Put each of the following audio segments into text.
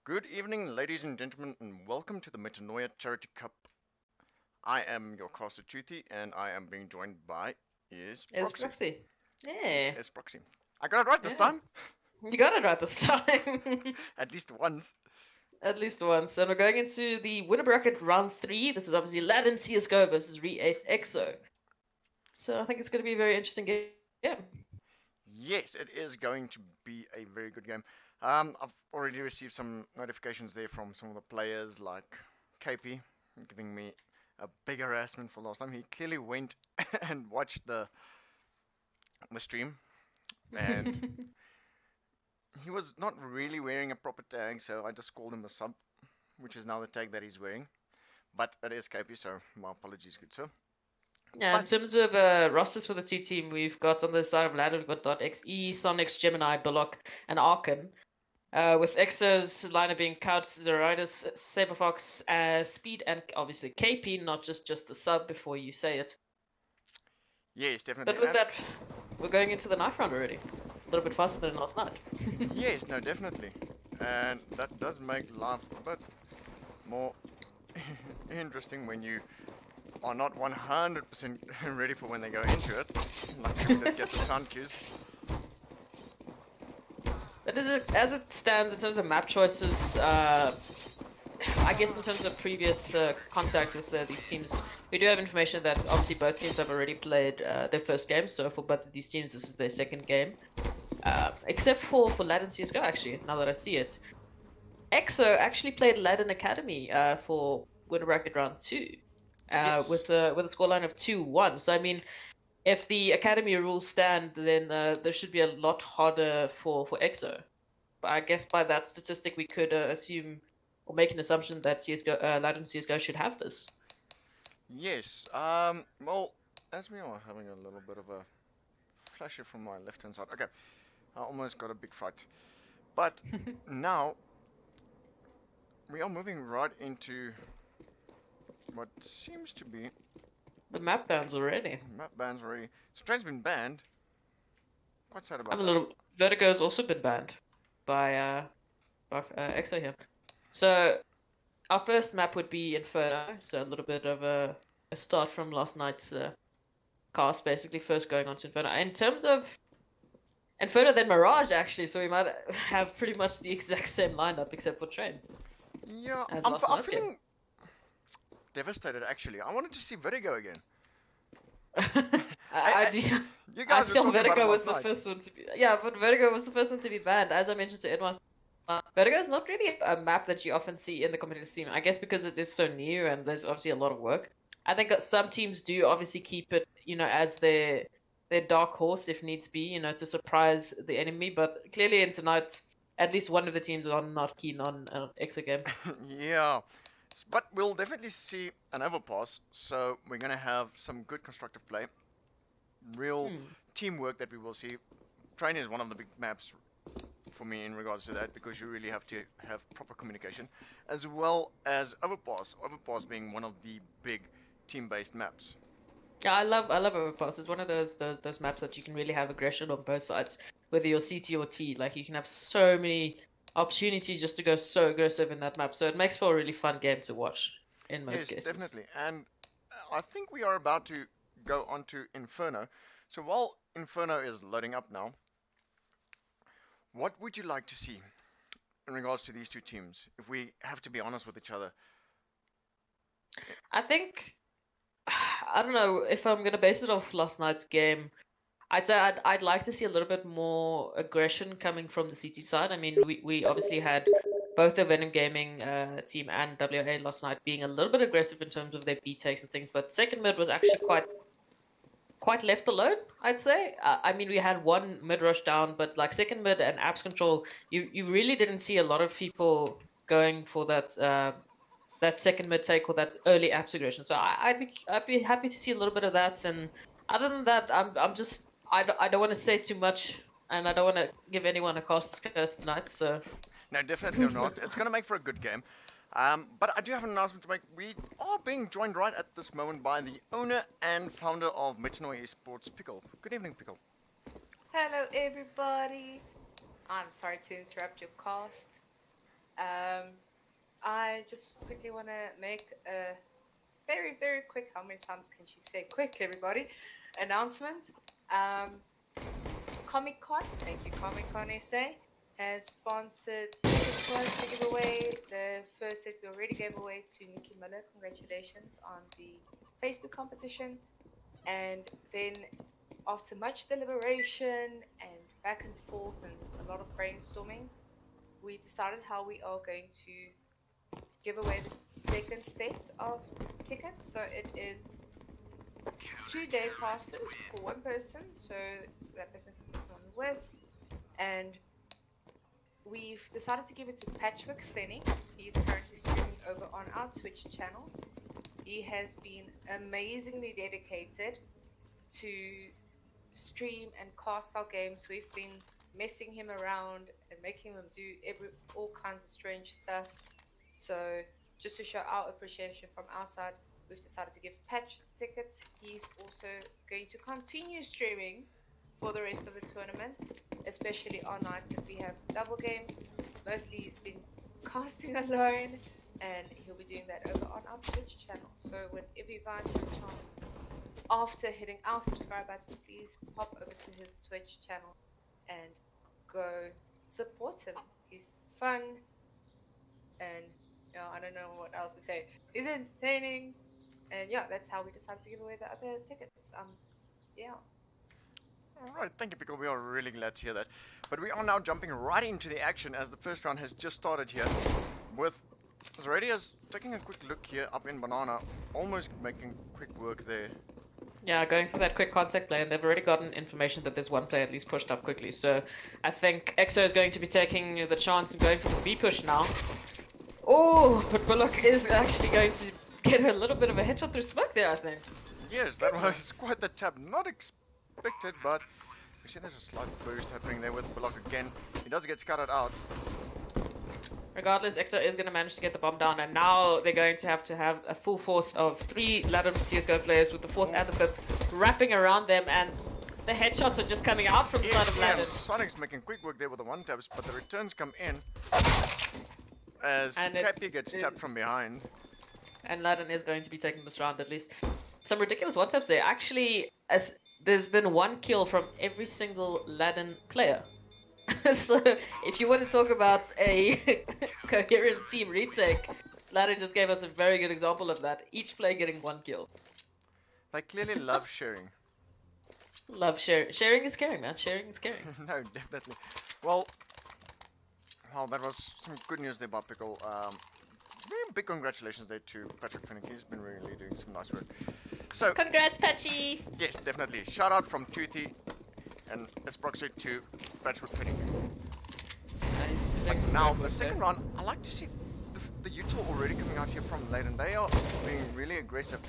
Good evening, ladies and gentlemen, and welcome to the Metanoia Charity Cup. I am your caster Toothy, and I am being joined by EsProxy. ESProxy. Yeah. EsProxy. I got it right this Yeah. time, You got it right this time. at least once. At least once. And we're going into the winner bracket round 3. This is obviously Ladon CSGO versus REACCE EXO. So I think it's going to be a very interesting game. Yes, it is going to be a very good game. I've already received some notifications there from some of the players, like KP, giving me a big harassment for last time. He clearly went and watched the stream, and he was not really wearing a proper tag, so I just called him a sub, which is now the tag that he's wearing. But it is KP, so my apologies, good sir. Yeah, in But terms of rosters for the two team, we've got on the side of Ladon, we've got .xe, Sonics, Gemini, Bullock, and Arkin. With EXO's lineup being Couch, Zeritis, Saberfox, Speed, and obviously KP, not just the sub before you say it. yes, definitely. But with And that, we're going into the knife round already. A little bit faster than last night. yes, no, definitely. And that does make life a bit more interesting when you are not 100% ready for when they go into it. Like people that get the sound cues. But as it stands in terms of map choices, I guess in terms of previous contact with these teams, we do have information that obviously both teams have already played their first game. So for both of these teams, this is their second game. Except for Ladon CSGO, actually, now that I see it. EXO actually played Ladon Academy for winner bracket round 2 Yes. with a scoreline of 2-1. So I mean, if the academy rules stand, then there should be a lot harder for EXO. But I guess by that statistic, we could assume or make an assumption that CSGO, Ladon CSGO should have this. Yes. Well, as we are having a little bit of a flasher from my left hand side. Okay. I almost got a big fright. But now we are moving right into what seems to be The map bans already. map bans already. So train's been banned. Quite sad about I'm a that. little. Vertigo's also been banned by EXO here. So our first map would be Inferno. So a little bit of a start from last night's cast, basically first going on to Inferno. In terms of Inferno, then Mirage actually, so we might have pretty much the exact same lineup except for Train Yeah, as I'm, last I'm night's game. feeling devastated actually. I wanted to see Vertigo again. I, You I guys were feel talking about it Vertigo was last the night. first one to be. Yeah, but Vertigo was the first one to be banned. As I mentioned to Edwin, Vertigo is not really a map that you often see in the competitive scene. I guess because it is so new and there's obviously a lot of work. I think that some teams do obviously keep it, as their dark horse if needs be, to surprise the enemy. But clearly in tonight, at least one of the teams are not keen on an EXO game. Yeah, but we'll definitely see an overpass. So we're gonna have some good constructive play, real Hmm. teamwork that we will see. Train is one of the big maps for me in regards to that because you really have to have proper communication, as well as overpass. Overpass being one of the big team-based maps. Yeah, I love Overpass. It's one of those maps that you can really have aggression on both sides, whether you're CT or T. Like you can have so many opportunities just to go so aggressive in that map. So it makes for a really fun game to watch in most Yes, cases. definitely. And I think we are about to go on to Inferno. So while Inferno is loading up now, what would you like to see in regards to these two teams? If we have to be honest with each other. I think I don't know if I'm gonna base it off last night's game. I'd say I'd like to see a little bit more aggression coming from the CT side. I mean, we obviously had both the Venom Gaming team and WA last night being a little bit aggressive in terms of their B takes and things, but second mid was actually quite left alone, I'd say. I mean, we had one mid rush down, but like second mid and apps control, you really didn't see a lot of people going for that second mid take or that early apps aggression. So I'd be happy to see a little bit of that. And other than that, I'm just I don't want to say too much, and I don't want to give anyone a cost curse tonight. So No, definitely not. It's going to make for a good game. But I do have an announcement to make. We are being joined right at this moment by the owner and founder of Metanoia Esports, Pickle. Good evening, Pickle. Hello, everybody. I'm sorry to interrupt your cast. I just quickly want to make a very, very quick, how many times can she say quick, everybody, announcement. Comic Con, thank you, Comic Con SA, has sponsored this one to give away. The first set we already gave away to Nikki Miller. Congratulations on the Facebook competition. And then, after much deliberation and back and forth and a lot of brainstorming, we decided how we are going to give away the second set of tickets. So it is 2-day passes for one person, so that person can take someone with. And we've decided to give it to Patrick Fenny. He's currently streaming over on our Twitch channel. He has been amazingly dedicated to stream and cast our games. We've been messing him around and making him do all kinds of strange stuff. So just to show our appreciation from our side, we've decided to give Patch tickets. He's also going to continue streaming for the rest of the tournament, especially on nights that we have double games. Mostly he's been casting alone, and he'll be doing that over on our Twitch channel. So whenever you guys have a chance, after hitting our subscribe button, please pop over to his Twitch channel and go support him. He's fun, and I don't know what else to say. He's entertaining, and yeah, that's how we decided to give away the other tickets. Yeah. Alright, thank you, Pickle. We are really glad to hear that. But we are now jumping right into the action as the first round has just started here. With Zaradia's taking a quick look here up in Banana, almost making quick work there. Yeah, going for that quick contact play, and they've already gotten information that there's one player at least pushed up quickly. So I think EXO is going to be taking the chance and going for this B push now. Oh, but Bullock is actually going to get a little bit of a headshot through smoke there, I think. Yes, that was quite the tap. Not expected, but we see there's a slight boost happening there with Bullock again. He does get scattered out. Regardless, EXO is going to manage to get the bomb down, and now they're going to have a full force of 3 Ladon CSGO players with the 4th and the 5th wrapping around them, and the headshots are just coming out from the side of Ladon. Sonic's making quick work there with the one taps, but the returns come in as KP gets tapped from behind. And Ladon is going to be taking this round at least. Some ridiculous one taps there. Actually, there's been 1 kill from every single Ladon player. So, if you want to talk about a coherent team retake, Ladon just gave us a very good example of that. Each player getting 1 kill. They clearly love sharing. Love sharing. Sharing is caring, man. Sharing is caring. No, definitely. Well, that was some good news there, Bob Pickle. Very big congratulations there to Patrick Finnick. He's been really doing some nice work. So, congrats, Patchy! Yes, definitely. Shout out from Toothy and EsProxy to Patrick Finnick. Nice. But now, the second round, I like to see the Utah already coming out here from Ladon. They are being really aggressive.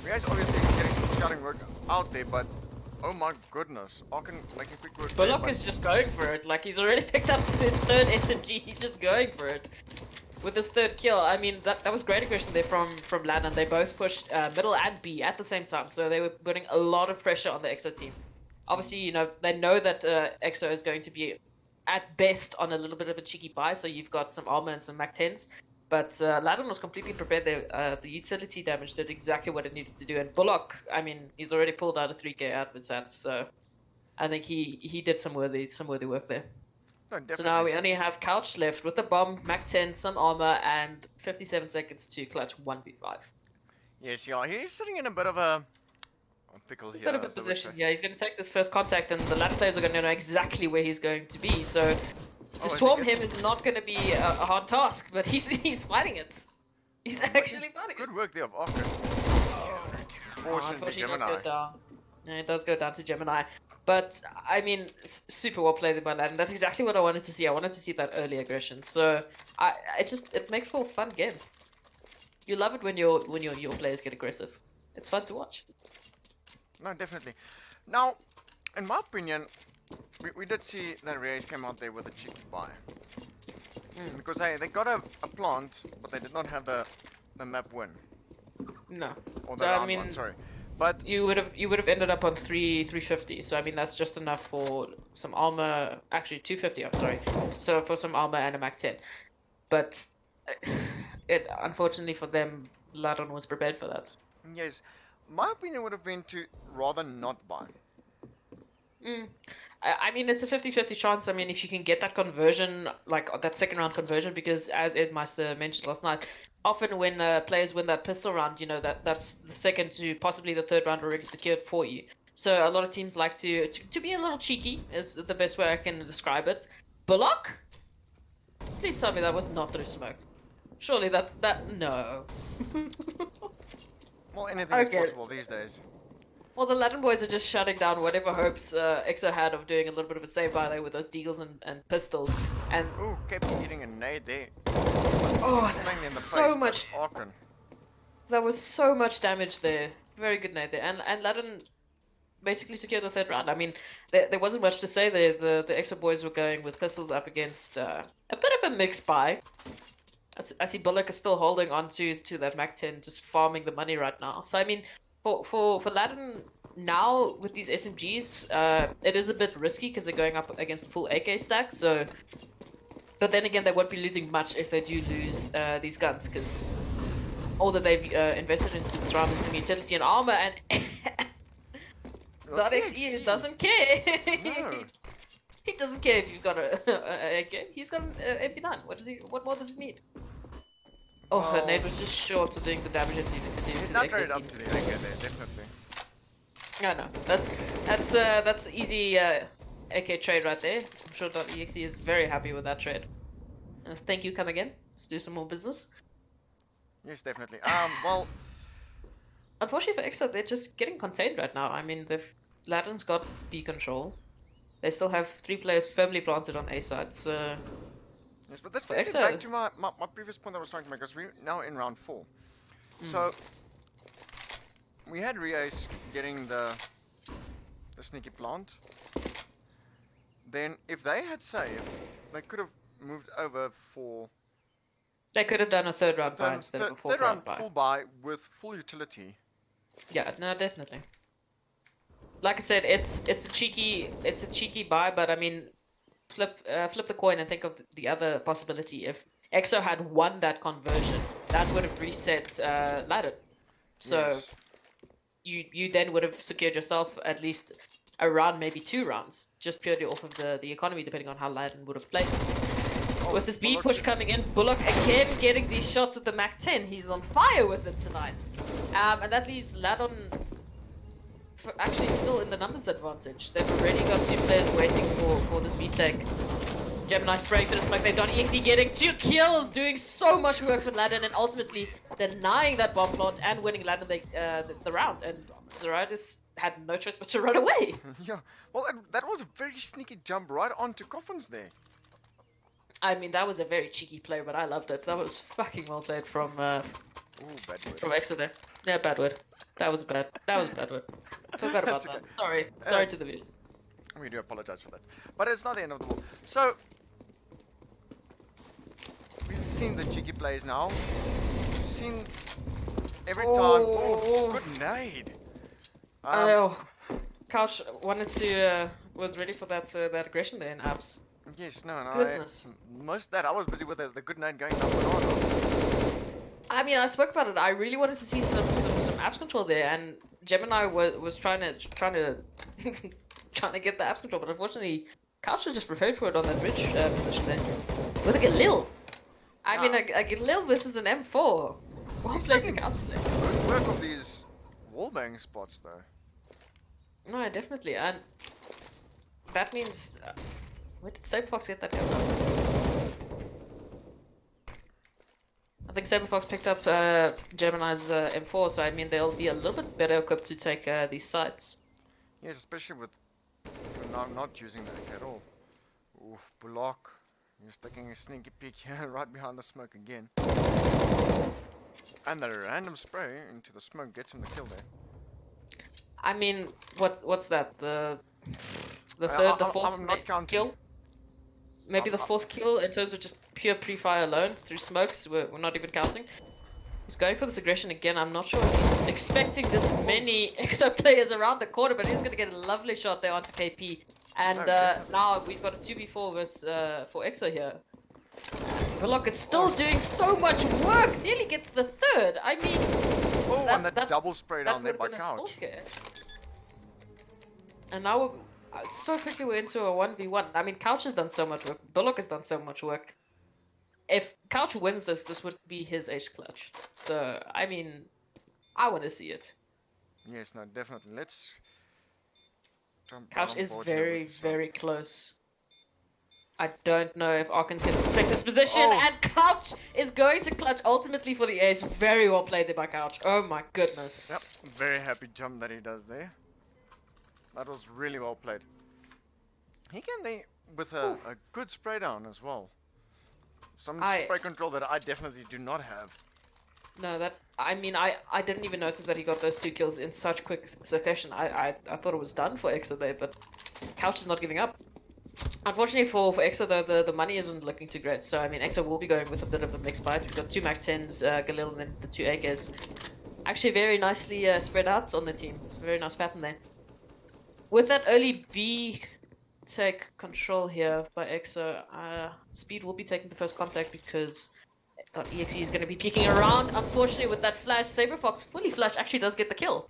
REACCE obviously getting some scouting work out there, but oh my goodness, Arkin making quick work. Bullock is just going for it. Like, he's already picked up his 3rd SMG. He's just going for it. With his 3rd kill, I mean, that was great aggression there from Ladon. They both pushed middle and B at the same time, so they were putting a lot of pressure on the EXO team. Obviously, they know that EXO is going to be, at best, on a little bit of a cheeky buy, so you've got some armor and some Mac 10s. But Ladon was completely prepared there. The utility damage did exactly what it needed to do, and Bullock, I mean, he's already pulled out a 3k out of his hands, so I think he did some worthy work there. No, so now we only have Couch left with the bomb, Mac 10, some armor, and 57 seconds to clutch 1v5. Yes, yeah, he's sitting in a bit of a pickle here. A bit of a position, yeah. He's going to take this first contact, and the last players are going to know exactly where he's going to be. So to swarm him is not going to be a hard task, but he's fighting it. He's actually fighting it. Good work there of Arkin. Unfortunately, Gemini. Does go down. Yeah, it does go down to Gemini. But, I mean, super well played by Ladon. That's exactly what I wanted to see. I wanted to see that early aggression. So, it makes for a fun game. You love it when your players get aggressive. It's fun to watch. No, definitely. Now, in my opinion, we did see that REACCE came out there with a cheeky buy. Because they got a plant, but they did not have the map win. No. Or the round one, sorry. But you would have ended up on 350. So I mean that's just enough for some armor. Actually 250. I'm sorry. So for some armor and a Mac 10. but unfortunately for them, Ladon was prepared for that. Yes, my opinion would have been to rather not buy. Mm. I mean, it's a 50-50 chance. I mean, if you can get that conversion, like that second round conversion, because as Ed Meister mentioned last night, often when players win that pistol round, that's the second to possibly the third round already secured for you. So a lot of teams like to be a little cheeky, is the best way I can describe it. Bullock? Please tell me that was not through smoke. Surely that no. Well, anything is Okay. possible these days. Well, the Latin boys are just shutting down whatever hopes EXO had of doing a little bit of a save by there with those deagles and pistols. And Ooh, kept eating a nade there. oh, Playing in the so face, much. but Archon. There was so much damage there. Very good nade there. And Latin basically secured the third round. I mean, there wasn't much to say there. The EXO boys were going with pistols up against a bit of a mixed buy. I see Bullock is still holding on to that Mac 10, just farming the money right now. So I mean, for Ladon now with these SMGs, it is a bit risky because they're going up against the full AK stack. So, but then again, they won't be losing much if they do lose these guns, because all that they've invested into this round is some utility and armor, and Well, .exe doesn't care. No. He doesn't care if you've got a AK. He's got an MP9. What more does he need? Oh, her nade was just short of doing the damage it needed to do. He's to not the rated EXO up to the AK there, definitely. team. No, that's easy AK trade right there. I'm sure .exe is very happy with that trade. Thank you, come again. Let's do some more business. Yes, definitely. Well, Unfortunately for EXO, they're just getting contained right now. I mean, Ladon's got B control. They still have 3 players firmly planted on A side, so... yes, but this For brings me EXO. back to my previous point I was trying to make, because we're now in round 4. So, we had REACCE getting the sneaky plant. Then, if they had saved, they could have moved over for They could have done a third round buy instead of a fourth third round round buy. full buy with full utility. Yeah, no, definitely. Like I said, it's a cheeky buy, but I mean, flip the coin and think of the other possibility. If EXO had won that conversion, that would have reset Ladon. So Yes. you then would have secured yourself at least a round, maybe 2 rounds, just purely off of the economy, depending on how Ladon would have played. Oh, With this B Bullock- push coming in, Bullock again getting these shots at the Mac 10. He's on fire with it tonight. And that leaves Ladon actually still in the numbers advantage. They've already got 2 players waiting for this B-Tech. Gemini spraying through the smoke. They've done EXE getting 2 kills, doing so much work for Ladon, and ultimately denying that bomb plant and winning Ladon the round. And Zoraidis had no choice but to run away. Yeah. Well, that was a very sneaky jump right onto Coffins there. I mean, that was a very cheeky play, but I loved it. That was fucking well played from Ooh, bad word. EXO there. Yeah, bad word. That was a bad word. Forgot about That's that. okay. Sorry That's- to the view. We do apologize for that. But it's not the end of the world. So, we've seen the cheeky plays now. We've seen every time. Oh, good nade. Oh, Couch wanted to was ready for that aggression there in abs. Yes, no, Goodness. most of that I was busy with the good nade going down banana. I mean, I spoke about it. I really wanted to see some abs control there, and Gemini was trying to trying to get the abs control, but unfortunately, Couch was just prepared for it on that bridge position there with a Galil. I mean, a Galil versus an M4. Well He's played to making Couch there. Good work of these wallbang spots though. No, definitely, and that means where did Saberfox get that gun from? I think Saberfox picked up Gemini's M4, so I mean they'll be a little bit better equipped to take these sites. Yes, especially with not using the AK at all. Ooh, Bullock. He's taking a sneaky peek here, right behind the smoke again. And the random spray into the smoke gets him the kill there. I mean, what's that? The I- third, the I'm- fourth I'm not counting. kill? Maybe the 4th kill in terms of just pure pre-fire alone through smokes. We're not even counting. He's going for this aggression again. I'm not sure if he's expecting this many EXO players around the corner, but he's going to get a lovely shot there onto KP. And No, definitely. now we've got a 2v4 versus for EXO here. Bullock is still doing so much work. Nearly gets the third. I mean, Oh, and that double spray down there would by have been a Couch. stalker. And now so quickly we're into a 1v1. I mean, Couch has done so much work. Bullock has done so much work. If Couch wins this would be his ace clutch. So, I mean, I want to see it. Yes, no, definitely. Let's jump Couch on is board here very, with some- very close. I don't know if Arkin's going to suspect this position, Oh. and Couch is going to clutch ultimately for the ace. Very well played there by Couch. Oh my goodness. Yep, very happy jump that he does there. That was really well played. He came there with a good spray down as well. Some spray control that I definitely do not have. No, I mean, I didn't even notice that he got those 2 kills in such quick succession. I thought it was done for EXO there, but Couch is not giving up. Unfortunately for EXO though, the money isn't looking too great, so I mean EXO will be going with a bit of a mixed fight. We've got 2 Mac 10s, Galil, and then the 2 AKs. Actually very nicely spread out on the team. It's a very nice pattern there. With that early B take control here by EXO, Speed will be taking the first contact because .exe is going to be peeking around. Unfortunately with that flash, Saberfox fully flash actually does get the kill.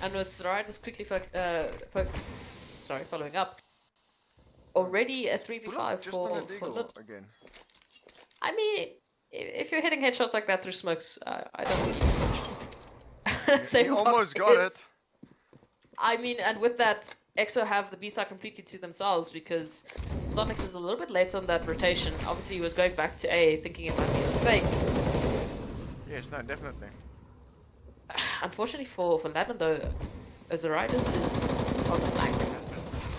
And with Zerai just quickly following up. Already a 3v5 just on a for deagle Ladon. again. I mean, if you're hitting headshots like that through smokes, I don't think you can much. He almost got it. I mean, and with that, EXO have the B side completely to themselves because Sonics is a little bit late on that rotation. Obviously, he was going back to A, thinking it might be a fake. Yes, no, definitely. Unfortunately for Ladon though, Azaridas is on the flank.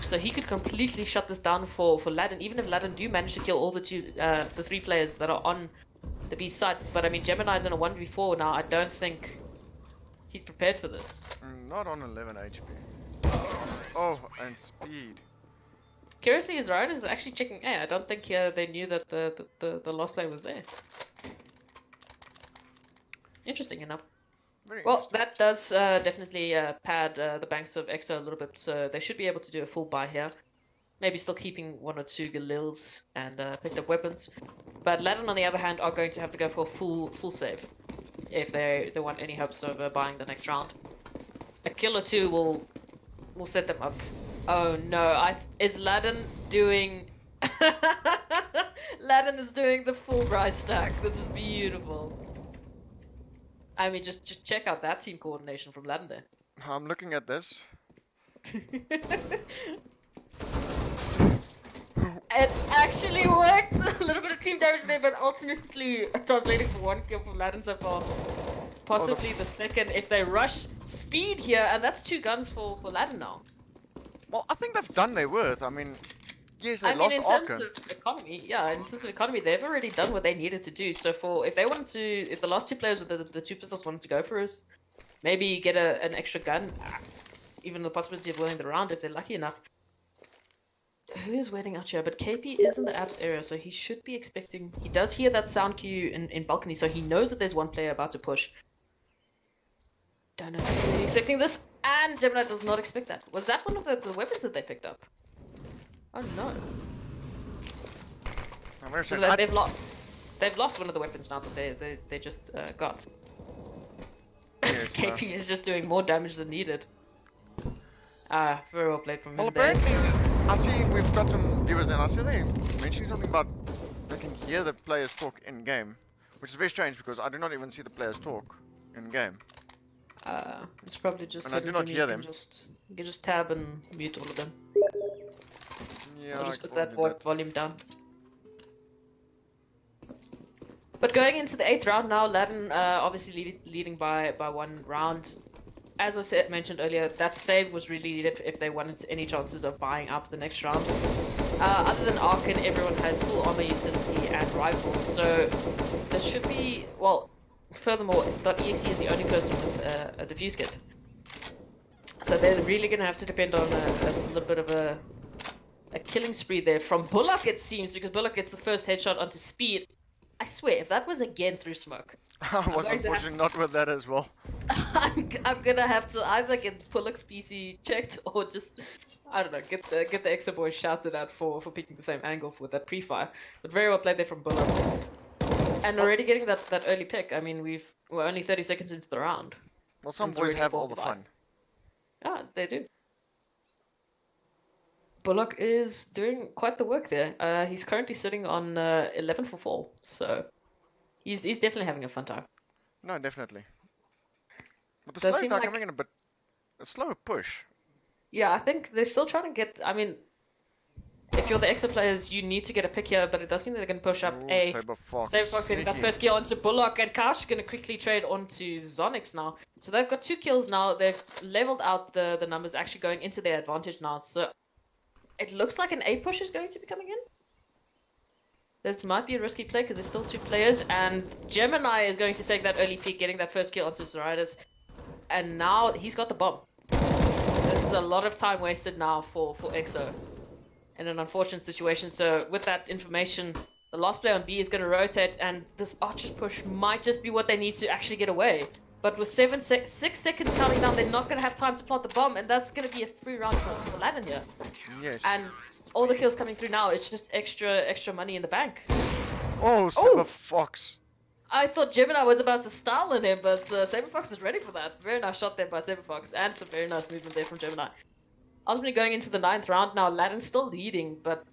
So he could completely shut this down for Ladon, even if Ladon do manage to kill all the 3 players that are on the B side. But I mean, Gemini's in a 1v4 now. I don't think he's prepared for this. Not on 11 HP. Oh, and Speed. Curiously, Azaridas is actually checking A. I don't think they knew that the lost play was there. Interesting enough. Well, that does definitely pad the banks of EXO a little bit, so they should be able to do a full buy here. Maybe still keeping 1 or 2 Galils and picked up weapons. But Ladon, on the other hand, are going to have to go for a full save if they want any hopes of buying the next round. A kill or 2 will set them up. Oh no, is Ladon doing... Ladon is doing the full rise stack. This is beautiful. I mean, just check out that team coordination from Ladon there. I'm looking at this. It actually worked! A little bit of team damage there, but ultimately translating for 1 kill from Ladon so far. Possibly the second if they rush Speed here, and that's 2 guns for Ladon now. Well, I think they've done their worth. I mean, yes, they lost in Arkin. terms of economy, in terms of economy, they've already done what they needed to do. So if the last 2 players with the 2 pistols wanted to go for us, maybe get an extra gun, even the possibility of winning the round if they're lucky enough. Who is waiting out here? But KP is in the apps area, so he should be expecting... He does hear that sound cue in balcony, so he knows that there's 1 player about to push. Don't know if he's really expecting this, and Gemini does not expect that. Was that one of the weapons that they picked up? Oh no. I'm very So sure they've lost one of the weapons now that they just got. Yes, KP is just doing more damage than needed. Very well played from him. Well, apparently, I see we've got some viewers in. I see they mentioning something about they can hear the players talk in game, which is very strange because I do not even see the players talk in game. It's probably just. And I do not hear them. You can just tab and mute all of them. Yeah, I'll just I put that probably did volume down. But going into the 8th round now, Ladon obviously leading by 1 round. As I mentioned earlier, that save was really needed if they wanted any chances of buying up the next round. Other than Arkin, everyone has full armor utility and rifle, so there should be... Well, furthermore, .exe is the only person with a defuse kit. So they're really going to have to depend on a little bit of a killing spree there from Bullock, it seems, because Bullock gets the first headshot onto Speed. I swear, if that was again through smoke, I was going to have- unfortunately not with that as well. I'm gonna have to either get Pullock's PC checked or just I don't know get the EXO boys shouted at for picking the same angle for that pre-fire. But very well played there from Bullock, and already getting that early pick. I mean we're only 30 seconds into the round. Well, some It's boys already have all the 45. fun. Yeah, they do. Bullock is doing quite the work there. He's currently sitting on 11 for 4, so he's definitely having a fun time. No, definitely. But the Does slaves seem are like coming in a slower push. yeah, I think they're still trying to get. I mean, if you're the EXO players, you need to get a pick here, but it does seem that they can push up Ooh, A. Saber Fox. Saberfox getting that Sneaky. first kill onto Bullock, and Couch is going to quickly trade onto Zonix now. So they've got 2 kills now. They've leveled out the numbers, actually going into their advantage now. So it looks like an A push is going to be coming in. This might be a risky play because there's still 2 players, and Gemini is going to take that early peek, getting that first kill onto Zoritis. And now he's got the bomb. This is a lot of time wasted now for EXO in an unfortunate situation. So with that information, the last player on B is going to rotate, and this Archer's push might just be what they need to actually get away. But with 6 seconds counting down, they're not going to have time to plant the bomb, and that's going to be a free round for Ladon here. Yes. And all the kills coming through now, it's just extra money in the bank. Oh, Saber Fox. I thought Gemini was about to stall on him, but Saberfox is ready for that. Very nice shot there by Saberfox, and some very nice movement there from Gemini. Ultimately going into the 9th round now, Ladon's still leading, but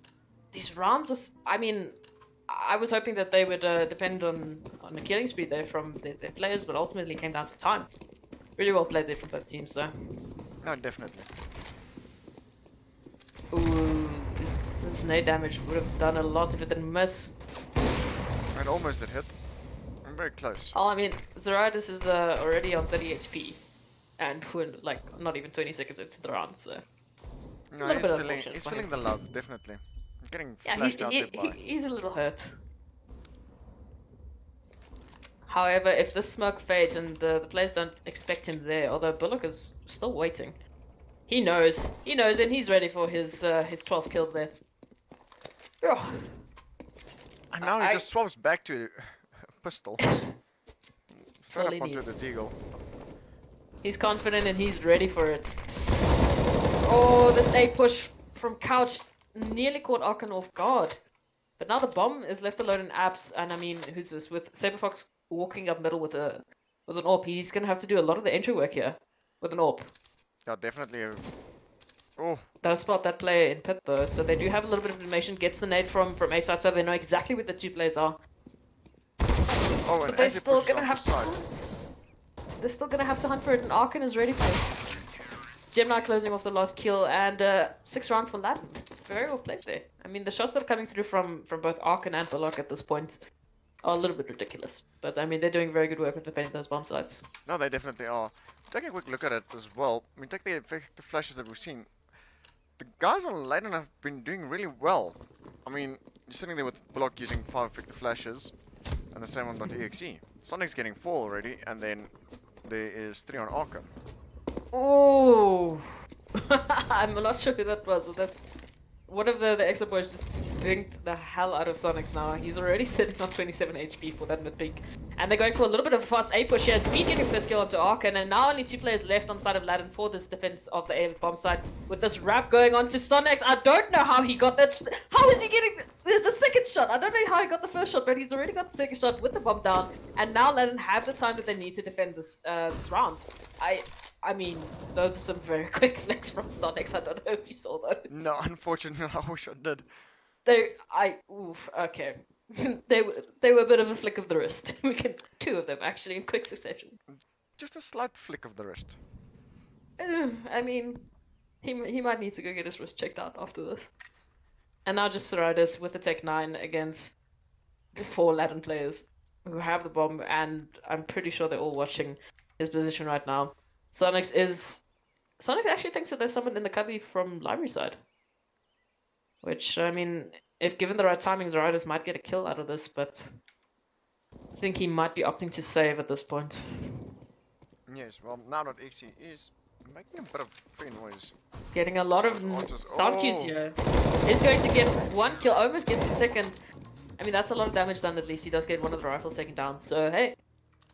these rounds are... I mean, I was hoping that they would depend on a killing speed there from their players, but ultimately it came down to time. Really well played there from both teams, though. No, definitely. Ooh, this nade damage would have done a lot if it didn't miss. It almost did hit. I'm very close. Oh, I mean, Zoritis is already on 30 HP, and we're like not even 20 seconds into the round, so No, little bit he's unfortunate for feeling him. the love, definitely. Getting yeah, flashed out there by. he's a little hurt. However, if this smoke fades and the players don't expect him there, although Bullock is still waiting, he knows, and he's ready for his 12th kill there. Oh. And now he just swaps back to pistol. Straight all up he onto needs. the deagle. He's confident and he's ready for it. Oh, this A push from Couch nearly caught Arkan off guard. But now the bomb is left alone in apps, and I mean, who's this? With Saberfox walking up middle with an AWP, he's gonna have to do a lot of the entry work here with an AWP. Yeah, definitely. Oh, Does spot that player in pit though, so they do have a little bit of information. Gets the nade from A side, so they know exactly where the 2 players are. oh, and But they're as he still pushes gonna onto have to side. hunt. They're still gonna have to hunt for it, and Arkan is ready for it. Gemini closing off the last kill, and 6th round for Ladon. Very well played there. I mean, the shots that are coming through from both Arkan and Bullock at this point are a little bit ridiculous. But I mean, they're doing very good work with defending those bomb sites. No, they definitely are. Taking a quick look at it as well. I mean, take the effective flashes that we've seen. The guys on Ladon have been doing really well. I mean, you're sitting there with Bullock using 5 effective flashes, and the same on .exe. Sonic's getting 4 already, and then there is 3 on Arkham. Oh, I'm not sure who that was. That one of the EXO boys just dinked the hell out of Sonics now. He's already sitting on 27 HP for that mid peak. And they're going for a little bit of a fast A push here. Speed getting first kill onto Arkan, and now only 2 players left on the side of Ladon for this defense of the A bomb side. With this wrap going on to Sonics, I don't know how he got that. How is he getting the second shot? I don't know how he got the first shot, but he's already got the second shot with the bomb down. And now Ladon have the time that they need to defend this this round. I mean, those are some very quick flicks from Sonics. I don't know if you saw those. No, unfortunately, I wish I did. Okay. they were a bit of a flick of the wrist. We can 2 of them actually in quick succession. Just a slight flick of the wrist. I mean, he might need to go get his wrist checked out after this. And now just Zoritis with the Tech 9 against the 4 Ladon players who have the bomb, and I'm pretty sure they're all watching his position right now. Sonic actually thinks that there's someone in the cubby from library side. Which, I mean, if given the right timing, Zoritis might get a kill out of this, but I think he might be opting to save at this point. Yes, well, now that EXE is making a bit of free noise. Getting a lot of sound cues here. He's going to get 1 kill, almost gets a second. I mean, that's a lot of damage done at least. He does get one of the rifles taken down. So, hey,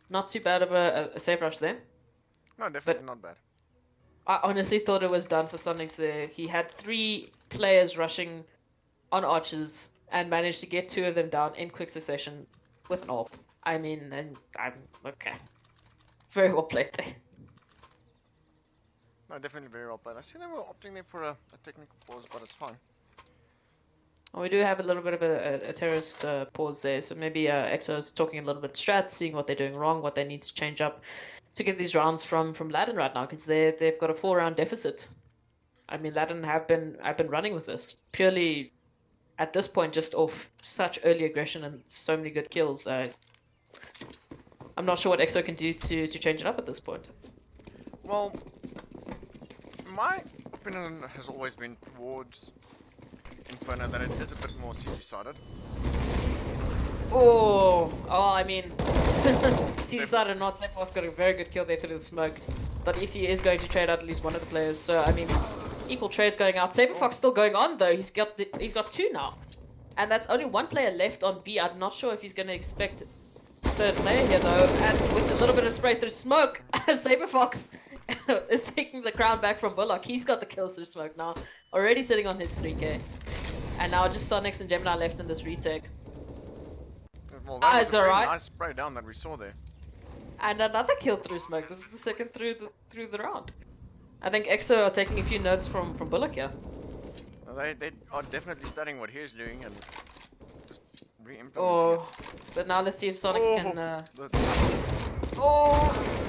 not too bad of a safe rush there. No, definitely not bad. I honestly thought it was done for Sonics there. He had 3 players rushing on archers and managed to get 2 of them down in quick succession with an AWP. I mean, and I'm okay. Very well played there. No, definitely very well played. I see they were opting there for a technical pause, but it's fine. Well, we do have a little bit of a terrorist pause there, so maybe EXO's talking a little bit strat, seeing what they're doing wrong, what they need to change up to get these rounds from Ladon right now, because they've got a 4-round deficit. I mean, Ladon have been running with this purely at this point just off such early aggression and so many good kills. I'm not sure what EXO can do to change it up at this point. Well, my opinion has always been towards Inferno that it is a bit more CG-sided. I mean, CT side and not Sepos got a very good kill there through the smoke, but EC is going to trade out at least one of the players. So I mean, equal trades going out. Saberfox still going on though. He's got 2 now, and that's only 1 player left on B. I'm not sure if he's going to expect a 3rd player here though. And with a little bit of spray through smoke, Saberfox is taking the crown back from Bullock. He's got the kill through smoke now, already sitting on his 3k, and now just Sonics and Gemini left in this retake. Well, that was a very alright. nice spray down that we saw there. And another kill through smoke. This is the second through the round. I think EXO are taking a few notes from Bullock here. Well, they are definitely studying what he's doing and just re-implementing But now let's see if Sonics can. it.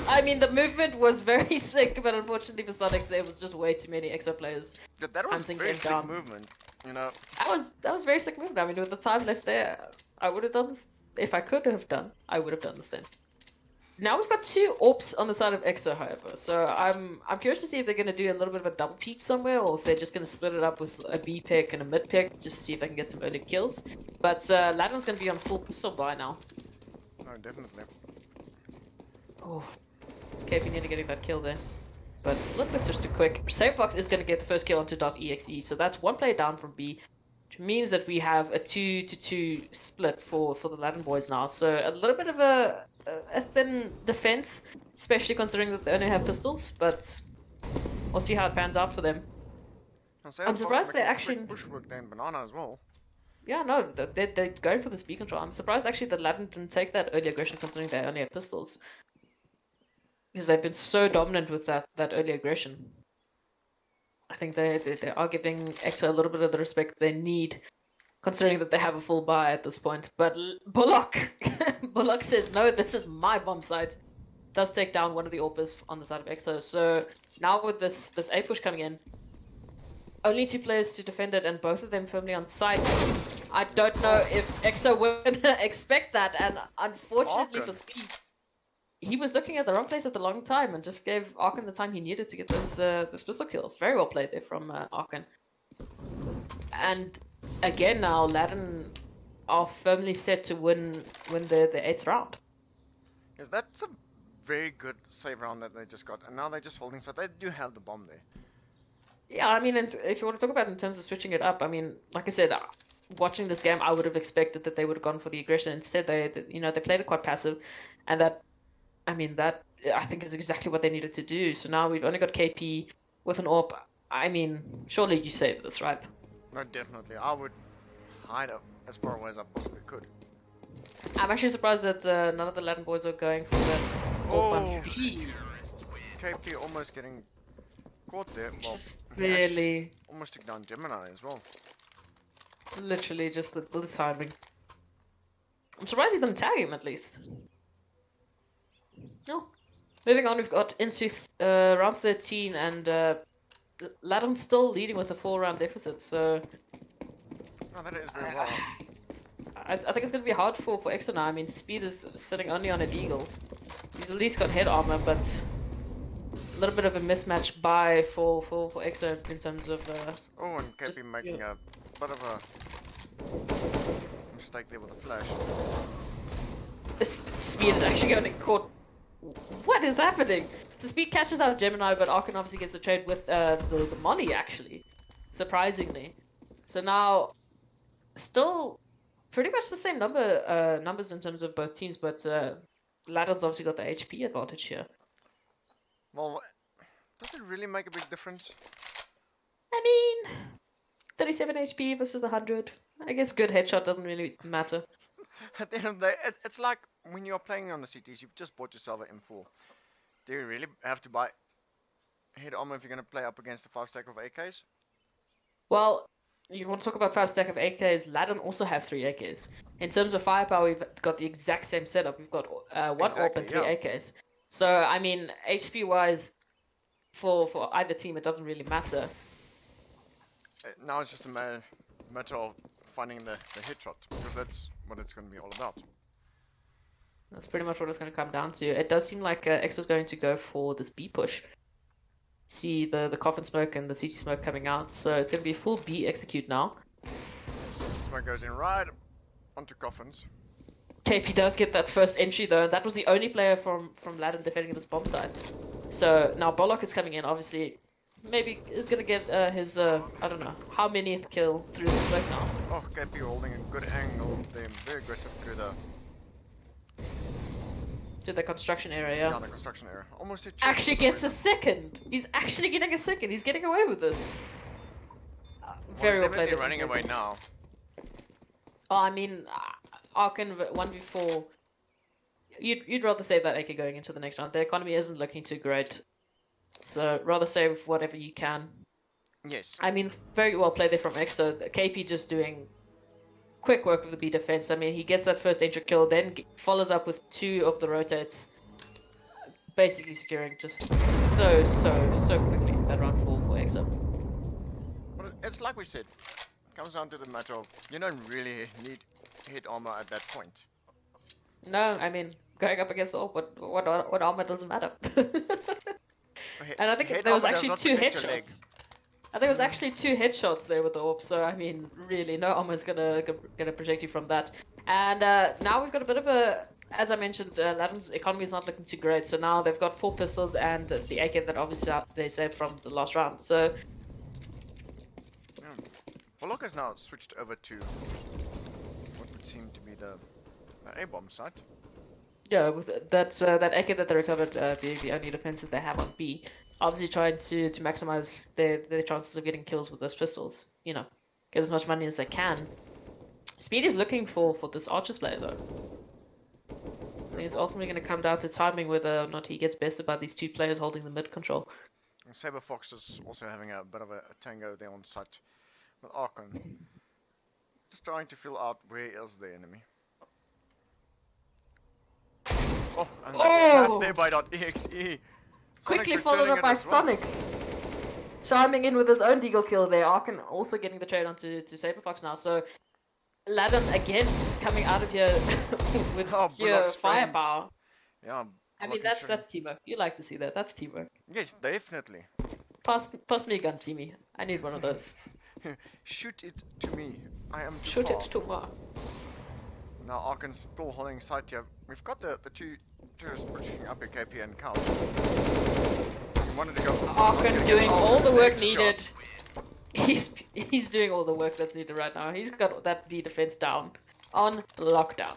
I mean the movement was very sick, but unfortunately for Sonics there was just way too many EXO players. That was hunting very them sick down. movement, you know. That was very sick movement. I mean with the time left there, I would have done this. If I could have done, I would have done the same. Now we've got 2 AWPs on the side of EXO, however, so I'm curious to see if they're going to do a little bit of a double peek somewhere, or if they're just going to split it up with a B pick and a mid pick, just to see if they can get some early kills. But Ladon's going to be on full pistol buy now. No, definitely. Oh, KP nearly getting that kill there. But a little bit just too quick. Savefox is going to get the first kill onto .exe, so that's 1 player down from B, which means that we have a 2-2 split for the Ladon boys now. So a little bit of a thin defense, especially considering that they only have pistols, but we'll see how it pans out for them. I'm surprised they actually pushwork there in Banana as well. Yeah, no, they're going for the speed control. I'm surprised actually that Ladon didn't take that early aggression considering they only have pistols, because they've been so dominant with that early aggression. I think they are giving EXO a little bit of the respect they need, considering that they have a full buy at this point. But Bullock, Bullock says, no, this is my bomb site. Does take down one of the AWPers on the side of EXO. So now with this A push coming in, only 2 players to defend it, and both of them firmly on site. I don't know if EXO would expect that, and unfortunately for Speed, he was looking at the wrong place at the wrong time and just gave Arkan the time he needed to get those pistol kills. Very well played there from Arkan. And again now, Ladon are firmly set to win the 8th round. Yes, that's a very good save round that they just got, and now they're just holding, so they do have the bomb there. Yeah, I mean, and if you want to talk about in terms of switching it up, I mean, like I said, watching this game, I would have expected that they would have gone for the aggression. Instead, they played it quite passive, and that I think is exactly what they needed to do. So now we've only got KP with an AWP. I mean, surely you save this, right? No, definitely. I would hide up as far away as I possibly could. I'm actually surprised that none of the Latin boys are going for that AWP on KP. KP almost getting caught there. Well, Just barely. Almost took down Gemini as well. Literally just the timing. I'm surprised he didn't tag him at least. No. Moving on, we've got into round 13, and Ladon's still leading with a 4-round deficit, so... No, that is very well. I think it's going to be hard for EXO now. I mean, Speed is sitting only on a deagle. He's at least got head armor, but a little bit of a mismatch buy for EXO in terms of... Oh, and KP making a bit of a mistake there with the flash. Speed is actually going to caught. What is happening? So Speed catches out Gemini, but Arkan obviously gets the trade with the money, actually. Surprisingly. So now, still pretty much the same numbers in terms of both teams, but Ladon's obviously got the HP advantage here. Well, does it really make a big difference? I mean, 37 HP versus 100. I guess good headshot doesn't really matter. At the end of the day, it's like when you're playing on the CTs, you've just bought yourself an M4. Do you really have to buy head armor if you're going to play up against a 5-stack of AKs? Well, you want to talk about 5-stack of AKs, Ladon also have 3 AKs. In terms of firepower, we've got the exact same setup. We've got 1 AWP and 3 AKs. So, I mean, HP-wise, for either team, it doesn't really matter. Now it's just a matter of finding the headshot, because that's what it's going to be all about. That's pretty much what it's going to come down to. It does seem like EXO's going to go for this B push. See the coffin smoke and the CT smoke coming out, so it's going to be full B execute now. So the smoke goes in right onto coffins. KP does get that first entry though, and that was the only player from Ladon defending this bomb site. So now Bollock is coming in, obviously. Maybe is going to get his, I don't know, how many kill through the smoke now. Oh, KP holding a good angle. They're very aggressive through the... To the construction area. Yeah, the construction area. Almost hit actually gets a second! He's actually getting a second! He's getting away with this! Very well played. He's running away now. Oh, I mean, Arkan 1v4. You'd rather save that AK going into the next round. The economy isn't looking too great. So, rather save whatever you can. Yes. I mean, very well played there from EXO. KP just doing quick work with the B defense. I mean, he gets that first entry kill, then follows up with 2 of the rotates. Basically securing just so quickly that round 4 for EXO. Well, it's like we said. It comes down to the matter of you don't really need head armor at that point. No, I mean, going up against all, what armor doesn't matter. And I think there was actually 2 headshots. I think it was actually 2 headshots there with the AWP, so I mean, really, no armor is gonna protect you from that. And now we've got a bit of a, as I mentioned, Ladon's economy is not looking too great, so now they've got 4 pistols and the AK that obviously they saved from the last round, so... Yeah. Bollock has now switched over to what would seem to be the A-bomb site. Yeah, with that AK that they recovered being the only defense that they have on B. Obviously trying to maximize their chances of getting kills with those pistols. You know, get as much money as they can. Speed is looking for this Archers player though. I think it's ultimately going to come down to timing whether or not he gets bested by these 2 players holding the mid control. And Saber Fox is also having a bit of a tango there on site with Arkan. Just trying to fill out where is the enemy. Oh, and Oh! there by .exe. Quickly followed up by Sonics. Chiming in with his own deagle kill there. Arkan also getting the trade onto Saberfox now. So Ladon again just coming out of here with pure firepower. Yeah. I mean that's teamwork. You like to see that. That's teamwork. Yes, definitely. Pass me a gun, Timmy. I need one of those. Shoot it to me. I am too Shoot far. it to me. Now Arkan's still holding site here. We've got the 2 tourists pushing up a KP and count. Wanted to go. Arkan doing all the work needed. He's doing all the work that's needed right now. He's got that B defense down on lockdown.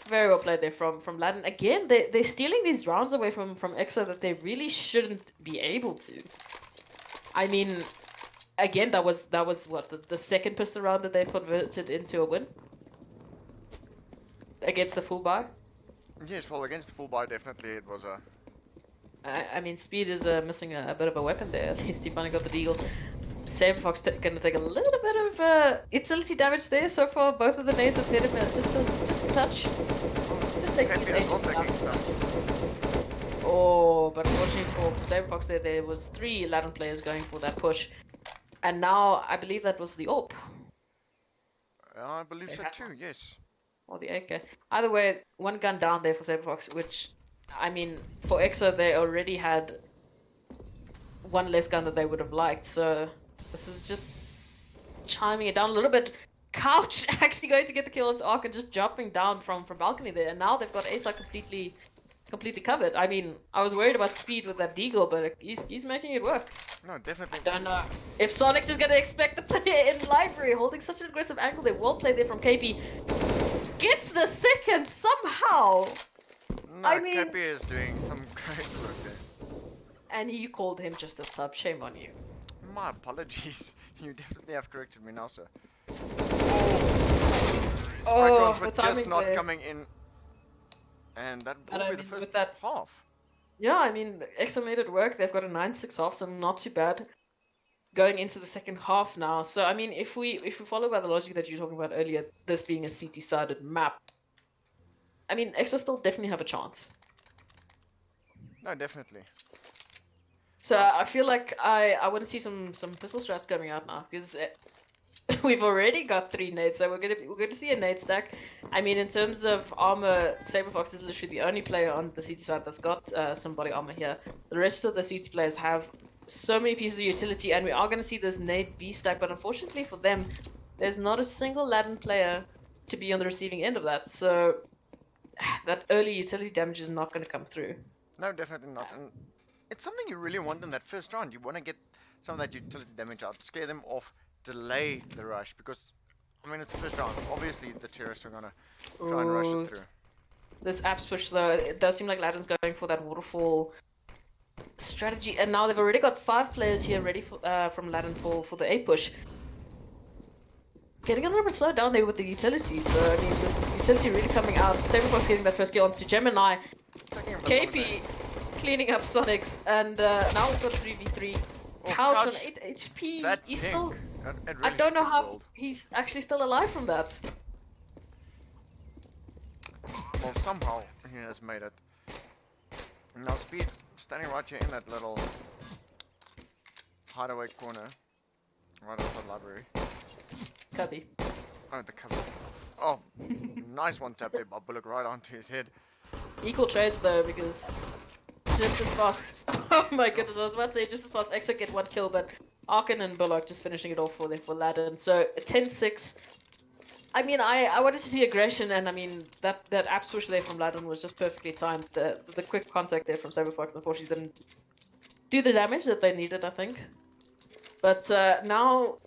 Very well played there from Ladon. Again, they're stealing these rounds away from EXO that they really shouldn't be able to. I mean, again, that was what the second pistol round that they converted into a win against the full buy. Yes, well, against the full buy, definitely it was a. I mean, Speed is missing a bit of a weapon there. At least he finally got the deagle. Saberfox gonna take a little bit of utility damage there so far. Both of the nades have hit him just a touch. Just take Oh, but unfortunately for Saberfox there was 3 Ladon players going for that push. And now, I believe that was the AWP. I believe so too, yes. Or the AK. Either way, 1 gun down there for Saberfox, which, I mean, for EXO they already had 1 less gun that they would have liked, so this is just chiming it down a little bit. Couch actually going to get the kill onto Ark and just jumping down from balcony there, and now they've got ASA completely completely covered. I mean, I was worried about speed with that deagle, but he's making it work. No, definitely. I don't know if Sonics is gonna expect the player in library holding such an aggressive angle. They well played there from KP. Gets the second somehow. No, I mean- KP is doing some great work there. And you called him just a sub. Shame on you. My apologies. You definitely have corrected me now, sir. Oh, Spike the were just timing not there. coming in. And that And will I be the mean, first with that- half. Yeah, I mean, EXO made it work. They've got a 9-6 half, so not too bad. Going into the second half now. So I mean, if we follow by the logic that you were talking about earlier, this being a CT-sided map, I mean, EXO still definitely have a chance. No, definitely. So I feel like I want to see some pistol strats coming out now because we've already got 3 nades, so we're gonna see a nade stack. I mean, in terms of armor, Saberfox is literally the only player on the CT side that's got some body armor here. The rest of the CT players have so many pieces of utility, and we are gonna see this nade B stack. But unfortunately for them, there's not a single Ladon player to be on the receiving end of that. So that early utility damage is not gonna come through. No, definitely not. And it's something you really want in that first round. You want to get some of that utility damage out, scare them off, delay the rush, because I mean it's the first round. Obviously the terrorists are gonna try and rush Ooh. it through. This apps push though, it does seem like Ladon's going for that waterfall strategy, and now they've already got 5 players here ready for, from Ladon for the A push. Getting a little bit slowed down there with the utility, so I mean this utility really coming out. Saberfox getting that first kill onto Gemini. Taking a bit longer. KP cleaning up Sonics, and now we've got 3v3. Oh, Couch on Couch, 8 HP. That He's ping, still. it I really don't know should be how gold. he's actually still alive from that. Well, somehow he has made it. Now Speed standing right here in that little hideaway corner, right outside library. Cubby. Oh, the cover. Oh, nice one tap there by Bullock right onto his head. Equal trades though, because just as fast. Oh my goodness, I was about to say just as fast. EXO get 1 kill, but Arkin and Bullock just finishing it off for Ladon. So 10-6. I mean, I wanted to see aggression, and I mean that app switch there from Ladon was just perfectly timed. The quick contact there from Saberfox unfortunately didn't do the damage that they needed, I think. But now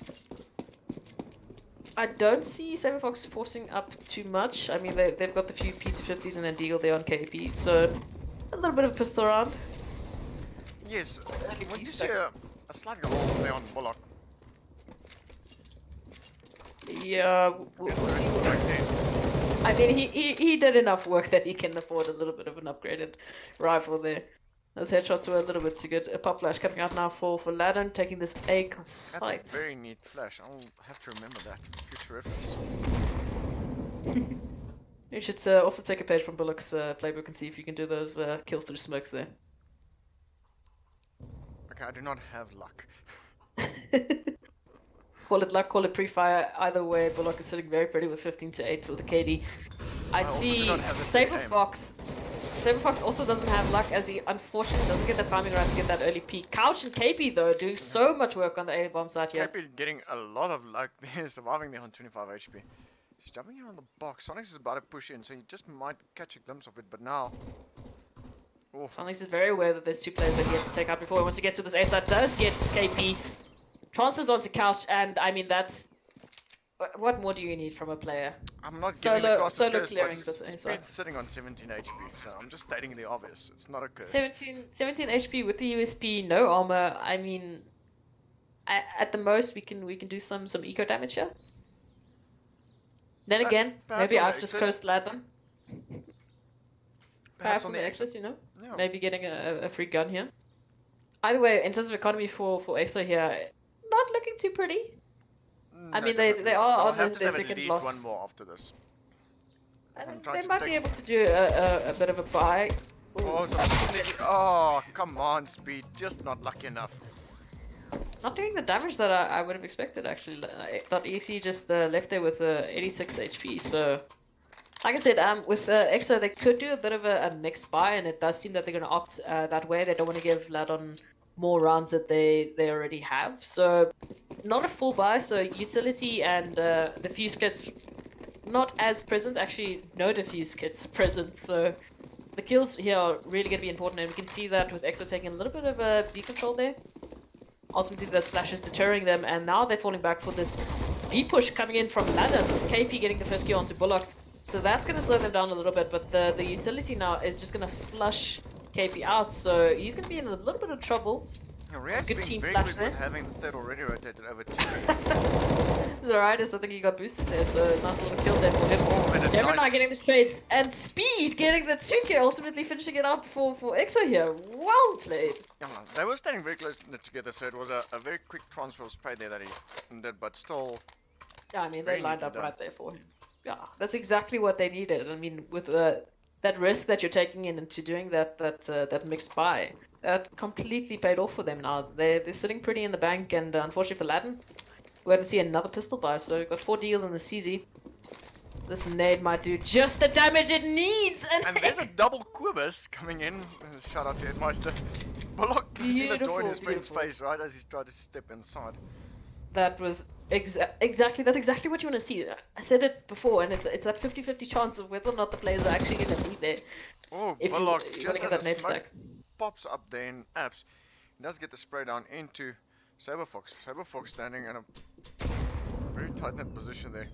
I don't see Saberfox forcing up too much. I mean, they've got the few P250s and then Deagle there on KP, so a little bit of pistol round. Yes, I think when he's you see stuck. a slight roll there on Bullock, Yeah, we'll gets see. the right there. I mean, he did enough work that he can afford a little bit of an upgraded rifle there. Those headshots were a little bit too good. A pop flash coming out now for Ladon, taking this A That's a site. very neat flash. I'll have to remember that for future reference. You should also take a page from Bullock's playbook and see if you can do those kills through smokes there. Okay, I do not have luck. Call it luck, call it pre-fire. Either way, Bullock is sitting very pretty with 15-8 with the KD. I also see do not have the same aim. Saberfox. Saberfox also doesn't have luck as he unfortunately doesn't get the timing right to get that early peak. Couch and KP though doing so much work on the A bomb side here. KP getting a lot of luck there, surviving there on 25 HP. He's jumping here on the box. Sonics is about to push in, so he just might catch a glimpse of it, but now... Oh, Sonics is very aware that there's 2 players that he has to take out before he wants to get to this A side. Does get KP. Transfers onto Couch, and I mean that's... What more do you need from a player? I'm not giving the cost solo a curse, clearing but this A side. Speed's sitting on 17 HP, so I'm just stating the obvious. It's not a curse. 17 HP with the USP, no armor. I mean, at the most we can do some eco damage here. Then again, perhaps maybe on the I've just exit. cursed Ladon. Perhaps on the exit. exit, you know, Yeah. maybe getting a free gun here. Either way, in terms of economy for EXO here, not looking too pretty. I No, mean, definitely they not. are They'll on have to their save at second least loss. one more after this. I I'm think trying they to might take- be able to do a bit of a buy. Oh, so sneaky. Oh, come on, Speed. Just not lucky enough. Not doing the damage that I would have expected, actually. I thought EXE just left there with 86 HP, so... Like I said, with EXO, they could do a bit of a mixed buy, and it does seem that they're going to opt that way. They don't want to give Ladon more rounds that they already have. So, not a full buy, so utility and the fuse kits not as present. Actually, no diffuse kits present, so the kills here are really going to be important, and we can see that with EXO taking a little bit of a B control there. Ultimately, the splash is deterring them, and now they're falling back for this B push coming in from Ladon. KP getting the first kill onto Bullock, so that's going to slow them down a little bit, but the utility now is just going to flush KP out, so he's going to be in a little bit of trouble. Yeah, REACCE Good being team very flash quick there. with having the third already rotated over to Zaritis, I think he got boosted there, so nice little kill there for him. Oh, and a Gemini nice... getting the trades, and Speed getting the 2K, ultimately finishing it up for EXO here. Well played. Yeah, they were standing very close together, so it was a very quick transfer of spray there that he did, but still... Yeah, I mean, they Very lined neatly up done. right there for him. Yeah, that's exactly what they needed. I mean, with that risk that you're taking into doing that mixed buy, that completely paid off for them now. They're sitting pretty in the bank, and unfortunately for Ladon, we're going to see another pistol buy. So we've got 4 deals in the CZ. This nade might do just the damage it needs! And there's a double Quibus coming in. Shout out to Edmeister. Bullock closing the door in his friend's Beautiful. face right as he's tried to step inside. That was exactly what you want to see. I said it before, and it's that 50-50 chance of whether or not the players are actually going to be there. Oh, If you Bullock want just to get as that the nade smoke stack. pops up there in apps. He does get the spray down into Saberfox. Saberfox standing in a very tight knit position there.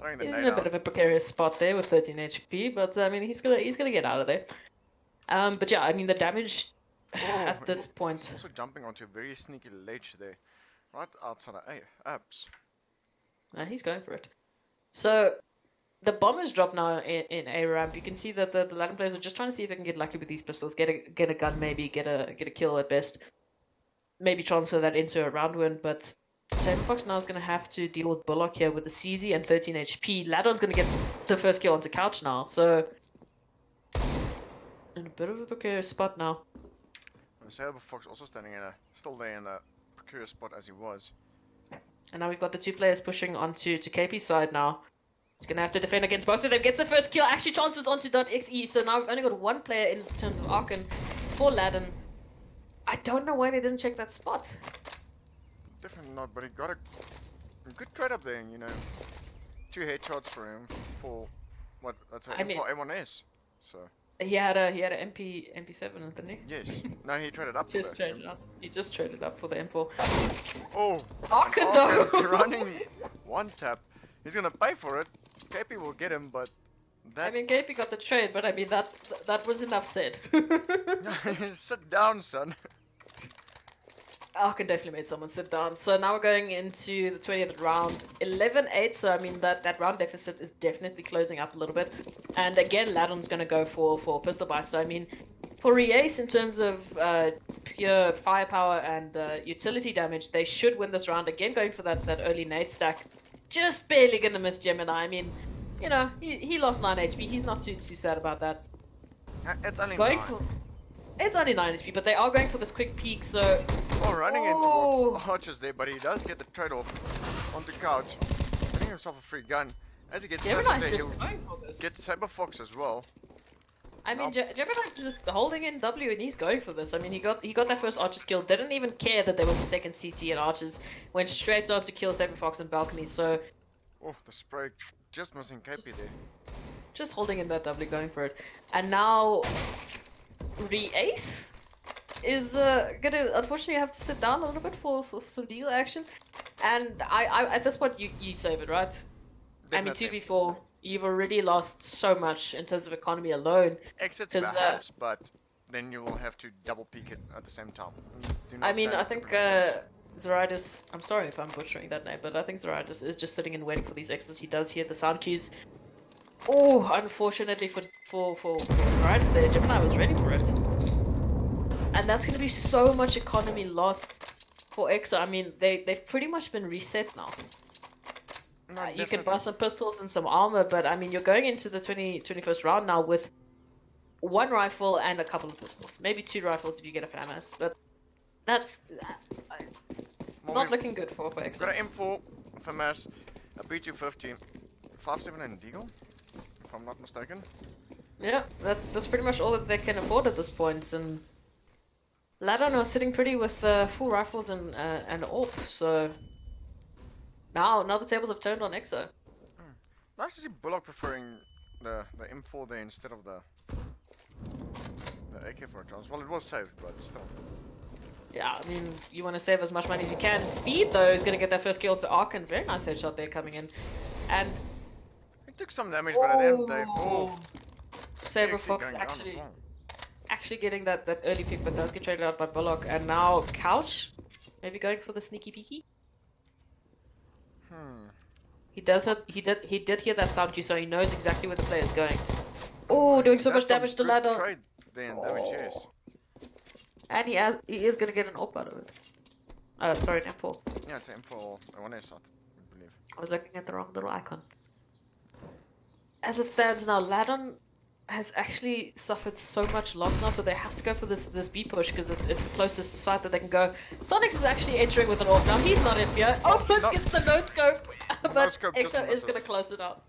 Throwing the He's in nade a bit out. of a precarious spot there with 13 HP, but I mean he's gonna get out of there. But yeah, I mean the damage Oh, at this point. also jumping onto a very sneaky ledge there. Right outside of apps. He's going for it. So the bombers drop now in A ramp. You can see that the Latin players are just trying to see if they can get lucky with these pistols, get a gun, maybe get a kill at best, maybe transfer that into a round win. But Saberfox now is going to have to deal with Bullock here with the CZ and 13 HP. Ladon's going to get the first kill onto Couch now, so in a bit of a precarious spot now. And Saberfox also standing still there in a precarious spot as he was. And now we've got the 2 players pushing onto KP's side now. He's going to have to defend against both of them. Gets the first kill, actually transfers onto .xe. So now we've only got 1 player in terms of Arkan for Ladon. I don't know why they didn't check that spot. Definitely not, but he got a good trade up there, you know. 2 headshots for him for what? That's a I mean- for M1S. So He had a MP7, didn't he? yes, no, he traded up for Just that. traded up. He just traded up for the M4. Oh, Arkan Arkan though! running one tap. He's gonna pay for it. KP will get him, but I that mean, KP got the trade, but I mean that was enough said. sit down, son. Arkan definitely made someone sit down. So now we're going into the 20th round, 11-8. So I mean that round deficit is definitely closing up a little bit. And again, Ladon's going to go for pistol buy. So I mean, for REACCE in terms of pure firepower and utility damage, they should win this round. Again, going for that early nade stack. Just barely going to miss Gemini. I mean, you know, he lost 9 HP. He's not too sad about that. It's only Going 9. for it's only 9 HP, but they are going for this quick peek. So Oh, running in Oh. towards Archers there, but he does get the trade off onto Couch, getting himself a free gun. As he gets closer Gemini's there, just he'll going for this. get Saberfox as well. I mean, Gemini's just holding in W and he's going for this. I mean, he got that first Archer's kill. Didn't even care that there was a second CT and Archers. Went straight on to kill Saberfox and Balcony. So Oh, the spray just missing KP there. just holding in that W, going for it. And now REACCE is gonna unfortunately have to sit down a little bit for some deal action. And I at this point you save it, right? Definitely. I mean, 2v4, you've already lost so much in terms of economy alone. Exits 'cause, perhaps, but then you will have to double peek it at the same time. Do not I mean, stand I in think separate windows. Zaritis, I'm sorry if I'm butchering that name, but I think Zaritis is just sitting and waiting for these exits. He does hear the sound cues. Oh, unfortunately for Zaritis there, Gemini was ready for it. And that's going to be so much economy lost for EXO. I mean, they've pretty much been reset now. No, You can definitely. buy some pistols and some armor, but I mean, you're going into the 21st round now with 1 rifle and a couple of pistols. Maybe 2 rifles if you get a FAMAS, but that's Well, not we've looking good for got EXO. an M4, FAMAS, a B250, 5.7 and Deagle, if I'm not mistaken. Yeah, that's pretty much all that they can afford at this point, and Ladon are sitting pretty with full rifles and AWP, so now the tables have turned on EXO. Nice to see Bullock preferring the M4 there instead of the The AK for a chance. Well, it was saved, but still. Yeah, I mean, you want to save as much money as you can. Speed, though, is going to get that first kill to Arkin. Very nice headshot there coming in. And... It took some damage, but at the end of the day, Saber EXE Fox going down as well. actually getting that early pick, but does get traded out by Bullock. And now Couch, maybe going for the sneaky peeky. He did hear that sound cue, so he knows exactly where the player is going. Oh, doing so much damage to Ladon. Trade then, damage, yes. And he is gonna get an AWP out of it. Sorry, an M4. Yeah, it's M4 or 1S, I believe. I was looking at the wrong little icon. As it stands now, Ladon has actually suffered so much loss now, so they have to go for this B push because it's the closest site that they can go. Sonics is actually entering with an AWP now. He's not in here. Almost gets the no scope, but EXO is gonna close it out.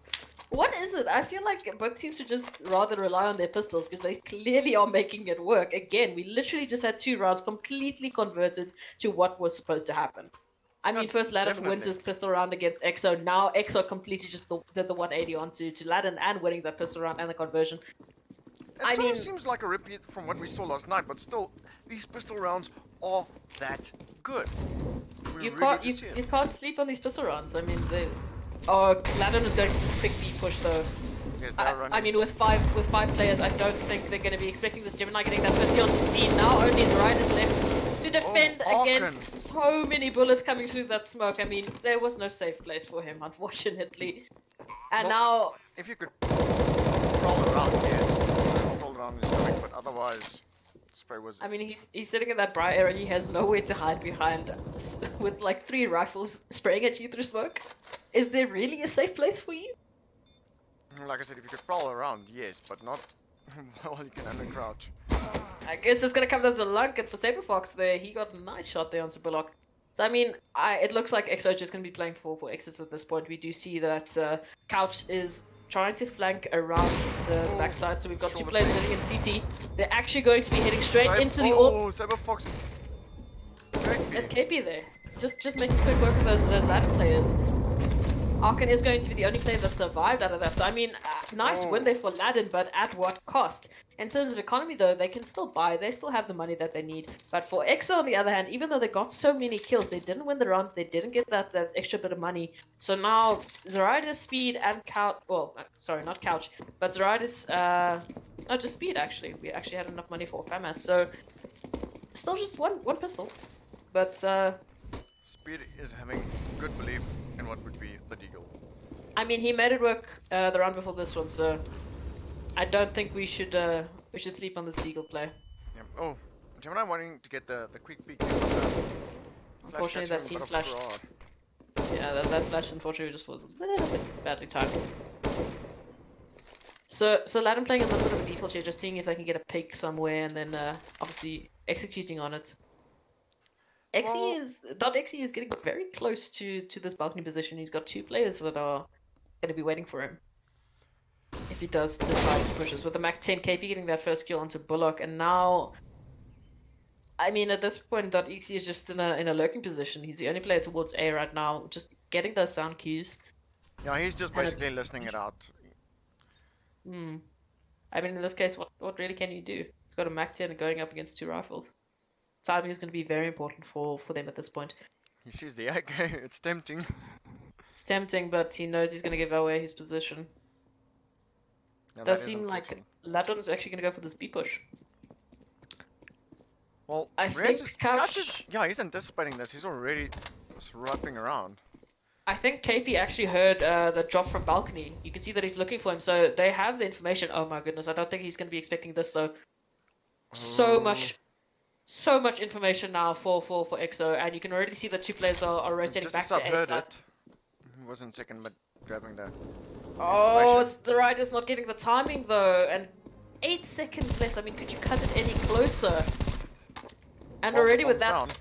What is it? I feel like both teams should just rather rely on their pistols because they clearly are making it work. Again, we literally just had 2 rounds completely converted to what was supposed to happen. I mean, first Ladon wins his pistol round against EXO. Now EXO completely just did the 180 onto Ladon and winning that pistol round and the conversion. It sort of seems like a repeat from what we saw last night, but still, these pistol rounds are that good. You can't sleep on these pistol rounds. I mean, Ladon is going to pick B push though. Yes, I mean, with five players, I don't think they're going to be expecting this Gemini getting that first kill on speed. Now only Zeride is left to defend against so many bullets coming through that smoke. I mean, there was no safe place for him, unfortunately. And now, if you could roll around, yes, roll around his stomach, but otherwise, spray was. I mean, he's sitting in that briar area. He has nowhere to hide behind, with like 3 rifles spraying at you through smoke. Is there really a safe place for you? Like I said, if you could prowl around, yes, but not while you can under crouch. I guess it's gonna come as a lunk, and for Saber Fox there, he got a nice shot there on Bullock. So I mean, it looks like EXO is just gonna be playing for EXOs at this point. We do see that Couch is trying to flank around the backside, so we've got 2 players sitting in CT. They're actually going to be heading straight into the AWP. Saber Fox. There's KP there, just making quick work of those Ladon players. Arkin is going to be the only player that survived out of that. So, I mean, nice win there for Ladon, but at what cost? In terms of economy, though, they can still buy. They still have the money that they need. But for EXO, on the other hand, even though they got so many kills, they didn't win the round. They didn't get that extra bit of money. So now, Zerida's speed and Couch... Well, sorry, not Couch. But Zerida's... no, just speed, actually. We actually had enough money for FAMAS. So, still just one pistol. But... Speed is having good belief in what would be the deagle. I mean, he made it work the round before this one, so I don't think we should sleep on this deagle play. Yeah. Oh, Gemini wanting to get the quick peek. Unfortunately, that team flash. Yeah, that flash unfortunately just was a little bit badly timed. So Ladon playing a little bit of a default here, just seeing if they can get a pick somewhere, and then obviously executing on it. .exe is getting very close to this balcony position. He's got 2 players that are going to be waiting for him if he does decide to push us. With the Mac 10 KP getting that first kill onto Bullock, and now, I mean, at this point, .exe is just in a lurking position. He's the only player towards A right now, just getting those sound cues. Yeah, he's just basically listening it out. I mean, in this case, what really can you do? You've got a Mac 10 going up against 2 rifles. Timing is going to be very important for them at this point. He sees the AK, it's tempting. It's tempting, but he knows he's going to give away his position. Yeah, does seem like Ladon is actually going to go for this B push. Well, I think Couch is, yeah, he's anticipating this. He's already wrapping around. I think KP actually heard the drop from balcony. You can see that he's looking for him, so they have the information. Oh my goodness, I don't think he's going to be expecting this though. So much information now for EXO, and you can already see the 2 players are rotating back to A. Heard it. He wasn't second, but grabbing the. Oh, the rider's not getting the timing though, and 8 seconds left. I mean, could you cut it any closer? And already with that,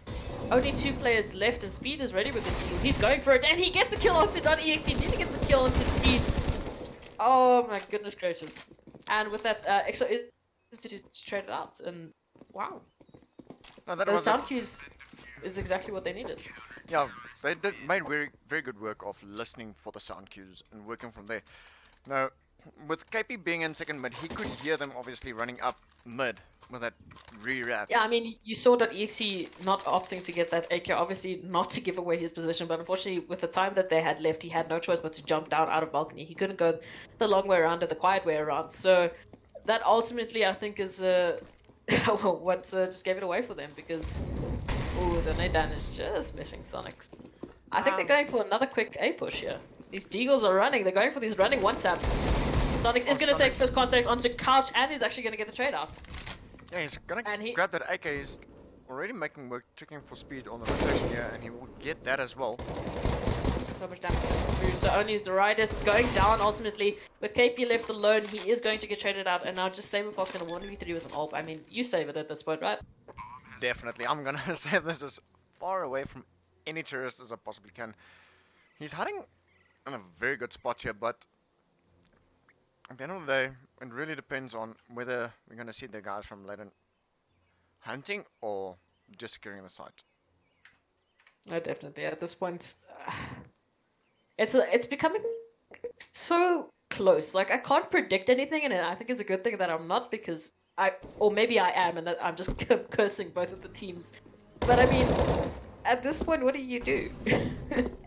only 2 players left, and Speed is ready with the deal. He's going for it, and he gets the kill onto .exe. Nearly gets the kill onto Speed. Oh my goodness gracious! And with that, EXO is to trade it out, and wow. No, that those sound cues is exactly what they needed. Yeah, they made very good work of listening for the sound cues and working from there. Now, with KP being in second mid, he could hear them obviously running up mid with that re-wrap. Yeah, I mean, you saw that EXE not opting to get that AK, obviously not to give away his position, but unfortunately, with the time that they had left, he had no choice but to jump down out of balcony. He couldn't go the long way around or the quiet way around. So that ultimately, I think, is what just gave it away for them because, oh, the nade damage just missing Sonics. I think they're going for another quick A push here. These Deagles are running. They're going for these running one taps. Sonics is going to take first contact onto Couch and he's actually going to get the trade out. Yeah, he's gonna And he- grab that AK. He's already making work, checking for speed on the rotation here, and he will get that as well. So much damage through. So only Zoridus going down ultimately. With KP left alone, he is going to get traded out. And now just SaberFox in a 1v3 with an AWP. I mean, you save it at this point, right? Definitely, I'm gonna save this as far away from any terrorist as I possibly can. He's hiding in a very good spot here, but at the end of the day, it really depends on whether we're gonna see the guys from Ladon hunting or just securing the site. No, definitely. At this point, it's becoming so close. Like I can't predict anything, and I think it's a good thing that I'm not because or maybe I am, and that I'm just cursing both of the teams. But I mean, at this point, what do you do?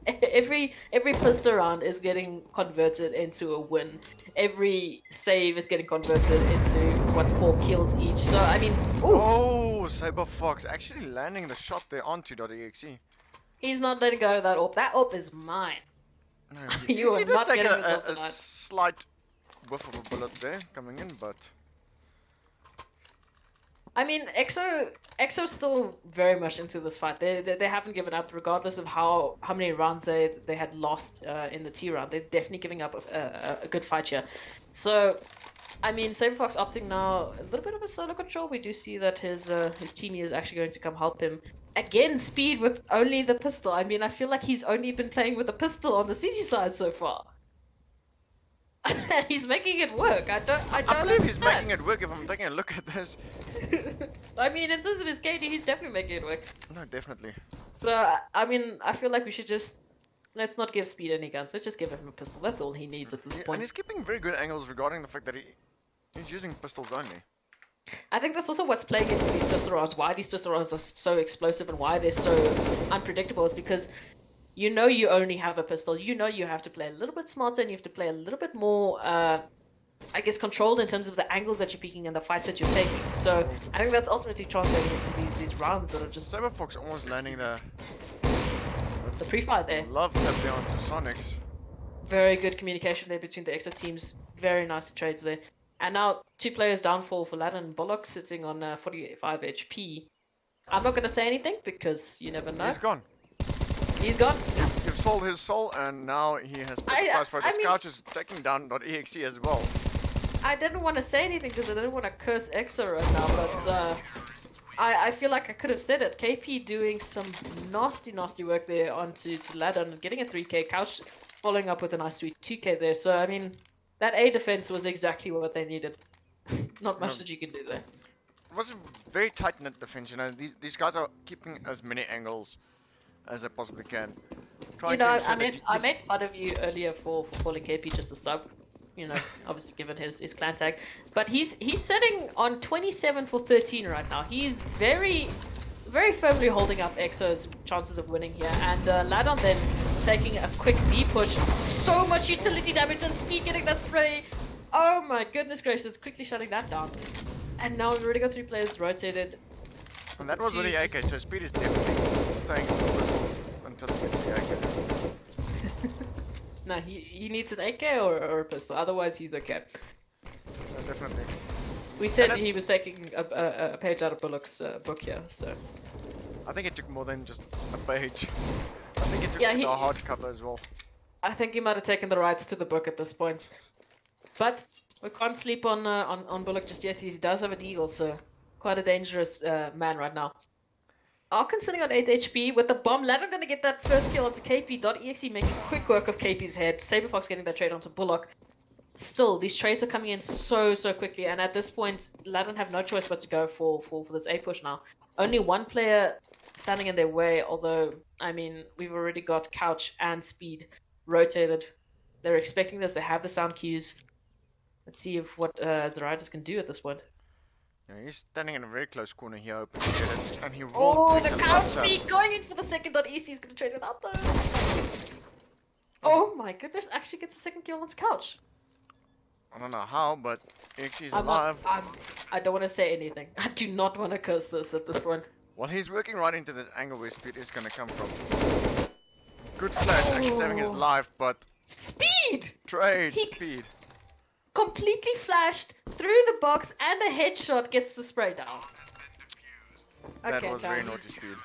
every pistol round is getting converted into a win. Every save is getting converted into what 4 kills each. So I mean, ooh, Oh, CyberFox actually landing the shot there onto .exe. he's not letting go of that AWP. That AWP is mine. No, You are he did not take getting a yourself tonight. slight whiff of a bullet there coming in, but I mean, EXO's still very much into this fight. They haven't given up, regardless of how many rounds they had lost in the T round. They're definitely giving up a good fight here. So, I mean, SaberFox opting now a little bit of a solo control. We do see that his teammate is actually going to come help him. Again, speed with only the pistol. I mean, I feel like he's only been playing with a pistol on the CG side so far. He's making it work. I don't I believe he's understand. making it work if I'm taking a look at this. I mean, in terms of his KD, he's definitely making it work. No, definitely. So, I mean, I feel like we should just... Let's not give Speed any guns. Let's just give him a pistol. That's all he needs at this And point. he's keeping very good angles regarding the fact that he's using pistols only. I think that's also what's playing into these pistol rounds. Why these pistol rounds are so explosive and why they're so unpredictable is because you know you only have a pistol. You know you have to play a little bit smarter and you have to play a little bit more... I guess controlled in terms of the angles that you're picking and the fights that you're taking. So I think that's ultimately translating into these rounds that are just CyberFox almost landing the pre-fight there. love tap there onto Sonics. Very good communication there between the EXO teams. Very nice trades there. And now 2 players down for Ladon and Bullock sitting on 45 HP. I'm not going to say anything because you never know. He's gone. He's gone. You've sold his soul, and now he has paid the price for it. This I mean- couch is taking down .exe as well. I didn't want to say anything because I didn't want to curse EXO right now, but I feel like I could have said it. KP doing some nasty work there onto Ladon and getting a 3k. Couch following up with a nice sweet 2k there. So, I mean, that A defense was exactly what they needed. Not much No. that you can do there. It was a very tight-knit defense, you know. These guys are keeping as many angles as they possibly can. You know, ensure I that made fun of you earlier for calling KP just a sub. You know, obviously given his clan tag, but he's sitting on 27 for 13 right now. He's very firmly holding up EXO's chances of winning here, and Ladon then taking a quick B push. So much utility damage and Speed getting that spray. Oh my goodness gracious! Quickly shutting that down. And now we've already got 3 players rotated. And that was with the AK, so Speed is definitely staying with the pistols until he gets the AK. No, he needs an AK or a pistol, otherwise he's okay. Definitely. We said And he was taking a page out of Bullock's book here, so... I think it took more than just a page. I think it took Yeah, the hardcover as well. I think he might have taken the rights to the book at this point. But we can't sleep on Bullock just yet. He does have a deagle, so quite a dangerous man right now. Arkan sitting on 8 HP with the bomb. Ladon gonna get that first kill onto KP. .exe making quick work of KP's head. SaberFox getting that trade onto Bullock. Still, these trades are coming in so quickly, and at this point, Ladon have no choice but to go for this A push now. Only one player standing in their way, although, I mean, we've already got Couch and Speed rotated. They're expecting this, they have the sound cues. Let's see if what Zaritis can do at this point. Yeah, he's standing in a very close corner here, hoping to get it, and he will Oh, take the the couch left up. speed going in for the second. EC is gonna trade it out though. Oh my goodness! Actually gets a second kill on his couch. I don't know how, but EXE is I'm alive. not. I don't want to say anything. I do not want to curse this at this point. Well, he's working right into this angle where speed is gonna come from. Good flash, actually saving his Oh. life, but Speed! trade He- speed. Completely flashed through the box and a headshot gets the spray down. That Okay, was fine. very naughty speed.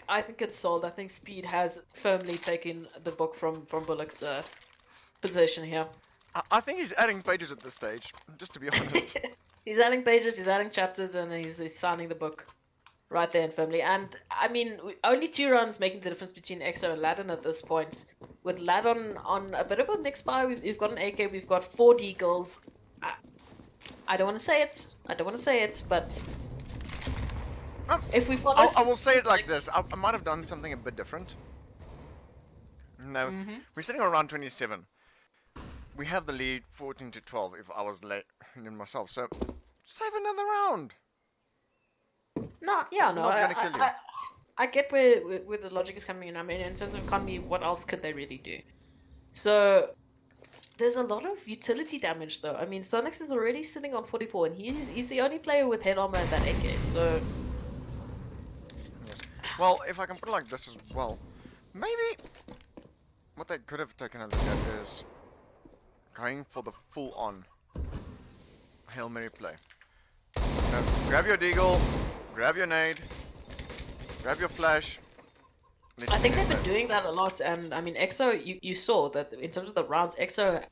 I think it's sold. I think Speed has firmly taken the book from Bullock's position here. I think he's adding pages at this stage, just to be honest. He's adding pages, he's adding chapters, and he's signing the book right there and firmly. And I mean, only 2 runs making the difference between EXO and Ladon at this point. With Ladon on a bit of a mixed buy, we've got an AK, we've got 4 deagles. I don't want to say it. I don't want to say it, but if we follow, I will say it like this. I might have done something a bit different. No, we're sitting around 27. We have the lead 14 to 12 if I was late in myself. So save another round. No, yeah, It's no, not gonna kill you. I get where the logic is coming in. I mean, in terms of economy, what else could they really do? So there's a lot of utility damage, though. I mean, Sonix is already sitting on 44, and he's the only player with head armor and that AK. So Yes. Well, if I can put it like this as well, maybe what they could have taken a look at is going for the full-on Hail Mary play. Now, grab your deagle, grab your nade, grab your flash. I think they've been doing that a lot, and I mean, EXO, you saw that in terms of the rounds, EXO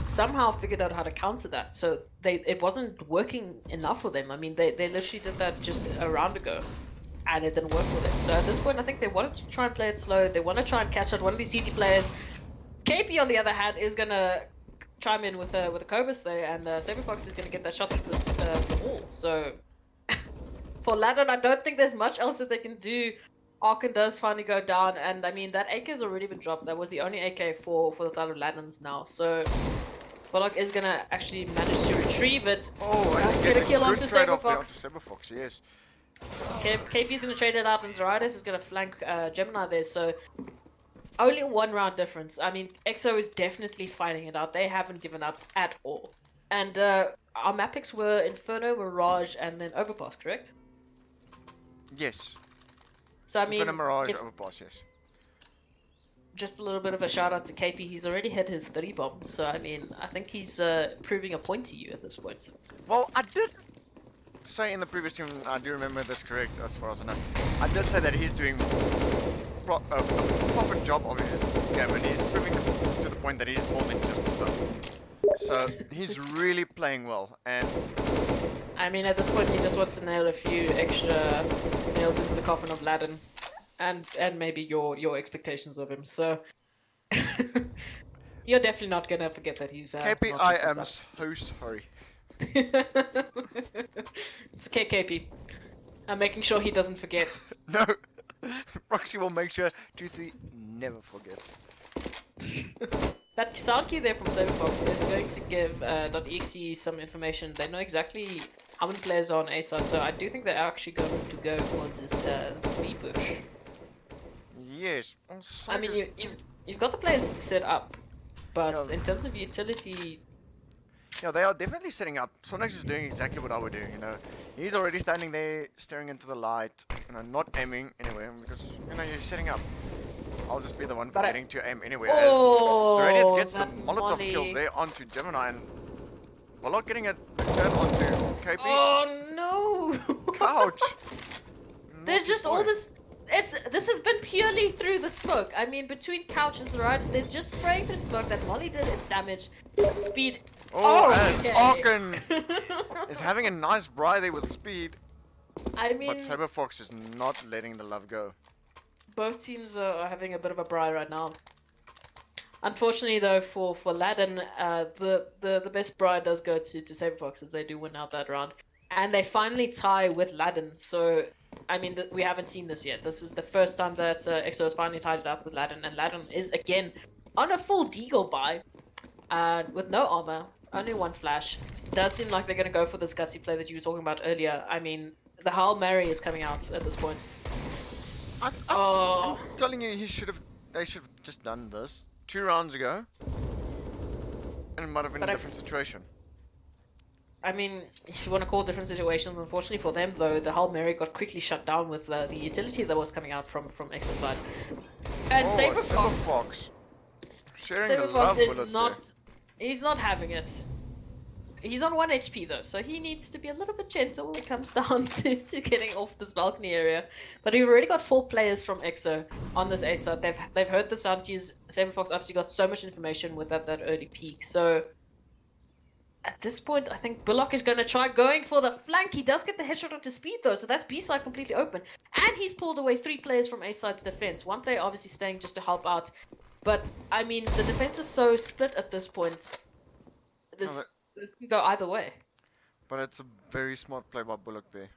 somehow figured out how to counter that. So it wasn't working enough for them. I mean, they literally did that just a round ago, and it didn't work for them. So at this point, I think they wanted to try and play it slow. They want to try and catch out one of these CT players. KP, on the other hand, is gonna chime in with a Cobus there, and SaberFox is gonna get that shot through the wall. So for Ladon, I don't think there's much else that they can do. Arkan does finally go down, and I mean, that AK has already been dropped. That was the only AK for the side of Ladon's now. So Bullock is gonna actually manage to retrieve it. Oh, and Get get a kill onto good trade off there SaberFox. onto SaberFox, yes. KP is gonna trade it out, and Zaritis is gonna flank Gemini there. So only 1 round difference. I mean, EXO is definitely fighting it out. They haven't given up at all. And our map picks were Inferno, Mirage, and then Overpass, correct? Yes. So I mean, Infinite Mirage overpass, yes. just a little bit of a shout out to KP. He's already hit his 30 bomb. So I mean, I think he's proving a point to you at this point. Well, I did say in the previous team, I do remember this correct as far as I know. I did say that he's doing a proper job of his game, and he's proving to the point that he's more than just a sub. So he's really playing well, and I mean, at this point, he just wants to nail a few extra nails into the coffin of Ladon, and maybe your expectations of him. So you're definitely not gonna forget that he's. KP, not I just a am sub. so sorry. It's okay, KP. I'm making sure he doesn't forget. No, Proxy will make sure Toothy never forgets. That sound key there from SaberFox is going to give .exe some information. They know exactly how many players are on A side, so I do think they're actually going to go towards this B push. Yes. I mean, you've got the players set up, but Yeah. in terms of utility, Yeah, they are definitely setting up. Sonix is doing exactly what I would do, you know. He's already standing there, staring into the light, you know, not aiming anywhere, because, you know, you're setting up. I'll just be the one But forgetting to aim anywhere. oh, As Zeradius gets the that Molotov kill molly. there onto Gemini, and Bullock getting a turn onto KP. Oh no! Couch! There's Naughty just boy. all this. This has been purely through the smoke. I mean, between Couch and Zaritis, they're just spraying through smoke. That molly did its damage. Speed. Oh, and okay. Arkan is having a nice braai there with speed, I mean, but SaberFox is not letting the love go. both teams are having a bit of a braai right now. Unfortunately, though, for Ladon, the best braai does go to SaberFox, as they do win out that round, and they finally tie with Ladon. So, I mean, we haven't seen this yet. This is the first time that EXO has finally tied it up with Ladon, and Ladon is again on a full deagle buy, with no armor. only one flash. It does seem like they're going to go for this gutsy play that you were talking about earlier. I mean, the Hail Mary is coming out at this point. I'm Oh, telling you, they should have just done this 2 rounds ago, and it might have been a But different situation. I mean, if you want to call different situations, unfortunately for them though, the Hail Mary got quickly shut down with the utility that was coming out from EXO side. And Oh, Saber Silver Fox, Fox. Sharing Saber the Fox love is bullets not, he's not having it. He's on 1 HP though, so he needs to be a little bit gentle when it comes down to getting off this balcony area. But we've already got 4 players from EXO on this A side. They've heard the sound cues. Saber Fox obviously got so much information with that early peak. So at this point, I think Bullock is going to try going for the flank. He does get the headshot onto speed though, so that's B side completely open. And he's pulled away 3 players from A side's defense. One player obviously staying just to help out. But I mean, the defense is so split at this point. This can go either way. But it's a very smart play by Bullock there.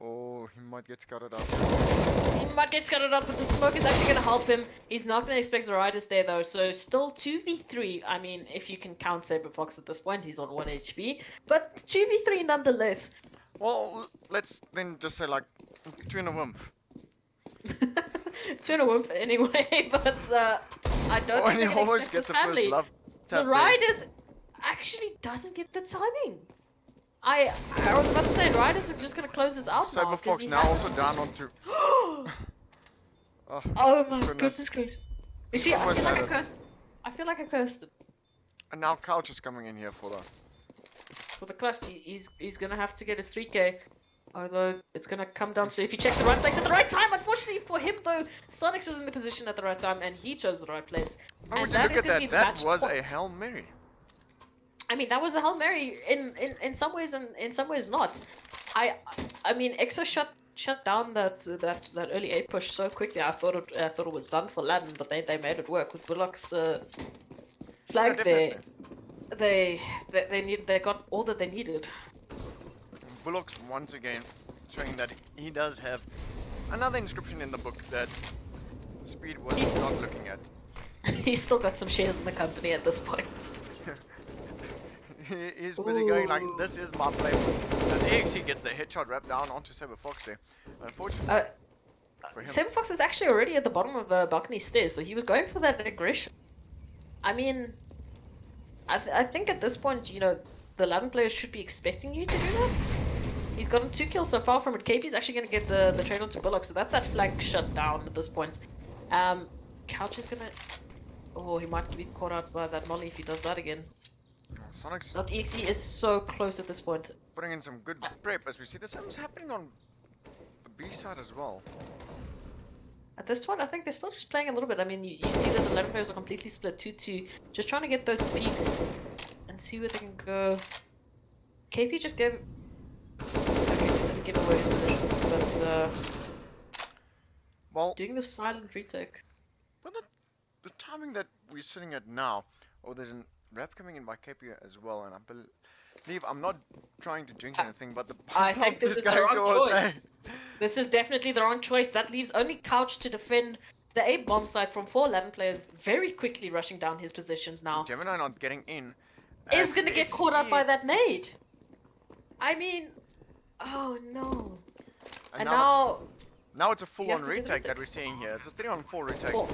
Oh, he might get scouted out. He might get scattered up, but the smoke is actually going to help him. He's not going to expect the riders there though, so still 2v3. I mean, if you can count Saber Fox at this point, he's on 1 HP, but 2v3 nonetheless. Well, let's then just say like 2 in a wimp. Two in a wimp anyway, but I don't Oh, and think he they can almost expect gets his the first family. love The tap there. riders actually doesn't get the timing. I was about to say, riders are just going to close this out now. Saber 'cause Fox he now has- also down onto. Oh, Oh my Goodness. goodness gracious. You see, I Almost feel like I had it. cursed. I feel like I cursed him. and now Couch is coming in here for the. For the clutch, he's gonna have to get his 3k. Although it's gonna come down to if he checks the right place at the right time. Unfortunately for him though, Sonics was in the position at the right time and he chose the right place. Oh, And would you that look is at gonna be that? That match was a point. Hail Mary. I mean, that was a Hail Mary in some ways and in some ways not. I mean, EXO shut down that early A push so quickly. I thought it was done for Ladon, but they made it work with Bullock's flag Yeah, there. definitely. They got all that they needed. Bullock's once again showing that he does have another inscription in the book that Speed was not looking at. He's still got some shares in the company at this point. He's busy going like, Ooh. this is my play. As EXE gets the headshot wrapped down onto Saber Fox there. Unfortunately for him. Saber Fox was actually already at the bottom of the balcony stairs, so he was going for that aggression. I mean, I think at this point, you know, the Ladon players should be expecting you to do that. He's gotten 2 kills so far from it. KP's actually going to get the trade onto Bullock, so that's that flank shut down at this point. Couch is going to... Oh, he might be caught out by that molly if he does that again. Sonic's That EXE is so close at this point. putting in some good prep as we see the same is happening on the B side as well. At this point, I think they're still just playing a little bit. I mean, you see that the 11 players are completely split 2-2. Just trying to get those peaks and see where they can go. KP just gave... Okay, didn't give away his position, but Well, doing the silent retake. but the timing that we're sitting at now, oh, there's a rap coming in by KP as well, and I believe I'm not trying to jinx anything, but the I bomb think this is is the going wrong towards choice. A. This is definitely the wrong choice. That leaves only Couch to defend the A bomb side from 4 11 players, very quickly rushing down his positions now. Gemini not getting in. Is as gonna get EXE caught up by that nade. I mean, oh no. And now it's a full-on you have to do the retake that retake. we're seeing here. It's a 3-on-4 retake. for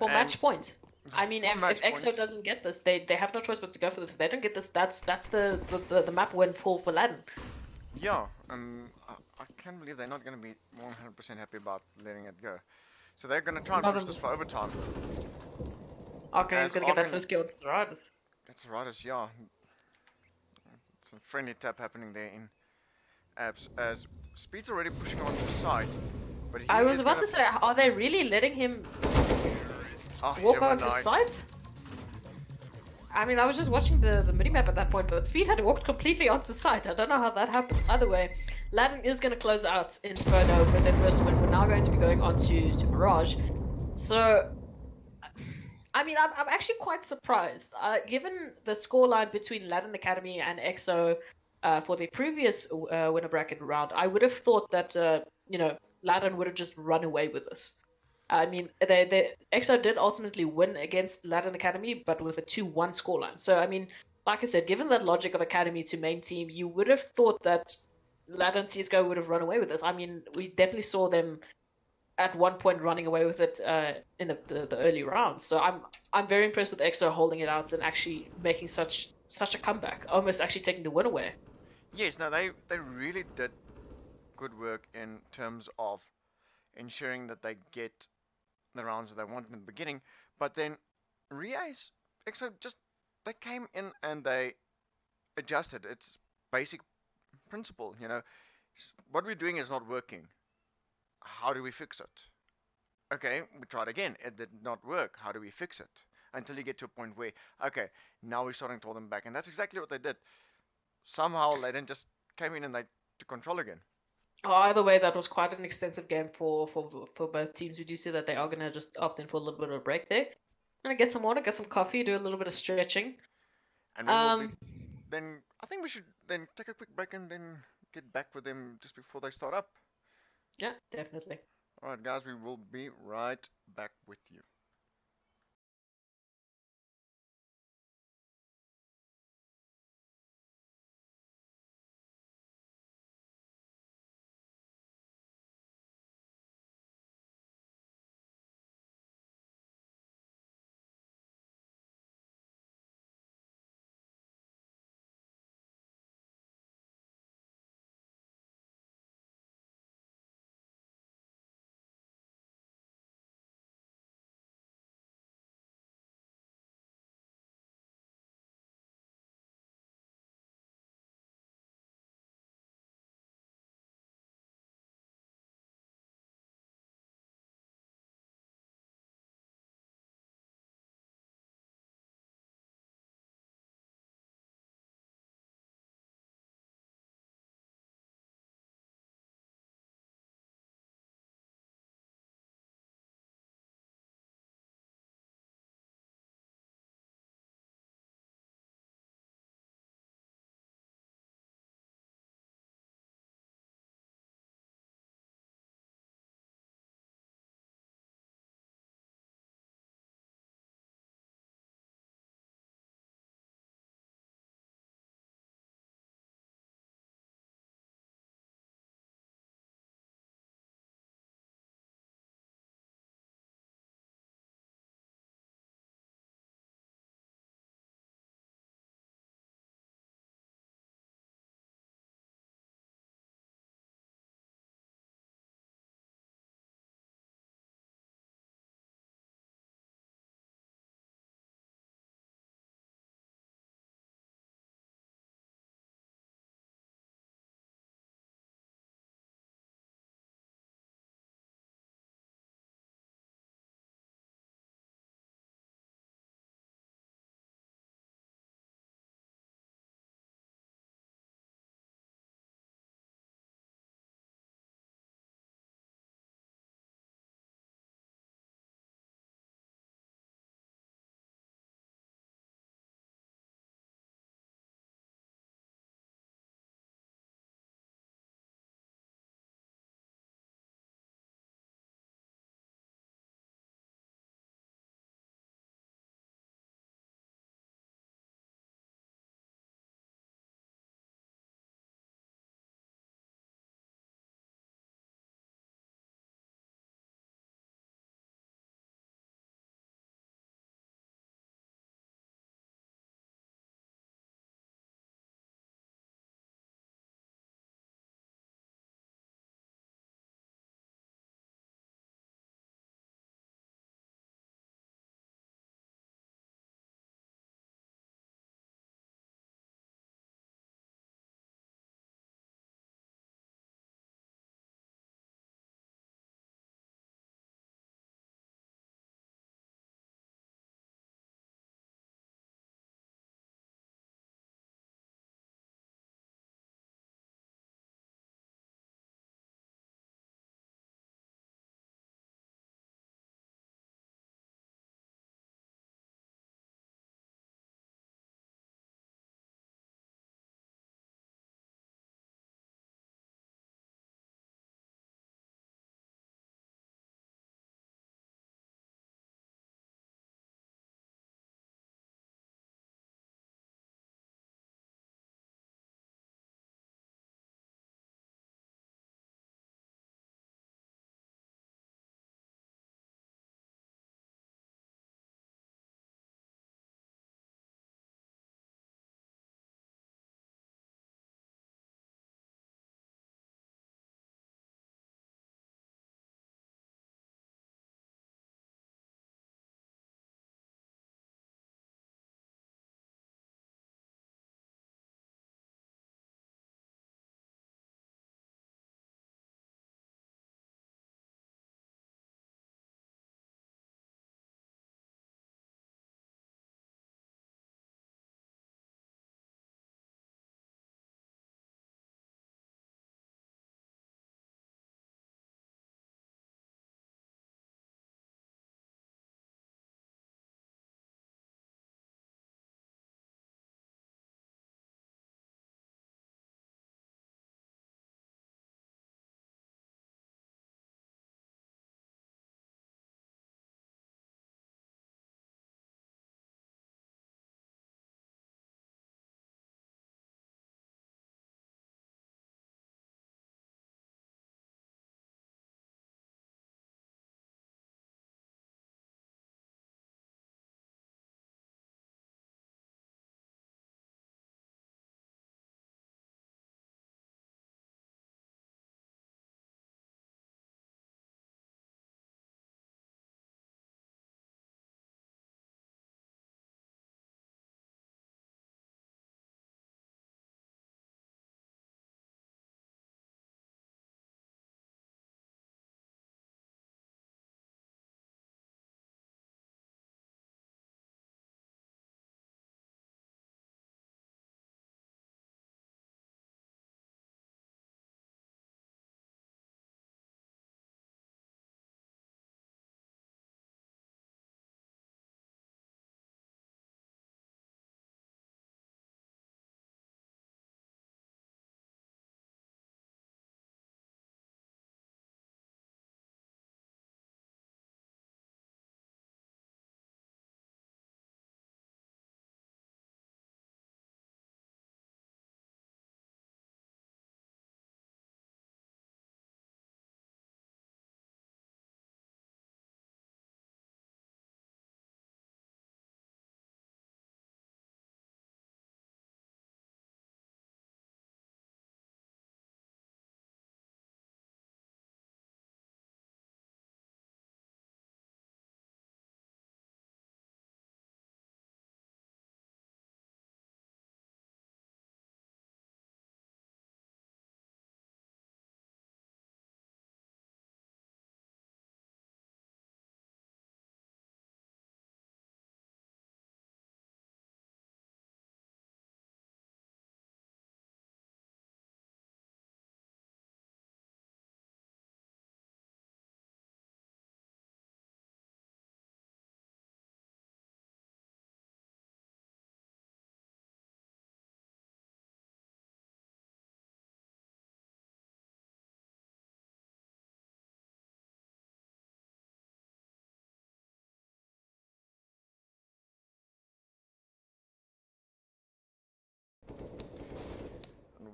And- match point. I mean, For match if EXO point. doesn't get this, they have no choice but to go for this. If they don't get this, that's the map win for Ladon. Yeah, I can't believe they're not going to be 100% happy about letting it go. So they're going to try and Not push on- this for overtime. Okay, As he's gonna get that Arkin- first kill. Right. That's right, yeah. It's a friendly tap happening there in Abs as Speed's already pushing onto the side. But he I was is about gonna... to say, are they really letting him Oh, walk onto Gemini. site? I mean, I was just watching the minimap at that point, but Speed had walked completely onto site. I don't know how that happened. Either way, Ladon is going to close out Inferno with their first win. We're now going to be going on to Mirage. So, I mean, I'm actually quite surprised. Given the scoreline between Ladon Academy and EXO for the previous winner bracket round, I would have thought that, you know, Ladon would have just run away with this. I mean, they EXO did ultimately win against Ladon Academy, but with a 2-1 scoreline. So, I mean, like I said, given that logic of Academy to main team, you would have thought that Ladon CSGO would have run away with this. I mean, we definitely saw them at one point running away with it in the early rounds. So I'm very impressed with EXO holding it out and actually making such a comeback, almost actually taking the win away. Yes, no, they really did good work in terms of ensuring that they get the rounds that they want in the beginning. But then REACCE, EXO just they came in and they adjusted. It's basic principle, you know. What we're doing is not working. How do we fix it? Okay, we tried again. It did not work. How do we fix it? Until you get to a point where, okay, now we're starting to hold them back. And that's exactly what they did. Somehow Ladon just came in and they took control again. Oh, either way, that was quite an extensive game for both teams. We do see that they are gonna just opt in for a little bit of a break there. Gonna get some water, get some coffee, do a little bit of stretching. And we will be Um, then I think we should then take a quick break and then get back with them just before they start up. yeah, definitely. Alright guys, we will be right back with you.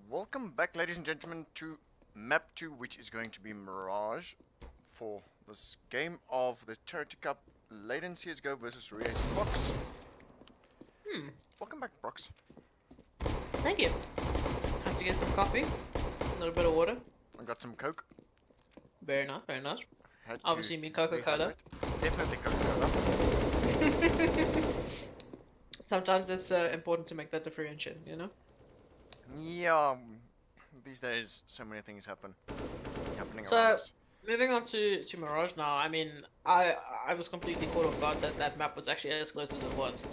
Welcome back, ladies and gentlemen, to map 2, which is going to be Mirage for this game of the Charity Cup Ladon CSGO versus REACCE Box. Welcome back, Brox. Thank you. Have to get some coffee, a little bit of water. I got some Coke. Very nice, very nice. Had to Obviously, you mean Coca-Cola. rehydrate. Definitely Coca-Cola. Sometimes it's important to make that differentiation, you know? Yeah, these days so many things happening So, around us. moving on to Mirage now, I mean, I was completely caught off guard that that map was actually as close as it was.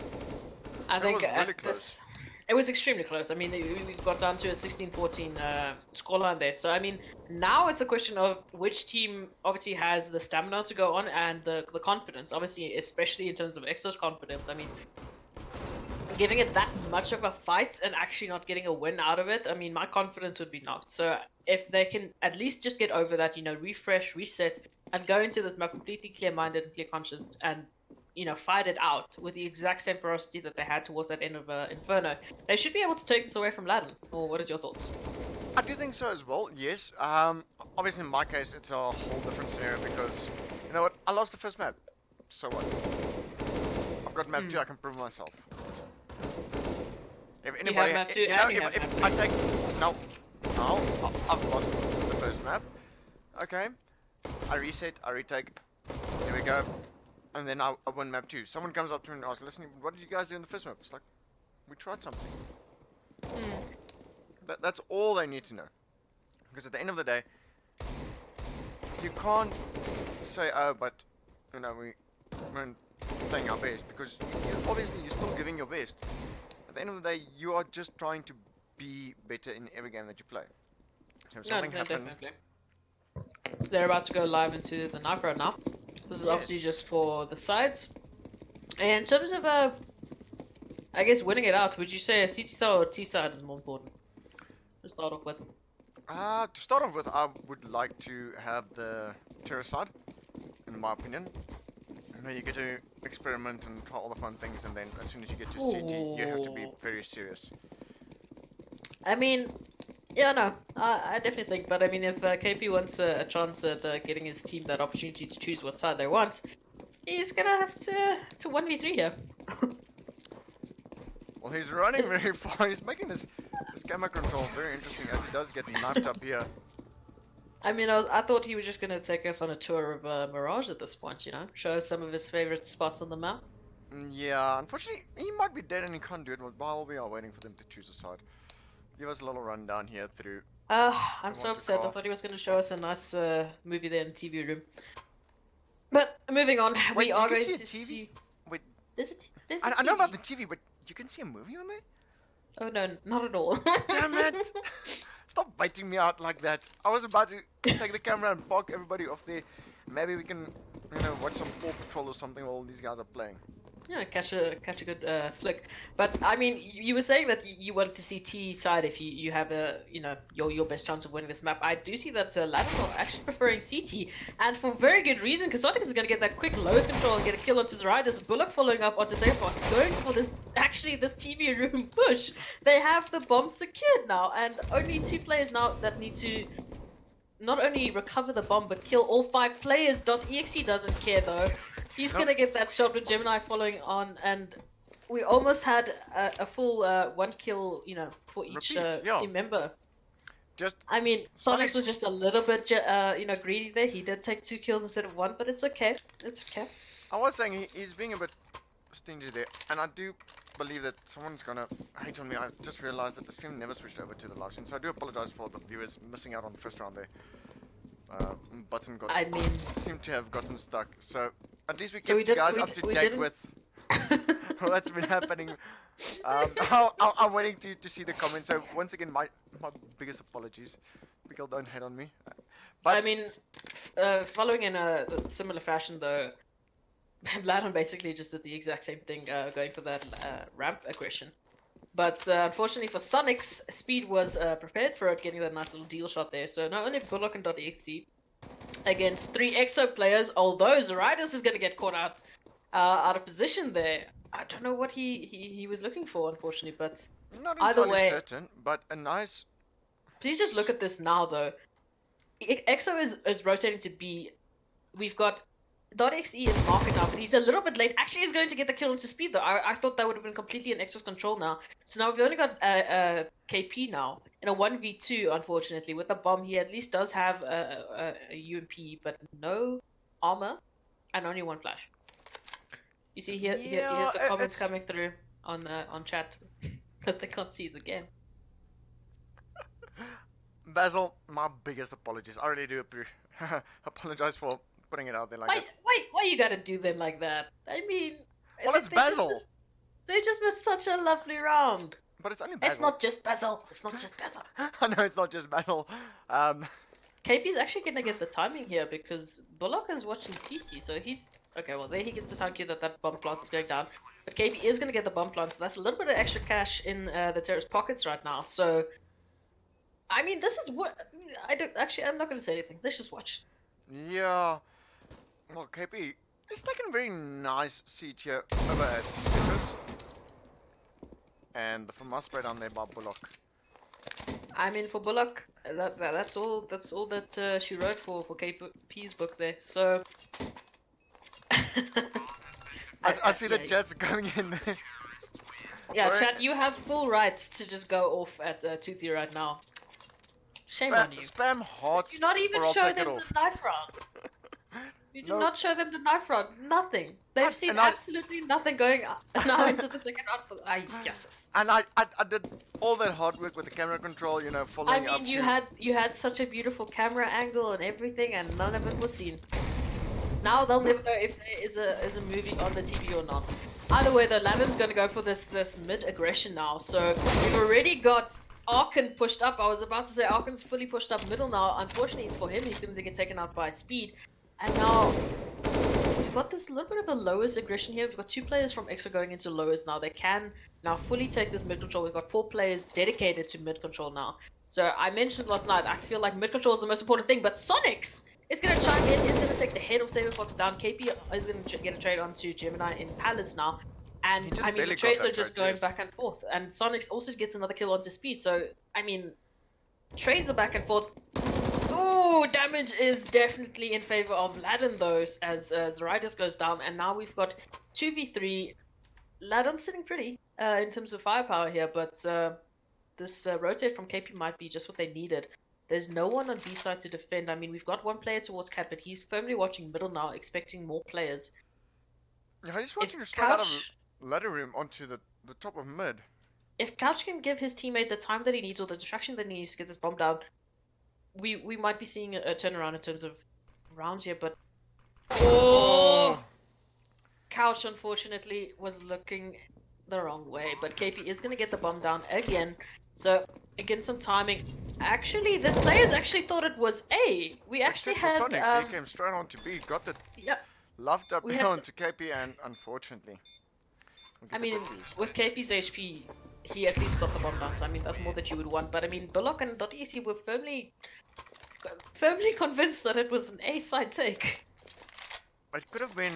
I think was really close. It was extremely close. I mean, we got down to a 16-14 scoreline there. So, I mean, now it's a question of which team obviously has the stamina to go on and the confidence. Obviously, especially in terms of EXO's confidence. I mean, giving it that much of a fight and actually not getting a win out of it, I mean, my confidence would be knocked. So, if they can at least just get over that, you know, refresh, reset, and go into this map completely clear-minded and clear-conscious and, you know, fight it out with the exact same ferocity that they had towards that end of Inferno, they should be able to take this away from Ladon. Or what is your thoughts? I do think so as well, yes. Obviously in my case it's a whole different scenario because, you know what, I lost the first map. So what? I've got map 2, I can prove myself. If anybody, map 2 you know, and you have if map I take, no, I've lost the first map. Okay, I reset, I retake, here we go. And then I win map 2. Someone comes up to me and asks, listen, what did you guys do in the first map? It's like, we tried something. That's all they need to know. Because at the end of the day, you can't say, oh, but, you know, we're playing our best. Because obviously you're still giving your best. At the end of the day, you are just trying to be better in every game that you play. So if something happened... Definitely. They're about to go live into the knife round now. This is obviously just for the sides. And in terms of, I guess, winning it out, would you say a CT side or T side is more important? To start off with. To start off with, I would like to have the terror side, in my opinion. You know, you get to experiment and try all the fun things, and then as soon as you get to CT, you have to be very serious. I mean, yeah, no, I definitely think, but I mean, if KP wants a chance at getting his team that opportunity to choose what side they want, he's gonna have to 1v3 here. Well, he's running very far. He's making this camera control very interesting as he does get knifed up here. I mean, I thought he was just gonna take us on a tour of Mirage at this point, you know, show us some of his favorite spots on the map. Yeah, unfortunately, he might be dead and he can't do it while we are waiting for them to choose a side. Give us a little rundown here through. I'm so upset. I thought he was going to show us a nice movie there in the TV room. But moving on, Wait, we are going see a to TV? see. Wait, There's a I know TV. about the TV, but you can see a movie on there? Oh no, not at all. Damn it! Stop biting me out like that. I was about to take the camera and park everybody off there. Maybe we can, you know, watch some Paw Patrol or something while these guys are playing. Yeah, catch a good flick. But I mean, you were saying that you wanted to see T side if you have a your best chance of winning this map. I do see that Ladon are actually preferring CT, and for very good reason, because Sonic is going to get that quick lowest control and get a kill onto his riders. Bullock following up onto Zephyr, going for this TV room push. They have the bomb secured now, and only 2 players now that need to not only recover the bomb but kill all 5 players. .exe doesn't care though. He's gonna get that shot with Gemini following on, and we almost had a full 1 kill, you know, for each team member. I mean, Sonic was just a little bit, greedy there. He did take 2 kills instead of 1, but it's okay. It's okay. I was saying he's being a bit stingy there, and I do believe that someone's gonna hate on me. I just realized that the stream never switched over to the live stream, so I do apologize for the viewers missing out on the first round there. Button seemed to have gotten stuck, so at least we kept you guys up to date with what's been happening. I'm waiting to see the comments, so once again my biggest apologies. People don't hate on me. But I mean, following in a similar fashion though, Ladon basically just did the exact same thing, going for that ramp aggression. But unfortunately for Sonic's, Speed was prepared for it, getting that nice little deal shot there. So not only Bullock and .exe against 3 EXO players, although Riders is going to get caught out of position there. I don't know what he was looking for, unfortunately, but not either entirely way, certain, but a nice please just look at this now, though. EXO is rotating to B. We've got .exe in market now, but he's a little bit late. Actually, he's going to get the kill into speed, though. I thought that would have been completely in EXO's control now. So now we've only got KP now in a 1v2, unfortunately. With the bomb, he at least does have a UMP, but no armor and only one flash. You see here's the comments coming through on chat, but they can't see the game. Basil, my biggest apologies. I really do apologize for putting it out there like that. Why you gotta do them like that? I mean, Well, it's Basil. They just missed such a lovely round. But it's only Basil. It's not just Basil. It's not just Basil. I know it's not just Basil. KP's actually gonna get the timing here because Bullock is watching CT, so he's okay. Well, there he gets the time cue that bomb plant is going down. But KP is gonna get the bomb plant, so that's a little bit of extra cash in the terrorist pockets right now. So, I mean, this is what I'm not gonna say anything. Let's just watch. Yeah. Well, KP is taking a very nice seat here over at Citrus. And the FAMAS spray down there by Bullock. I mean, for Bullock, that's all that she wrote for KP's book there. So I see the jets going in there. Yeah, Sorry. chat, you have full rights to just go off at Toothy right now. Shame on you. Spam hearts. You not even or I'll show take them it off. the knife round. You did No. not show them the knife round. Nothing. They've And- seen and I- absolutely nothing going now into the second round. Yes. And I did all that hard work with the camera control, you know, I following up mean, you to... had such a beautiful camera angle and everything, and none of it was seen. Now they'll never know if there is a movie on the TV or not. Either way, though, Ladon's going to go for this mid aggression now. So we've already got Arkan pushed up. I was about to say Arkan's fully pushed up middle now. Unfortunately, it's for him. He's going to get taken out by speed. And now we've got this little bit of a lowest aggression here. We've got 2 players from EXO going into lowest now. They can now fully take this mid control. We've got 4 players dedicated to mid control now. So I mentioned last night, I feel like mid control is the most important thing, but Sonics is going to chime in, is going to take the head of Saberfox down. KP is going to get a trade onto Gemini in Palace now. And He just I mean, the barely got trades that are just trade, going yes. back and forth. And Sonics also gets another kill onto speed. So, I mean, trades are back and forth. Oh, damage is definitely in favor of Ladon, though, as Zaridas goes down. And now we've got 2v3. Ladon's sitting pretty in terms of firepower here, but this rotate from KP might be just what they needed. There's no one on B side to defend. I mean, we've got one player towards Cat, but he's firmly watching middle now, expecting more players. Yeah, he's watching If straight out of Couch, ladder room onto the top of mid. if Couch can give his teammate the time that he needs or the distraction that he needs to get this bomb down, we might be seeing a turnaround in terms of rounds here, but oh, Couch unfortunately was looking the wrong way, but KP is going to get the bomb down again. So again, some timing. Actually, the players actually thought it was A. We actually Except for had Sonic, he came straight on to B, got the yeah. loved up We there had onto KP, and unfortunately, we'll I get mean, the defuse. with KP's HP, he at least got the bomb down. So I mean, that's more that you would want. But I mean, Bullock and .exe were firmly convinced that it was an A side take. It could have been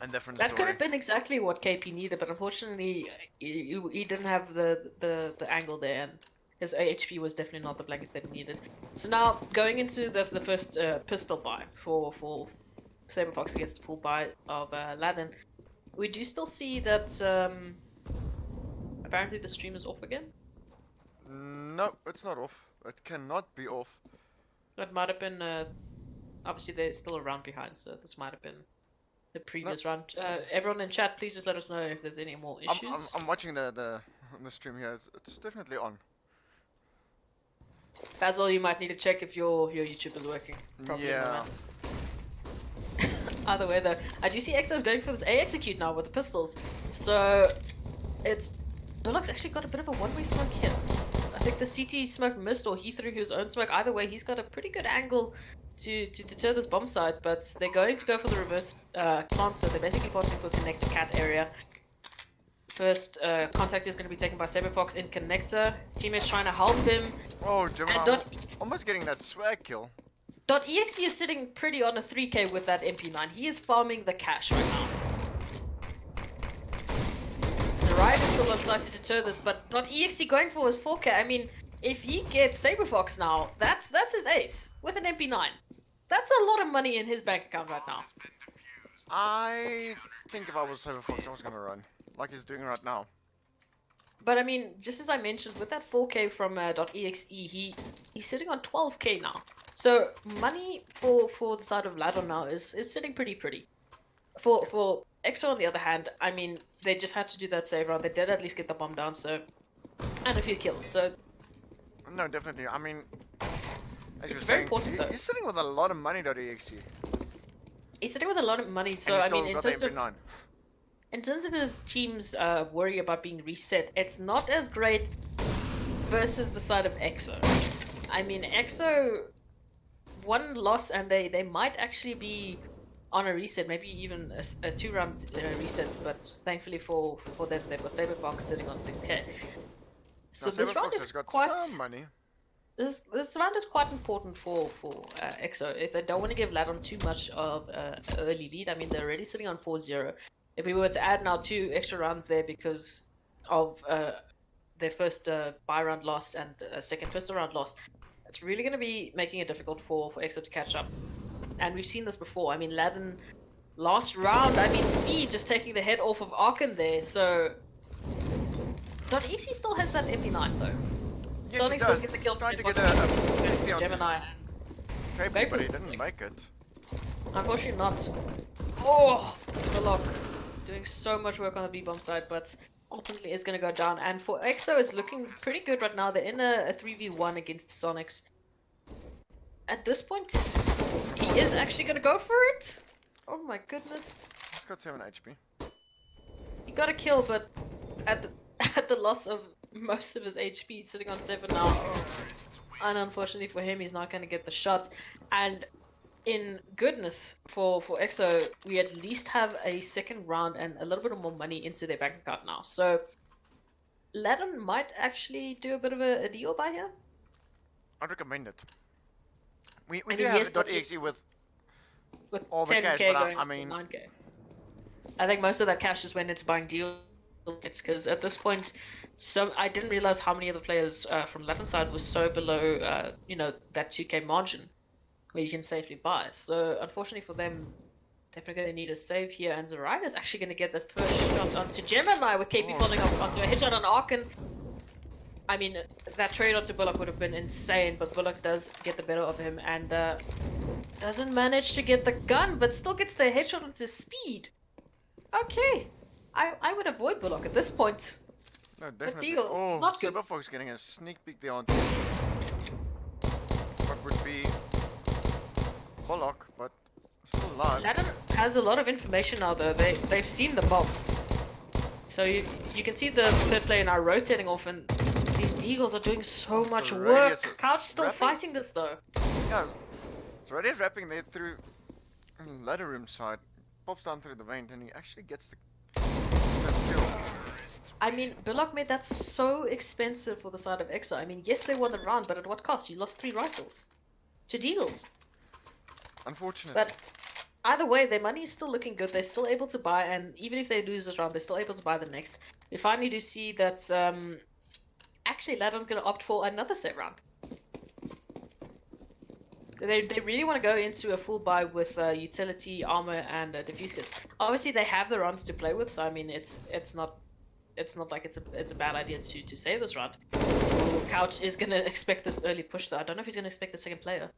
a different That story. could have been exactly what KP needed, but unfortunately, he didn't have the angle there, and his HP was definitely not the blanket that he needed. So now, going into the first pistol buy for Saberfox against the full buy of Ladon, we do still see that apparently the stream is off again. No, it's not off. It cannot be off. That might have been, obviously they're still a round behind, so this might have been the previous round. Everyone in chat, please just let us know if there's any more issues. I'm watching the stream here. It's definitely on. Basil, you might need to check if your YouTube is working. Probably Yeah. not. Either way though, I do see EXO is going for this A execute now with the pistols. So it's Bullock's actually got a bit of a one-way smoke here. I think the CT smoke missed or he threw his own smoke. Either way, he's got a pretty good angle to deter this bomb site, but they're going to go for the reverse plant, so they're basically passing for connector cat area. First contact is going to be taken by Saberfox in connector. His teammates trying to help him. Oh, Gemini, And almost getting that swag kill. .exe is sitting pretty on a 3k with that MP9. He is farming the cash right now. The ride is still on site to deter this, but .exe going for his 4k. I mean, if he gets Saberfox now, that's his ace with an MP9. That's a lot of money in his bank account right now. I think if I was Cyberfox, I was gonna run like he's doing right now. But I mean, just as I mentioned, with that 4K from .exe, he's sitting on 12K now. So money for the side of Ladon now is sitting pretty. For EXO on the other hand, I mean, they just had to do that save round. They did at least get the bomb down, so and a few kills. So No, definitely. I mean, as you were it's very saying, important though. he's sitting with a lot of money. .exe. He's sitting with a lot of money, so And he's I still mean, got the MP9. in terms of his team's worry about being reset, it's not as great versus the side of EXO. I mean, EXO one loss and they might actually be on a reset, maybe even a 2-round reset, but thankfully for them, they've got Saberfox sitting on 6K. So Now, this round Cyberfox is has got quite some money. this round is quite important for EXO if they don't want to give Ladon too much of an early lead. I mean, they're already sitting on 4-0. If we were to add now 2 extra rounds there because of their first buy round loss and second twister round loss, it's really going to be making it difficult for EXO to catch up. And we've seen this before. I mean, Ladon last round, I mean, Speed just taking the head off of Arkan there, so .exe still has that MP9 though. Yes, Sonic he still does. get the kill. Trying to get a Gemini. KP, but he didn't make it. Unfortunately not. Oh, the lock. Doing so much work on the B-bomb side, but ultimately it's going to go down. And for EXO, it's looking pretty good right now. They're in a 3v1 against Sonics. At this point, he is actually going to go for it. Oh my goodness. He's got 7 HP. He got a kill, but at the at the loss of most of his HP, sitting on 7 now. And unfortunately for him, he's not going to get the shot. And in goodness for EXO, we at least have a second round and a little bit more money into their bank account now. So Ladon might actually do a bit of a deal by here. I'd recommend it. We I do mean, have yes, .exe with all the 10K cash, but going I up to mean, 9K. I think most of that cash just went into buying deals. It's because at this point, I didn't realize how many of the players from Ladon's side was so below, you know, that 2K margin where you can safely buy. So unfortunately for them, definitely going to need a save here. And Zoraida is actually going to get the first shot onto Gemini with KP falling off onto a headshot on Arkan. I mean, that trade onto Bullock would have been insane, but Bullock does get the better of him and doesn't manage to get the gun, but still gets the headshot onto Speed. Okay, I would avoid Bullock at this point. no, definitely. deal, Oh, not good. Cyberfox getting a sneak peek there on what would be Bullock, but still alive. Ladon has a lot of information now though. They've seen the bomb. So you can see the third player now rotating off, and these Deagles are doing so much the work. radius Couch still wrapping? fighting this though. Yeah, so Radia's wrapping there through ladder room side, pops down through the vent, and he actually gets the kill. I mean, Bullock made that so expensive for the side of EXO. I mean, yes, they won the round, but at what cost? You lost 3 rifles to Deagles. Unfortunately. But either way, their money is still looking good. They're still able to buy, and even if they lose this round, they're still able to buy the next. We finally do see that actually Ladon's going to opt for another set round. They really want to go into a full buy with utility, armor, and diffuse kits. Obviously, they have the rounds to play with, so I mean, it's not like it's a bad idea to save this round. Couch is going to expect this early push, though. I don't know if he's going to expect the second player.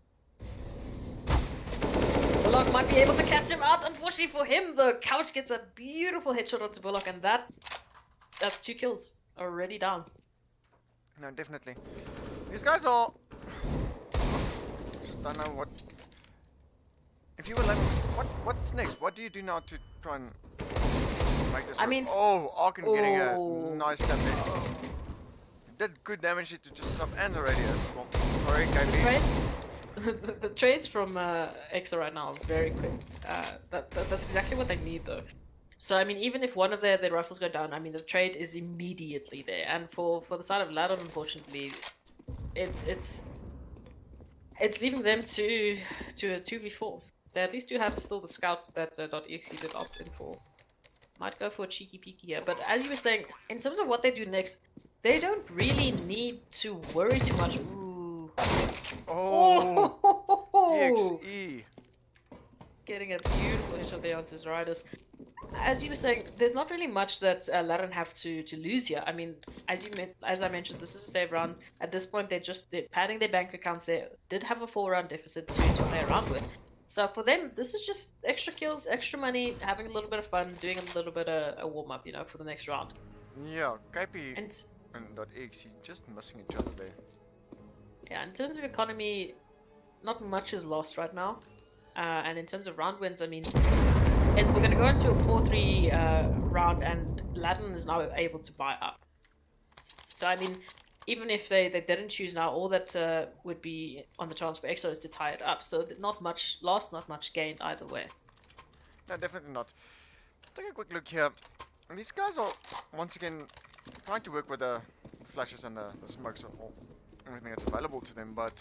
Bullock might be able to catch him out. Unfortunately for him, though, Couch gets a beautiful headshot onto Bullock, and that's 2 kills already down. No, definitely. These guys are... Just don't know what... If you were like... What's next? What do you do now to try and make this I work? mean... Oh, Arkan getting a Oh. nice tap there. Did good damage to just sub and the radius. Well, sorry, The KB. trade, the trades from EXO right now are very quick. That's exactly what they need though. So I mean, even if one of their rifles go down, I mean the trade is immediately there. And for the side of Ladon, unfortunately, it's leaving them to a 2v4. They at least do have still the scout that .exe did opt in for. Might go for a cheeky peeky here, but as you were saying, in terms of what they do next, they don't really need to worry too much. Ooh. Oh, Oh! EXE. Getting a beautiful hit of the answers riders. As you were saying, there's not really much that Ladon have to lose here. I mean, as I mentioned, this is a save round. At this point, they're padding their bank accounts. They did have a 4-round deficit to play around with. So for them, this is just extra kills, extra money, having a little bit of fun, doing a little bit of a warm up, for the next round. Yeah, KP And and .exe just missing each other there. yeah, in terms of economy, not much is lost right now. And in terms of round wins, I mean, we're going to go into a 4-3 round, and Ladon is now able to buy up. So, I mean, even if they didn't choose now, all that would be on the chance for EXO is to tie it up. So, not much lost, not much gained either way. No, definitely not. Take a quick look here. And these guys are, once again, trying to work with the flashes and the smokes and all, everything that's available to them, but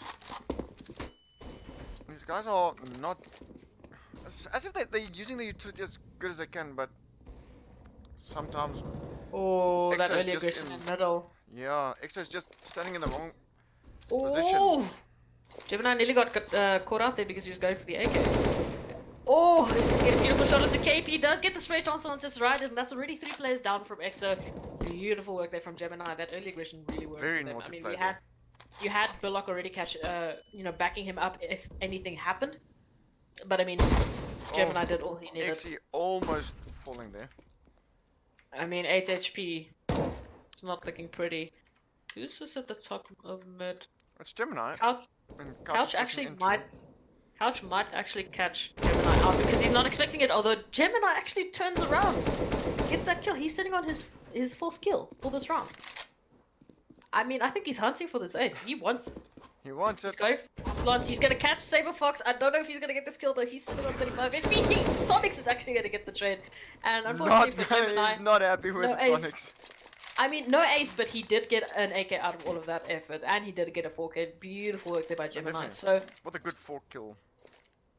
these guys are not... As if they're using the utility as good as they can, but sometimes... Oh, that EXO is early just aggression in the middle. Yeah, EXO is just standing in the wrong position. Oh! Gemini nearly got caught out there because he was going for the AK. Oh, he's going to get a beautiful shot onto KP. He does get the straight answer onto his riders, and that's already 3 players down from EXO. Beautiful work there from Gemini. That early aggression really worked. Very for them. naughty I mean, play you had Bullock already backing him up if anything happened. But I mean, Gemini did all he needed. EXE almost falling there. I mean, 8 HP. It's not looking pretty. Who's this at the top of mid? It's Gemini. Couch And Couch is actually pushing into might. Couch might actually catch Gemini out because he's not expecting it. Although Gemini actually turns around, gets that kill. He's sitting on his 4th kill for this round. I mean, I think he's hunting for this ace. He wants it. He wants He's it. going for launch. He's gonna catch Saber Fox. I don't know if he's gonna get this kill though. He's sitting on 35 HP. Sonics is actually gonna get the trade, and unfortunately for Gemini, He's not happy with no the ace. Sonics. I mean, no ace, but he did get an AK out of all of that effort, and he did get a 4K. Beautiful work there by Gemini. Definitely. So, What a good 4 kill.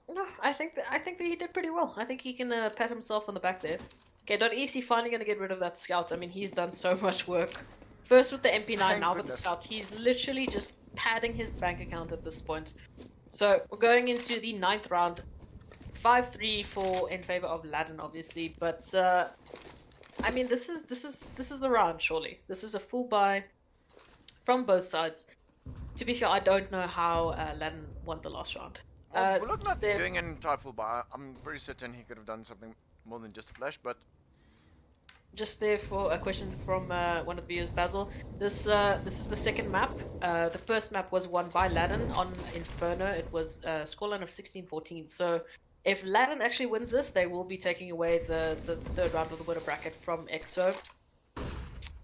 no, I think that he did pretty well. I think he can pat himself on the back there. Okay, .exe finally gonna get rid of that scout. I mean, he's done so much work. First with the MP9, Thank now with the goodness. scout. He's literally just padding his bank account at this point. So we're going into the 9th round. 5-3 in favor of Ladon, obviously, but I mean, this is the round. Surely, this is a full buy from both sides. To be fair, I don't know how Ladon won the last round. Well, Bullock not there- doing an entire full buy. I'm pretty certain he could have done something more than just a flash, but Just there for a question from one of the viewers, Basil. This is the second map. The first map was won by Ladon on Inferno. It was a scoreline of 16-14. So if Ladon actually wins this, they will be taking away the 3rd round of the winner bracket from EXO.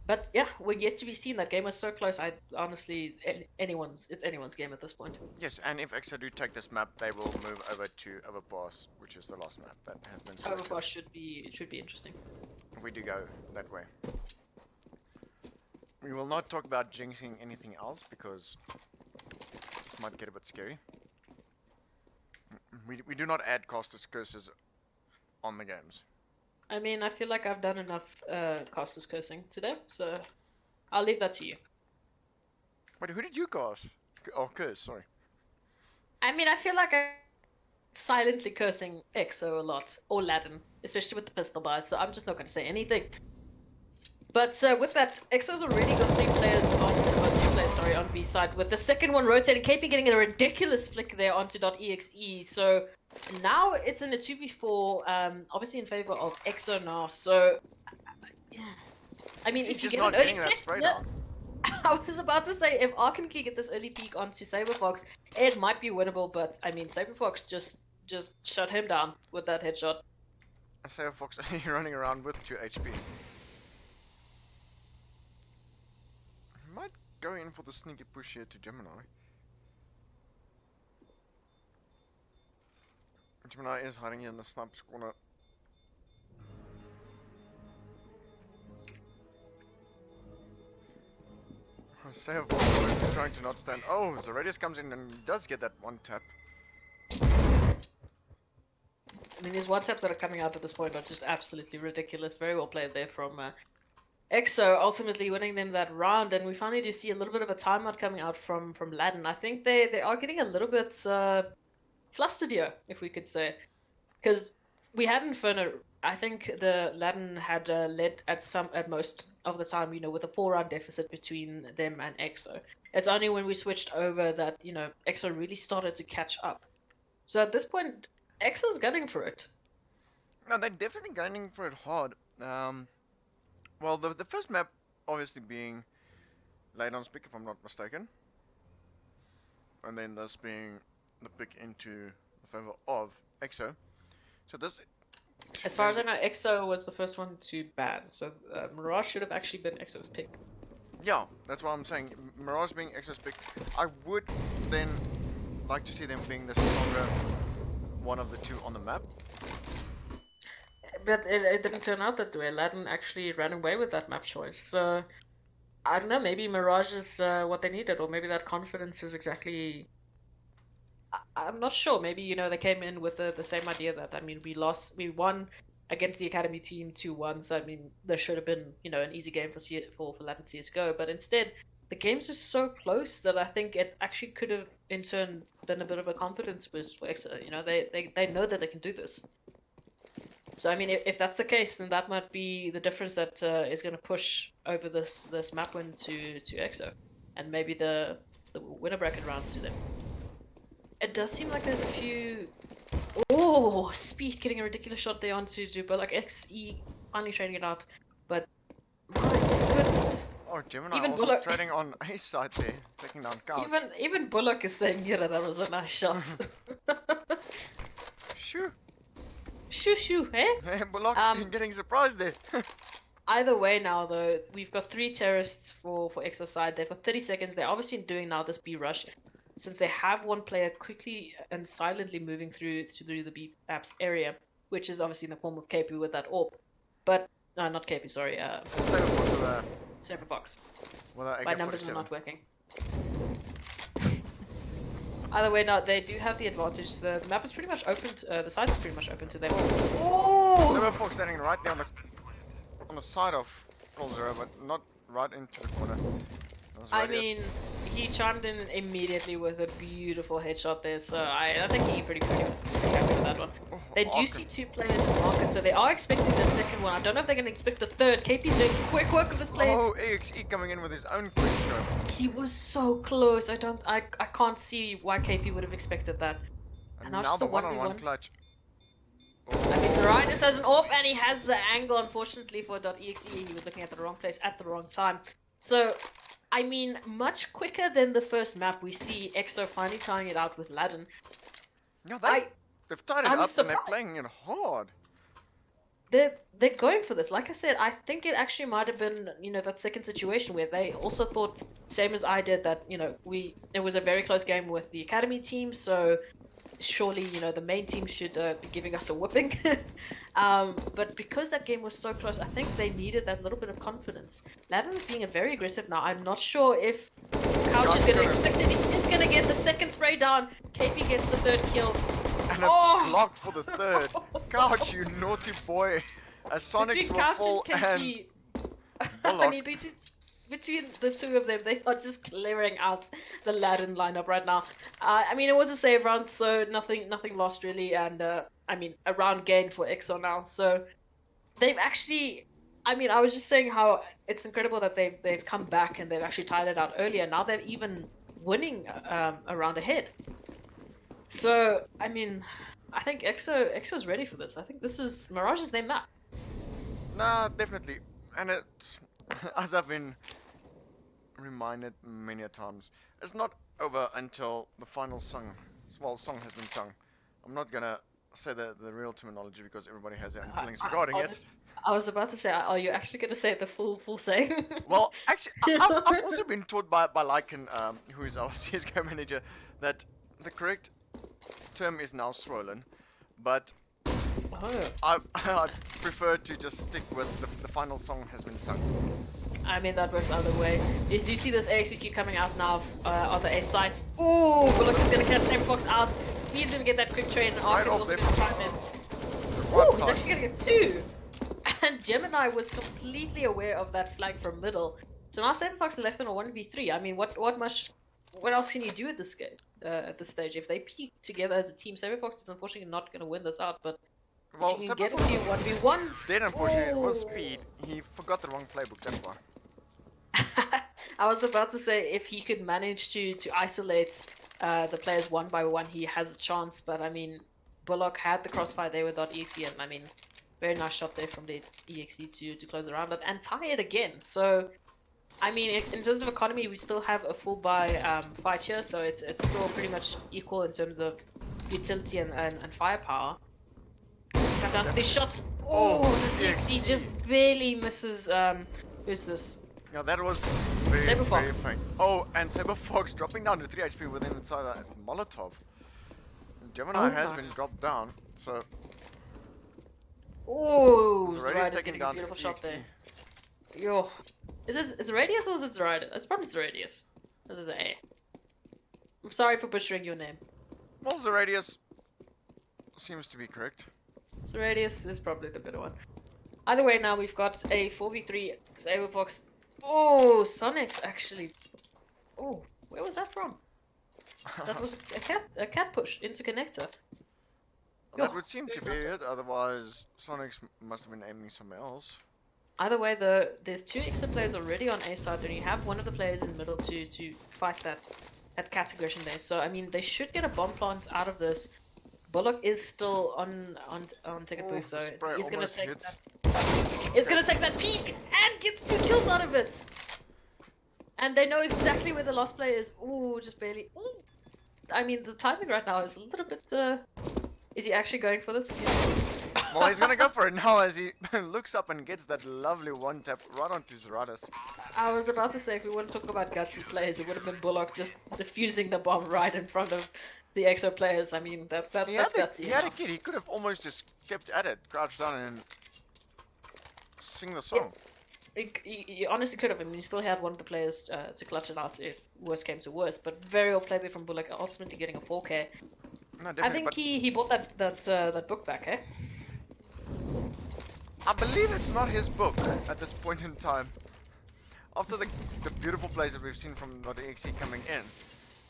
But yeah, we're yet to be seen. That game was so close. I honestly, it's anyone's game at this point. yes, and if EXO do take this map, they will move over to Overpass, which is the last map that has been selected. Overpass should be interesting. If we do go that way. We will not talk about jinxing anything else because this might get a bit scary. We do not add casters curses on the games. I mean, I feel like I've done enough casters cursing today, so I'll leave that to you. Wait, who did you cast? Oh, curse, sorry. I mean, I feel like I'm silently cursing EXO a lot, or Ladon, especially with the pistol buys, so I'm just not going to say anything. But with that, EXO's already got 2 players on B side, with the second one rotating, KP getting a ridiculous flick there onto .exe, so now it's in a 2v4, obviously in favor of EXO now, so... I mean, if you just get not an early getting that pick, spray yeah, down. I was about to say, if Arkan can get this early peek onto Saberfox, it might be winnable, but I mean, Saberfox just shut him down with that headshot. Saber Fox running around with 2 HP. Might go in for the sneaky push here to Gemini. Gemini is hiding here in the sniper's corner. Saber Fox is trying to not stand. Oh, Zaradius comes in and does get that one tap. I mean, these one taps that are coming out at this point are just absolutely ridiculous. Very well played there from EXO ultimately winning them that round, and we finally do see a little bit of a timeout coming out from Ladon. I think they are getting a little bit flustered here, if we could say, because we had Inferno. I think the Ladon had led at most of the time, with a 4-round deficit between them and EXO. It's only when we switched over that EXO really started to catch up. So at this point, EXO's gunning for it. No, they're definitely gunning for it hard. Well, the first map obviously being Ladon's pick, if I'm not mistaken, and then this being the pick into the favor of EXO. So this, as far as I know, EXO was the first one to ban, so Mirage should have actually been EXO's pick. Yeah, that's what I'm saying. Mirage being EXO's pick, I would then like to see them being the stronger one of the two on the map. But it didn't turn out that way. Ladon actually ran away with that map choice. So, I don't know, maybe Mirage is what they needed, or maybe that confidence is exactly... I'm not sure. Maybe, they came in with the same idea that, we won against the Academy team 2-1, so, there should have been, an easy game for Ladon CSGO, but instead, the game's just so close that I think it actually could have, in turn, been a bit of a confidence boost for EXO. They know that they can do this. So if that's the case, then that might be the difference that is going to push over this map win to EXO, and maybe the winner bracket round to them. It does seem like there's a few. Oh, Speed getting a ridiculous shot there onto Bullock. XE finally trading it out, but my goodness. Oh, Gemini Even also Bullock... trading on A side there, taking down Couch. Even Bullock is saying, yeah, that was a nice shot. Shoo. Shoo, eh? Hey, Bullock, getting surprised there. Either way now, though, we've got 3 terrorists for EXO side. They've got 30 seconds. They're obviously doing now this B rush, since they have one player quickly and silently moving through the B apps area, which is obviously in the form of KP with that AWP. But, no, not KP, sorry. Saber Fox. My numbers are not working. Either way, now they do have the advantage. The map is pretty much open. The side is pretty much open to them. Oh! Saber Fox standing right there on the side of Zero, but not right into the corner. He chimed in immediately with a beautiful headshot there, so I think he's pretty happy with that one. They do see 2 players in market, so they are expecting the second one. I don't know if they're going to expect the third. KP's doing quick work with this player. Oh, EXE coming in with his own quick scope. He was so close. I can't see why KP would have expected that. And now the one-on-one clutch. Ryan just has an AWP, and he has the angle, unfortunately, for .exe. He was looking at the wrong place at the wrong time. So, much quicker than the first map, we see EXO finally tying it out with Ladon. No, they've tied it up and they're playing it hard. They're going for this. Like I said, I think it actually might have been, that second situation where they also thought, same as I did, that, it was a very close game with the Academy team, so surely, the main team should be giving us a whooping. But because that game was so close, I think they needed that little bit of confidence. Ladon is being very aggressive now. I'm not sure if Couch is going to expect it. He's going to get the second spray down. KP gets the 3rd kill. And a block for the 3rd. Couch, you naughty boy. As Sonics will fall and Bullock. Between the 2 of them, they are just clearing out the Ladon lineup right now. It was a save round, so nothing lost really, and a round gain for EXO now. So they've actually, I was just saying how it's incredible that they've come back and they've actually tied it out earlier. Now they're even winning a round ahead. So I think EXO's ready for this. I think this is Mirage's their map. Nah, definitely, and it's as I've been reminded many a times, it's not over until the final song has been sung. I'm not gonna say the real terminology because everybody has their own feelings regarding it. I was about to say, are you actually gonna say the full saying? Well, actually, I've also been taught by Lycan, who is our CSGO manager, that the correct term is now swollen, but I prefer to just stick with the final song has been sung. That works either way. Do you see this AXQ coming out now on the A sites? Ooh, Bullock is going to catch Saber Fox out. Speed's going to get that quick trade, and Ark is also going to chime in. Ooh, he's actually going to get 2. And Gemini was completely aware of that flag from middle. So now EsProxy are left on a 1v3. I mean, what else can you do at this game, at this stage? If they peak together as a team, EsProxy is unfortunately not going to win this out, but Well, if you can get a Saberfox few 1v1s... did, unfortunately. It was Ooh. speed. He forgot the wrong playbook, that's why. I was about to say, if he could manage to isolate the players one by one, he has a chance, but I mean, Bullock had the crossfire there with .exe, and I mean, very nice shot there from the EXE to close the round up and tie it again. So, I mean, in terms of economy, we still have a full buy fight here, so it's still pretty much equal in terms of utility and firepower. Come down to these shots. Oh, the EXE just barely misses. Who's this? Yeah, that was very, very Saberfox. faint. Oh, and Saberfox dropping down to 3 HP within inside that Molotov. Gemini has been dropped down, so Oh, Zeradius Zeradius taking getting a down beautiful shot EXE. there. Yo, is it Zeradius or is it Zeradius? It's probably Zeradius. This is an A. I'm sorry for butchering your name. Well, Zeradius seems to be correct. Zeradius is probably the better one. Either way, now we've got a 4v3 Saberfox. Oh, Sonic's actually. Oh, where was that from? That was a cat push into connector. That would seem to be it, otherwise Sonics must have been aiming somewhere else. Either way, there's two EXO players already on A side, and you have one of the players in the middle to fight that cat aggression there. So I mean, they should get a bomb plant out of this. Bullock is still on ticket booth though. He's gonna take that. He's gonna take that peek and gets 2 kills out of it. And they know exactly where the last player is. Ooh, just barely. Ooh. I mean, the timing right now is a little bit. Is he actually going for this? Well, he's gonna go for it now as he looks up and gets that lovely one tap right onto Zeradius. I was about to say, if we want to talk about gutsy plays, it would have been Bullock just defusing the bomb right in front of the EXO players. I mean, that's gutsy. He had a kid. He could have almost just kept at it, crouched down, and sing the song. He honestly could have. I mean, he still had one of the players to clutch it out if worst came to worst. But very well played there from Bullock, ultimately getting a 4K. No, I think he bought that book back, eh? I believe it's not his book at this point in time. After the beautiful plays that we've seen from .exe coming in,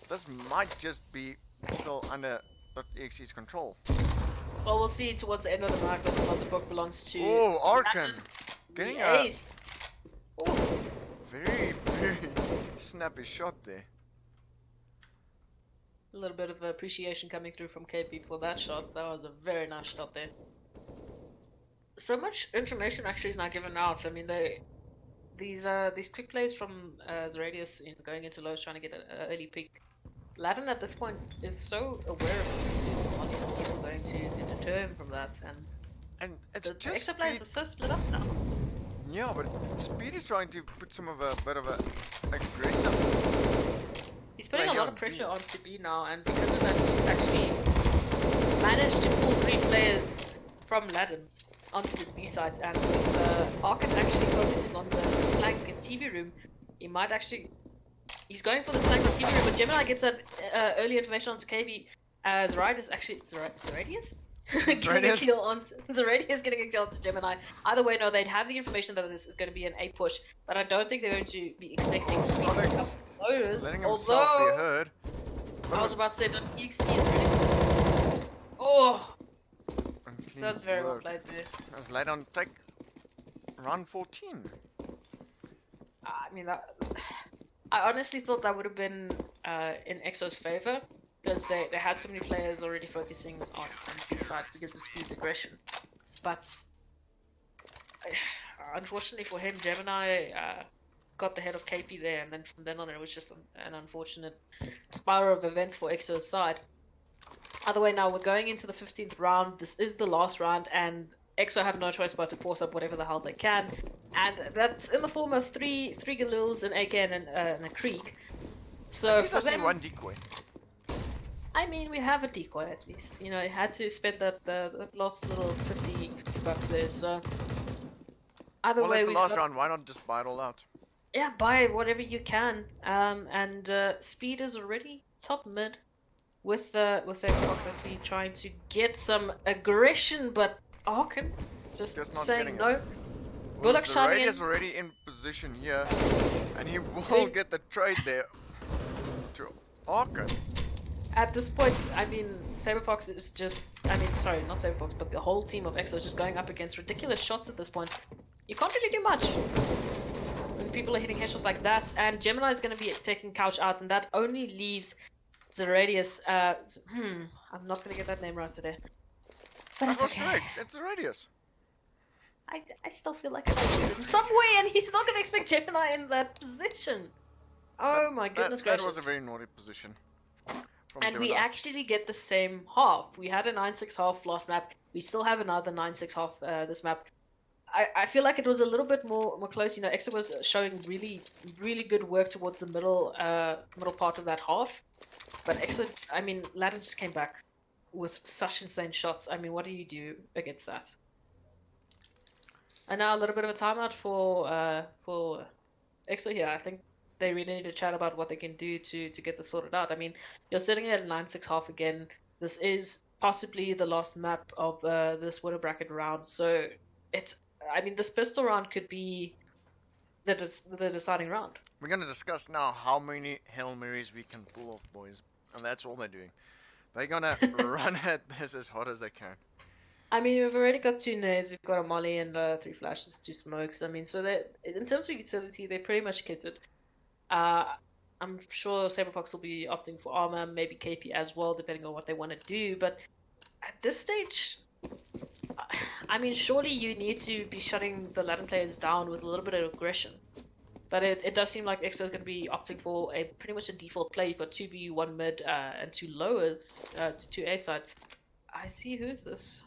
this might just be still under .exe's control. Well, we'll see towards the end of the night whether or not the book belongs to... Oh, Arkan! Getting a ace! Oh. very, very snappy shot there. A little bit of appreciation coming through from KP for that shot. That was a very nice shot there. So much information actually is now given out. I mean, these quick plays from Zeradius in going into lows, trying to get an early pick. Ladon at this point is so aware of what people going to deter him from that, and it's the just extra players are so split up now. Yeah, but Speed is trying to put some of a bit of a aggressive. He's putting a lot of pressure on B now, and because of that, he's actually managed to pull 3 players from Ladon onto the B side, and with Arkan actually focusing on the flank and TV room, he might actually... He's going for the flank on TV room, but Gemini gets that early information onto KV as Zeradius actually... Zeradius? Getting a kill on... Zeradius getting a kill onto Gemini. Either way, no, they'd have the information that this is going to be an A push, but I don't think they're going to be expecting loaders, letting himself be heard. I was about to say that EXE is ridiculous. Oh! That's very well played there. As Ladon take round 14. I mean, I honestly thought that would have been in EXO's favor, because they had so many players already focusing on B side because of Speed's aggression. But unfortunately for him, Gemini got the head of KP there, and then from then on it was just an unfortunate spiral of events for EXO's side. Either way, now we're going into the 15th round. This is the last round, and EXO have no choice but to force up whatever the hell they can, and that's in the form of three Galils, an AK, and a Krieg. So for them, one decoy. I mean, we have a decoy at least. You know, you had to spend that last little 50 bucks there. So either way, it's the last round. Why not just buy it all out? Yeah, buy whatever you can. And Speed is already top mid. With ExProxy, I see trying to get some aggression, but Arkan just not saying no. Bullock's the shouting radius in. already in position here, and he will Hey. get the trade there to Arkin. At this point, I mean, Saberfox is just, I mean, sorry, not Saberfox, but the whole team of EXO is just going up against ridiculous shots at this point. You can't really do much when people are hitting headshots like that, and Gemini is going to be taking Couch out, and that only leaves Zeradius, I'm not going to get that name right today. But That it's was okay. correct. It's Radius. I still feel like I mentioned it in some way, and he's not going to expect Gemini in that position. Oh my goodness That gracious. was a very naughty position. And we actually get the same half. We had a 9-6 half last map. We still have another 9-6 half this map. I feel like it was a little bit more close. You know, EXO was showing really good work towards the middle part of that half. But EXO, I mean, Ladon just came back with such insane shots. I mean, what do you do against that? And now a little bit of a timeout for EXO here. I think they really need to chat about what they can do to get this sorted out. I mean, you're sitting at 9-6 half again. This is possibly the last map of this winner bracket round. So it's, I mean, this pistol round could be the deciding round. We're going to discuss now how many Hail Marys we can pull off, boys. And that's all they're doing. They're going to run at this as hard as they can. I mean, we've already got 2 nades, we've got a molly and 3 flashes, 2 smokes. I mean, so that in terms of utility, they're pretty much kitted. I'm sure Saberfox will be opting for armor, maybe KP as well, depending on what they want to do. But at this stage, I mean, surely you need to be shutting the Ladon players down with a little bit of aggression. But it does seem like EXO is going to be opting for a pretty much a default play. You've got 2 B, 1 mid, and 2 lowers, 2 A side. I see, who's this?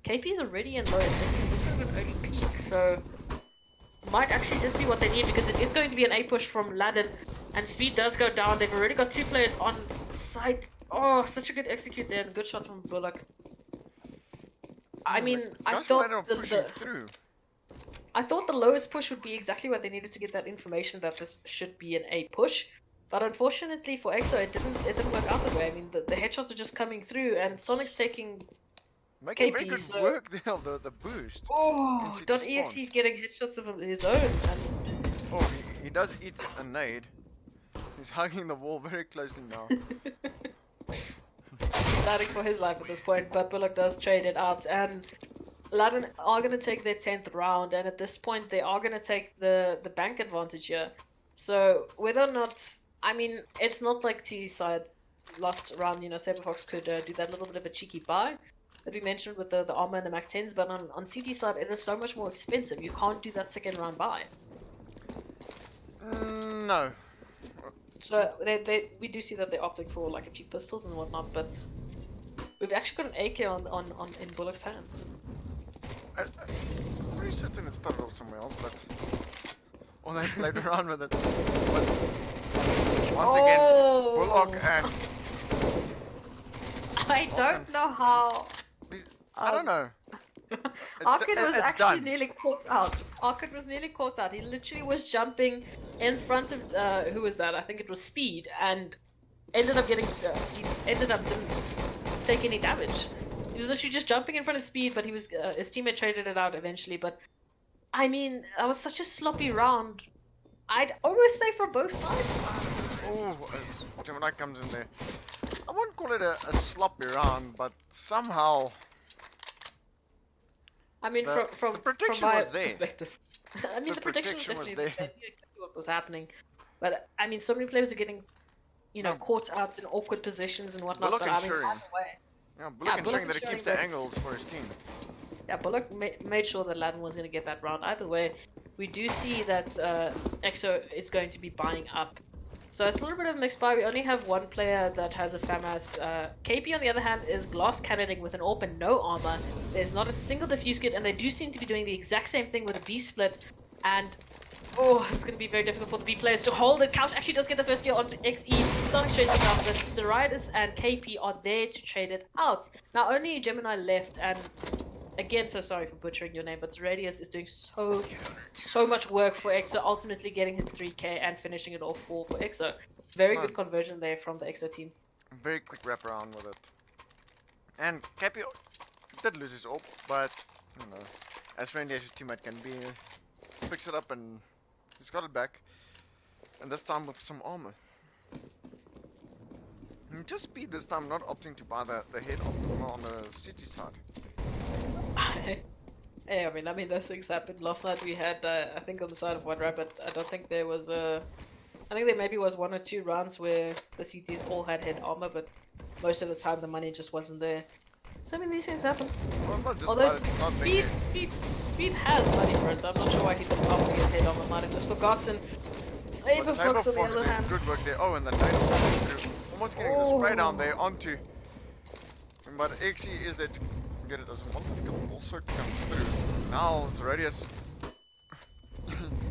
KP is already in low, and they're an early peak, so might actually just be what they need, because it is going to be an A push from Ladon, and speed does go down. They've already got 2 players on site. Oh, such a good execute there, and good shot from Bullock. I mean, I thought I thought the lowest push would be exactly what they needed to get that information that this should be an A push. But unfortunately for EXO, it didn't work out that way. I mean, the headshots are just coming through, and Sonic's taking Making very KP, good work there of the boost. Oh, .exe getting headshots of his own. And... Oh, he does eat a nade. He's hugging the wall very closely now. Fighting for his life at this point, but Bullock does trade it out, and Ladon are going to take their 10th round, and at this point they are going to take the bank advantage here. So whether or not, I mean, it's not like T side last round, you know, Saberfox could do that little bit of a cheeky buy that we mentioned with the armor and the Mac 10s, but on CT side it is so much more expensive. You can't do that second round buy. No. So we do see that they're opting for like a cheap pistols and whatnot, but we've actually got an AK in Bullock's hands. I'm pretty certain it started off somewhere else, but or they played around with it. But once again, Bullock and I don't know how. I don't know. Arkin was actually done. nearly caught out. Arkin was nearly caught out. He literally was jumping in front of who was that? I think it was Speed, and ended up getting. Didn't take any damage. He was literally just jumping in front of Speed, but he was his teammate traded it out eventually. But I mean, that was such a sloppy round. I'd almost say for both sides. Oh, as Gemini comes in there. I wouldn't call it a sloppy round, but somehow. I mean, from the prediction from my was there. perspective. I mean, the prediction was there. definitely there. They knew exactly what was happening. But I mean, so many players are getting, you know, caught out in awkward positions and whatnot. Bullock but I mean, ensuring. either way. Yeah, Bullock ensuring that it ensuring keeps the that- angles for his team. Yeah, Bullock made sure that Ladon was going to get that round. Either way, we do see that EXO is going to be buying up. So it's a little bit of a mixed buy. We only have one player that has a FAMAS. KP, on the other hand, is glass cannoning with an AWP and no armor. There's not a single defuse kit, and they do seem to be doing the exact same thing with a B split. And oh, it's going to be very difficult for the B players to hold it. Couch actually does get the first kill onto XE. Sonic trades it out, but Zeradius and KP are there to trade it out. Now only Gemini left, and again, so sorry for butchering your name, but Zeradius is doing so much work for EXO, ultimately getting his 3k and finishing it off for EXO. Very good conversion there from the EXO team. Very quick wraparound with it. And KP did lose his AWP, but you know, as friendly as your teammate can be. Picks it up and he's got it back. And this time with some armor. And just speed this time, not opting to buy the head on the city side. Yeah, I mean, those things happened. Last night we had, I think, on the side of White Rabbit, I don't think there was I think there maybe was 1 or 2 rounds where the CTs all had head armor, but most of the time the money just wasn't there. So I mean, these things happen. Well, it's not just Although not being speed has money for it, so I'm not sure why he didn't opt to get head armor. Might have just forgotten. But Saberfox on the other did hand. good work there. Oh, and the nade coming through. Almost getting the spray down there onto. But EXO is there to get it as a Molotov kill. Also comes through. Now it's Radius.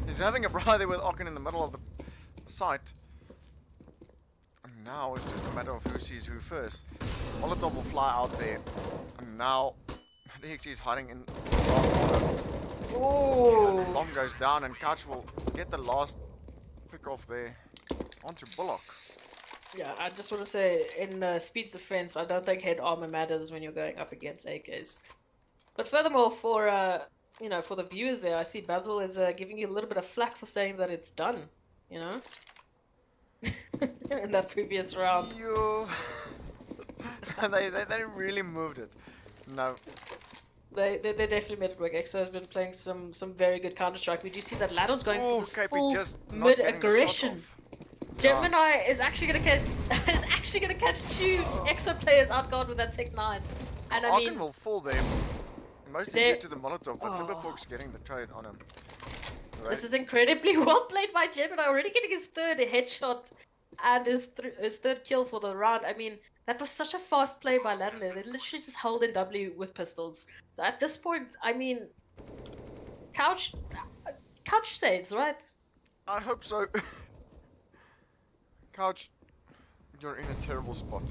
He's having a brawl there with Ocken in the middle of the site. And now it's just a matter of who sees who first. Molotov will fly out there. And now EXO is hiding in the last corner. As the bomb goes down and Couch will get the last pick off there onto Bullock. Yeah, I just want to say, in Speed's defense, I don't think head armor matters when you're going up against AKs. But furthermore, for you know, for the viewers there, I see Basil is giving you a little bit of flack for saying that it's done. You know, in that previous round. Yo. they really moved it. No. They definitely made it work. EXO has been playing some very good Counter-Strike. We do see that Ladon's going for this KP full just not getting the shot mid-aggression. off. Gemini is actually gonna catch 2 EXO players out guard with that Tech 9. And I Ocken mean, will fall there. Mostly due to the Molotov, but Cyberfox getting the trade on him. this is incredibly well played by Gemini, already getting his 3rd headshot and his 3rd kill for the round. I mean, that was such a fast play by Ladon. They literally just held in W with pistols. So at this point, I mean, Couch saves, right? I hope so. Couch, you're in a terrible spot.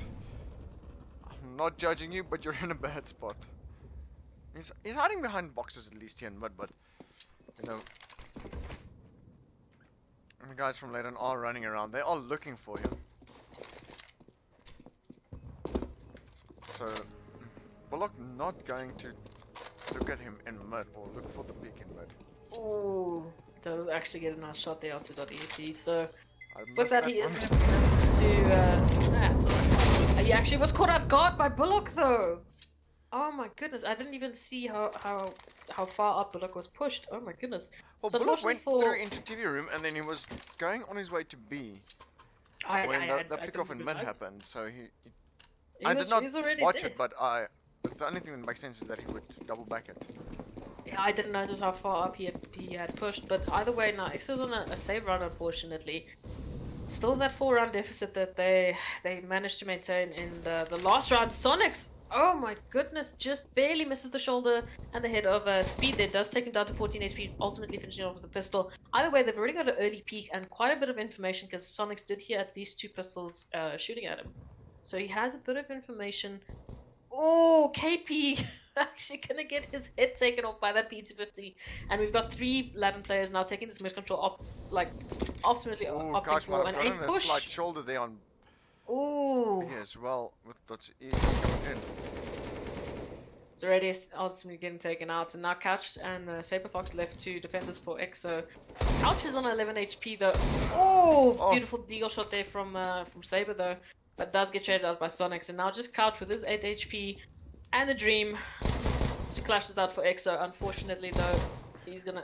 I'm not judging you, but you're in a bad spot. He's hiding behind boxes at least here in mid, but you know, and the guys from Ladon are running around. They are looking for him. So Bullock not going to look at him in mid or look for the peak in mid. Oh, that was actually get a nice shot there onto .et. So I with missed that, he is one. going to have to. That's alright. He actually was caught out guard by Bullock though. Oh my goodness! I didn't even see how far up Bullock was pushed. Oh my goodness! Well, So Bullock went unfortunately through into TV room and then he was going on his way to B when the pick-off in mid happened. So I did not watch it, but it's the only thing that makes sense is that he would double back it. Yeah, I didn't notice how far up he had pushed, but either way, now EXO's on a save run, unfortunately. Still that 4-round deficit that they managed to maintain in the last round. Sonics, oh my goodness, just barely misses the shoulder and the head of Speed there. Does take him down to 14 HP, ultimately finishing off with a pistol. Either way, they've already got an early peek and quite a bit of information because Sonics did hear at least 2 pistols shooting at him. So he has a bit of information. Oh, KP actually gonna get his head taken off by that P250, and we've got 3 Ladon players now taking this mid control ultimately opting for an 8 push. Slight shoulder there on Ooh. B as well with .e coming in. So Radius ultimately getting taken out, and now Couch and Saberfox left to defend this for EXO. Couch is on 11 HP though. Oh, beautiful deagle shot there from Saber though. But does get traded out by Sonics, and now just Couch with his 8 HP and the Dream to clash this out for EXO. Unfortunately though, he's got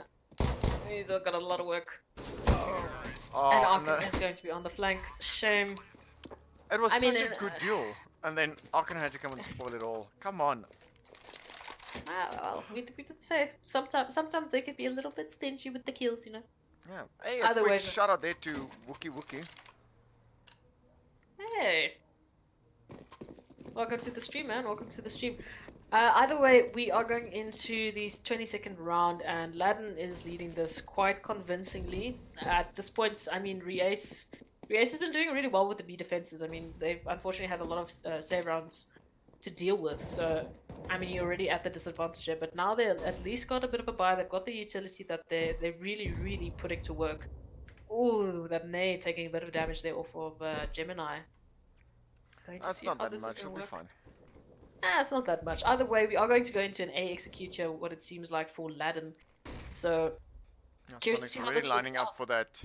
a lot of work. And Arkin is going to be on the flank. Shame. It was such a good duel, and then Arkin had to come and spoil it all. Come on. Well, we did say sometimes they can be a little bit stingy with the kills, you know. Yeah. Hey, a quick shout out there to Wookie. Hey, welcome to the stream, man. Welcome to the stream. Either way, we are going into the 22nd round, and Ladon is leading this quite convincingly. At this point, I mean, REACCE has been doing really well with the B defenses. I mean, they've unfortunately had a lot of save rounds to deal with. So, I mean, you're already at the disadvantage here, but now they've at least got a bit of a buy. They've got the utility that they're really putting to work. Ooh, that nade taking a bit of damage there off of Gemini. That's not that much, it'll be fine. It's not that much. Either way, we are going to go into an A execute here, what it seems like for Ladon. So, Yeah, curious to Sonic's see how already this lining works up out. for that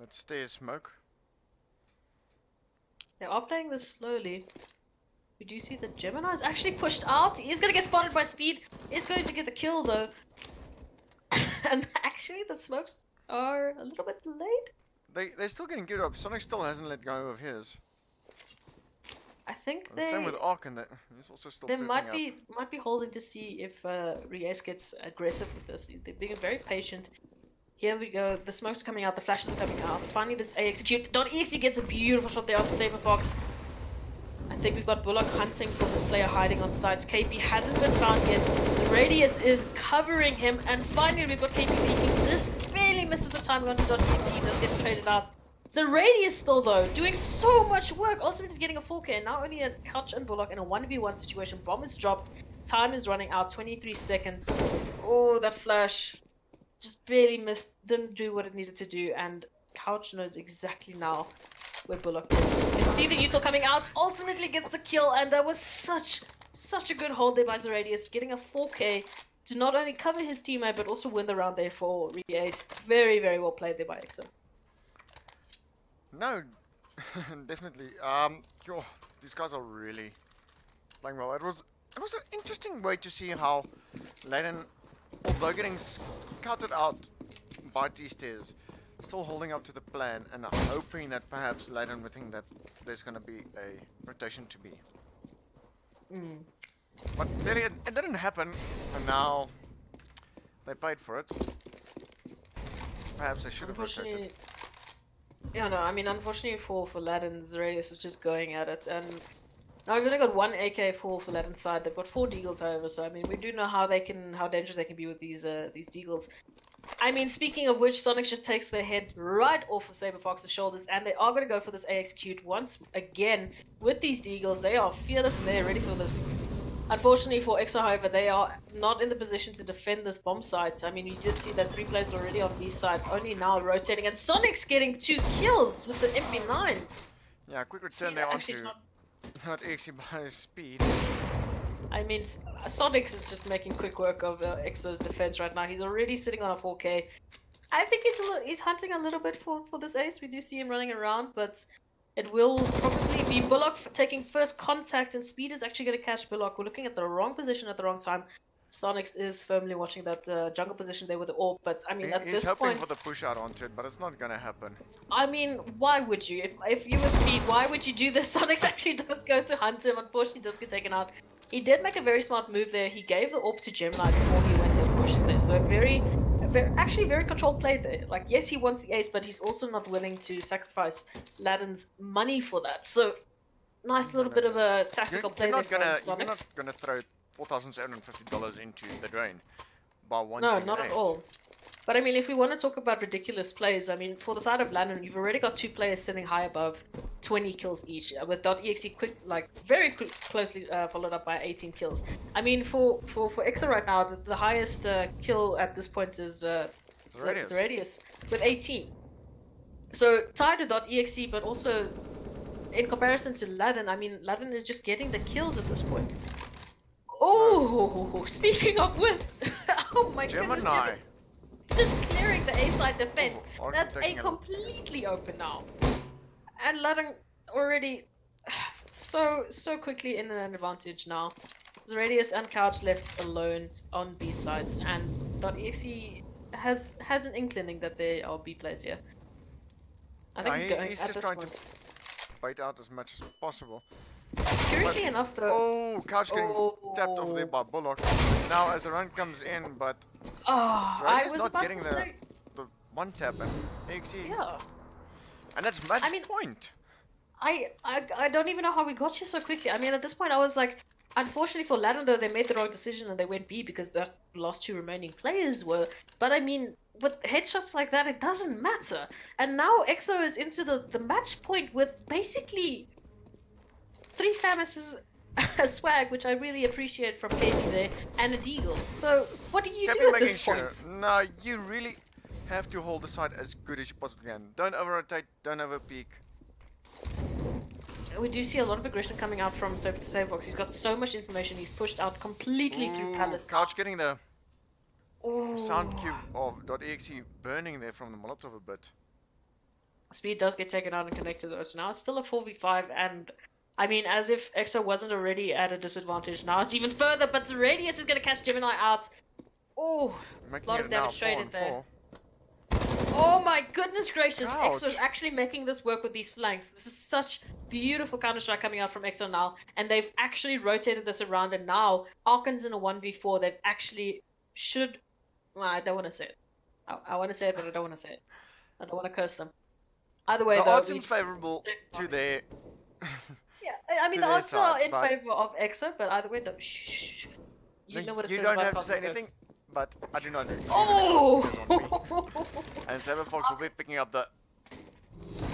stair smoke. They are playing this slowly. We do see that Gemini is actually pushed out. He's going to get spotted by Speed. He's going to get the kill though. And actually, the smokes are a little bit delayed. They're still getting good up. Sonic still hasn't let go of his. I think And the same with they Ark, and he's also still they pooping might be holding to see if REACCE gets aggressive with this. They're being very patient. Here we go. The smokes are coming out. The flashes are coming out. Finally, this A execute. .exe gets a beautiful shot there on Saber Fox. I think we've got Bullock hunting for this player hiding on sides. KP hasn't been found yet. So Radius is covering him. And finally, we've got KP peeking. Just barely misses the time going to .exe. He does get traded out. So Radius still, though, doing so much work. Ultimately getting a 4K. And now only a Couch and Bullock in a 1v1 situation. Bomb is dropped. Time is running out. 23 seconds. Oh, that flash. Just barely missed. Didn't do what it needed to do. And Couch knows exactly now where Bullock is. You can see the util coming out, ultimately gets the kill, and that was such a good hold there by Zeradius, getting a 4K to not only cover his teammate but also win the round there for REACCE. Very, very well played there by EXO. No, definitely. Yo, these guys are really playing well. It was an interesting way to see how Ladon, although getting scouted out by T-Stairs, still holding up to the plan and hoping that perhaps Ladon would think that there's going to be a rotation to be. But clearly it didn't happen, and now they paid for it. Perhaps they should have rotated. Yeah, no, I mean, unfortunately for Ladon, Zeradius was just going at it, and now we've only got one AK for Ladon's side. They've got 4 deagles, however, so I mean, we do know how dangerous they can be with these deagles. I mean, speaking of which, Sonic just takes their head right off of Saber Fox's shoulders, and they are going to go for this A execute once again with these deagles. They are fearless and they're ready for this. Unfortunately for EXO, however, they are not in the position to defend this bomb site. I mean, you did see that 3 players already on B side, only now rotating, and Sonic's getting 2 kills with the MP9. Yeah, quick return there onto not EXE by speed. I mean, Sonic is just making quick work of EXO's defense right now. He's already sitting on a 4K. I think he's hunting a little bit for this ace. We do see him running around, but it will probably be Bullock taking first contact, and Speed is actually going to catch Bullock. We're looking at the wrong position at the wrong time. Sonic is firmly watching that jungle position there with the AWP, but I mean, at this point... He's hoping for the push out onto it, but it's not going to happen. I mean, why would you? If you were Speed, why would you do this? Sonic actually does go to hunt him. Unfortunately, does get taken out. He did make a very smart move there. He gave the AWP to Gemini before he went and pushed there. So actually very controlled play there. Like, yes, he wants the ace, but he's also not willing to sacrifice Ladon's money for that. So, nice little bit of a tactical play there from Sonic. You're not going to throw $4,750 into the drain by one No, team not ace. at all. But I mean, if we want to talk about ridiculous plays, I mean, for the side of Ladon, you've already got 2 players sitting high above 20 kills each, with .exe very closely followed up by 18 kills. I mean, for EXO right now, the highest kill at this point is Zeradius with 18. So tied with .exe, but also in comparison to Ladon, I mean, Ladon is just getting the kills at this point. Oh, speaking of which, oh my goodness, Gemini. Just clearing the A-side defense. That's A completely open now. And Ladon already so quickly in an advantage now. Zeradius and Couch left alone on B sides, and .exe has an inkling that they are B players here. I think he's just trying to bait out as much as possible. Curiously enough, though. Oh, Couch getting tapped off there by Bullock. Now as the run comes in, but I was not about getting to say... the one tap and EXE. Yeah. And that's match point. I don't even know how we got here so quickly. I mean, at this point, I was like, unfortunately for Ladon, though, they made the wrong decision and they went B because the last 2 remaining players were. But I mean, with headshots like that, it doesn't matter. And now EXO is into the match point with basically 3 Famuses, a swag, which I really appreciate from KP there, and a deagle. So, what do you do at this point? No, you really have to hold the side as good as you possibly can. Don't over-rotate, don't over-peek. we do see a lot of aggression coming out from Saberfox. He's got so much information. He's pushed out completely through Ooh, Palace. Couch getting the sound Oh. cue of .exe burning there from the Molotov a bit. Speed does get taken out and connected though, so now it's still a 4v5, and I mean, as if EXO wasn't already at a disadvantage, now it's even further, but the Radius is going to catch Gemini out. Oh, a Making lot it of now damage 4 traded on there. 4. Oh my goodness gracious, EXO is Ouch. actually making this work with these flanks. This is such beautiful counter-strike coming out from EXO now, and they've actually rotated this around, and now Arkan's in a 1v4. They've actually well, I don't want to say it. I want to say it, but I don't want to say it. I don't want to curse them. Either way, The though, odds seems favourable to their Yeah, I mean to the their odds are side, in but favor of EXO, but either way, shh. You know what it you says don't about have to say Cosmic anything, Curse. but I do not agree Oh! that Cosmos goes on me. And Saberfox will be picking up the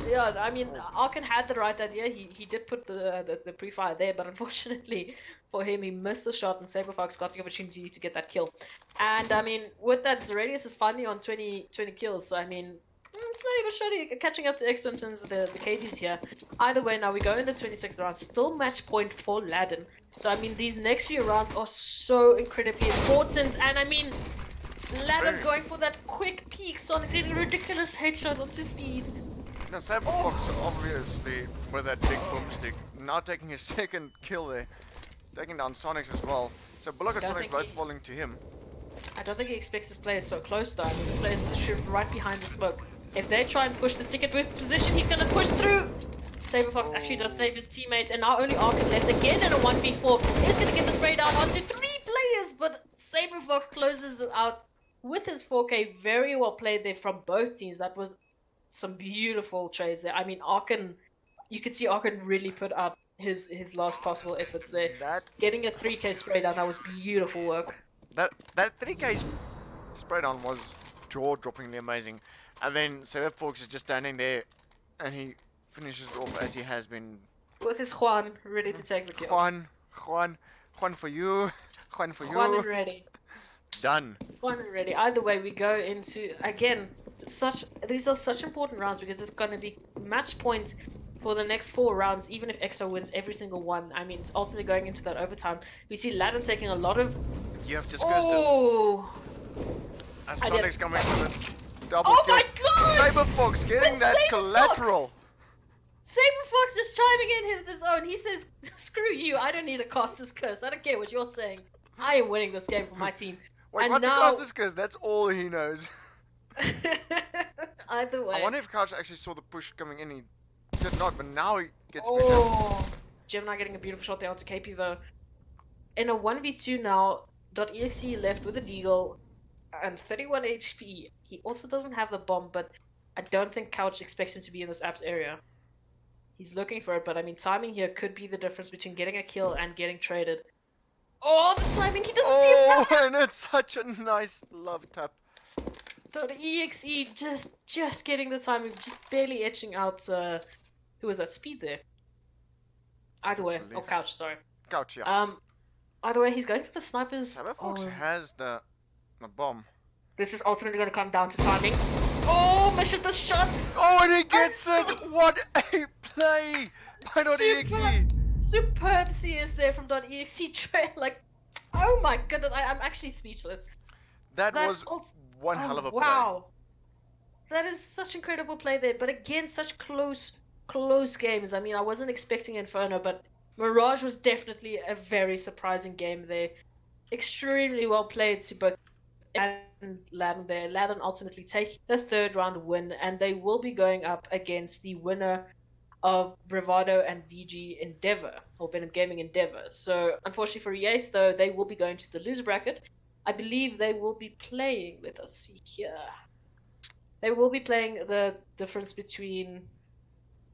Yeah, I mean, Arkan had the right idea. He did put the pre-fire there, but unfortunately for him, he missed the shot, and Saberfox got the opportunity to get that kill. And I mean, with that, Zeradius is finally on 20 kills. So I mean, it's not even shoddy catching up to EXO in terms of the KDs here. Either way, now we go in the 26th round, still match point for Ladon. So I mean, these next few rounds are so incredibly important, and I mean, Ladon going for that quick peek, Sonic getting a ridiculous headshot onto Speed. now Saberfox obviously with that big boomstick now taking his second kill there, taking down Sonics as well. So Bullock and Sonics both falling to him. I don't think he expects his players so close though. I mean, his players literally right behind the smoke. If they try and push the ticket booth position, he's going to push through. Saberfox actually does save his teammates, and now only Arkan left again in a 1v4. He's going to get the spray down onto 3 players, but Saberfox closes it out with his 4K. Very well played there from both teams. That was some beautiful trades there. I mean, Arkan, you could see Arkan really put out his last possible efforts there. Getting a 3K spray down, that was beautiful work. That 3K spray down was jaw-droppingly amazing. And then Saberfox is just standing there, and he finishes it off as he has been. With his Juan ready to take the kill. Juan for you. Juan for you. Juan and ready. Done. Juan and ready. Either way, we go into, again, these are such important rounds because it's going to be match point for the next 4 rounds, even if EXO wins every single one. I mean, it's ultimately going into that overtime. We see Ladon taking a lot of... You have just cursed it. As Sonic's coming with a double kill. Oh my god! Saberfox getting that collateral. Saberfox is chiming in his own. He says, screw you, I don't need a caster's curse. I don't care what you're saying. I am winning this game for my team. Wait, and what's now... a caster's curse? That's all he knows. Either way. I wonder if Couch actually saw the push coming in. He did not, but now he gets Gemini getting a beautiful shot there onto KP though. In a 1v2 now, .exe left with a deagle and 31 HP. He also doesn't have the bomb, but I don't think Couch expects him to be in this apps area. He's looking for it, but I mean, timing here could be the difference between getting a kill and getting traded. Oh, the timing! He doesn't see it! Oh, and it's such a nice love tap. .exe just getting the timing, just barely etching out, who was that? Speed there. Either way. Oh, Couch, sorry. Couch, yeah. Either way, he's going for the snipers. Saberfox has the bomb. This is ultimately going to come down to timing. Oh, misses the shot! Oh, and he gets it! What a play by .exe! Superb CS there from .exe trail. Like, oh my goodness, I'm actually speechless. That was one hell of a play. Wow. That is such incredible play there, but again, such close games. I mean, I wasn't expecting Inferno, but Mirage was definitely a very surprising game there. Extremely well played to both and Ladon there. Ladon ultimately take the 3rd round win, and they will be going up against the winner of Bravado and VG Endeavor, or Venom Gaming Endeavor. So, unfortunately for EACE, though, they will be going to the loser bracket. I believe they will be playing, let us see here. They will be playing the difference between...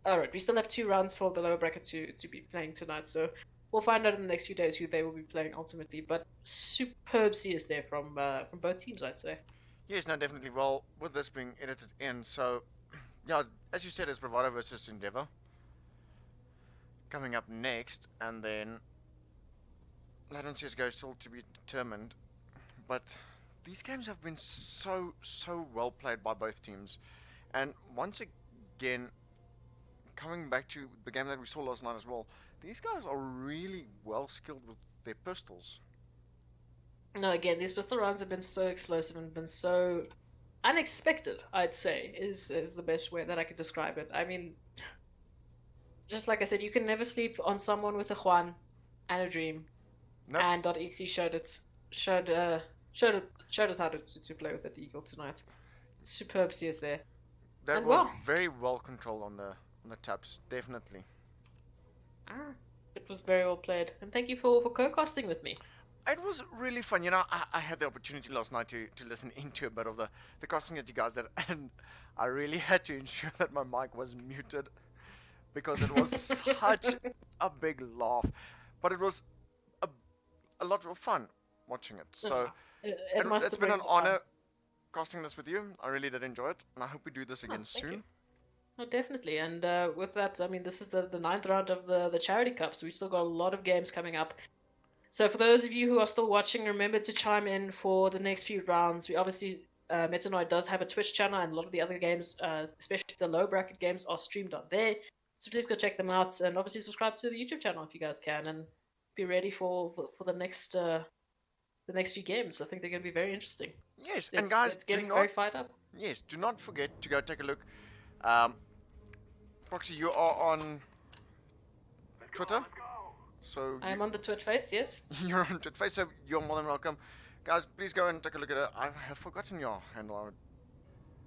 Alright, we still have 2 rounds for the lower bracket to be playing tonight, so we'll find out in the next few days who they will be playing ultimately. But superb CS there from both teams, I'd say. Yes, no, definitely. Well, with this being edited in, so... Yeah, as you said, it's Bravado versus Endeavor. Coming up next, and then... Ladon CSGO still to be determined. But these games have been so well played by both teams. And once again, coming back to the game that we saw last night as well, these guys are really well skilled with their pistols. No, again, these pistol rounds have been so explosive and been so unexpected, I'd say, is the best way that I could describe it. I mean, just like I said, you can never sleep on someone with a Juan and a dream. Nope. And .exe showed us how to play with that eagle tonight. Superb CS there. That And was well, very well controlled on the taps, definitely. it was very well played. And thank you for co-casting with me. It was really fun. I had the opportunity last night to listen into a bit of the casting that you guys did, and I really had to ensure that my mic was muted because it was such a big laugh. But it was a lot of fun watching it. So it must it's have been an honor fun. casting this with you. I really did enjoy it, and I hope we do this again Thank soon. you. Oh, definitely. And with that, I mean, this is the ninth round of the Charity Cup, so we still got a lot of games coming up. So for those of you who are still watching, remember to chime in for the next few rounds. We obviously, Metanoia does have a Twitch channel, and a lot of the other games, especially the low bracket games, are streamed on there. So please go check them out, and obviously subscribe to the YouTube channel if you guys can, and be ready for the next few games. I think they're going to be very interesting. Yes, and guys, it's getting very fired up. Yes, do not forget to go take a look. Proxy, you are on Twitter. So I'm on the Twitch face, yes. You're on Twitter face, so you're more than welcome. Guys, please go and take a look at it. I have forgotten your handle.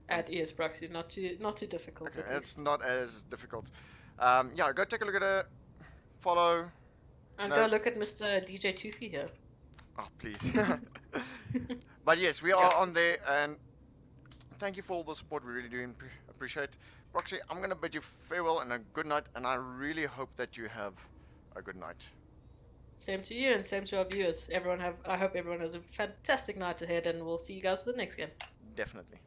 At ESProxy, not too difficult. Okay, it's not as difficult. Yeah, go take a look at it. Follow. And go look at Mr. DJ Toothy here. Oh, please. But yes, we are on there, and thank you for all the support. We really do appreciate. Proxy, I'm gonna bid you farewell and a good night, and I really hope that you have a good night. Same to you, and same to our viewers. I hope everyone has a fantastic night ahead, and we'll see you guys for the next game. Definitely.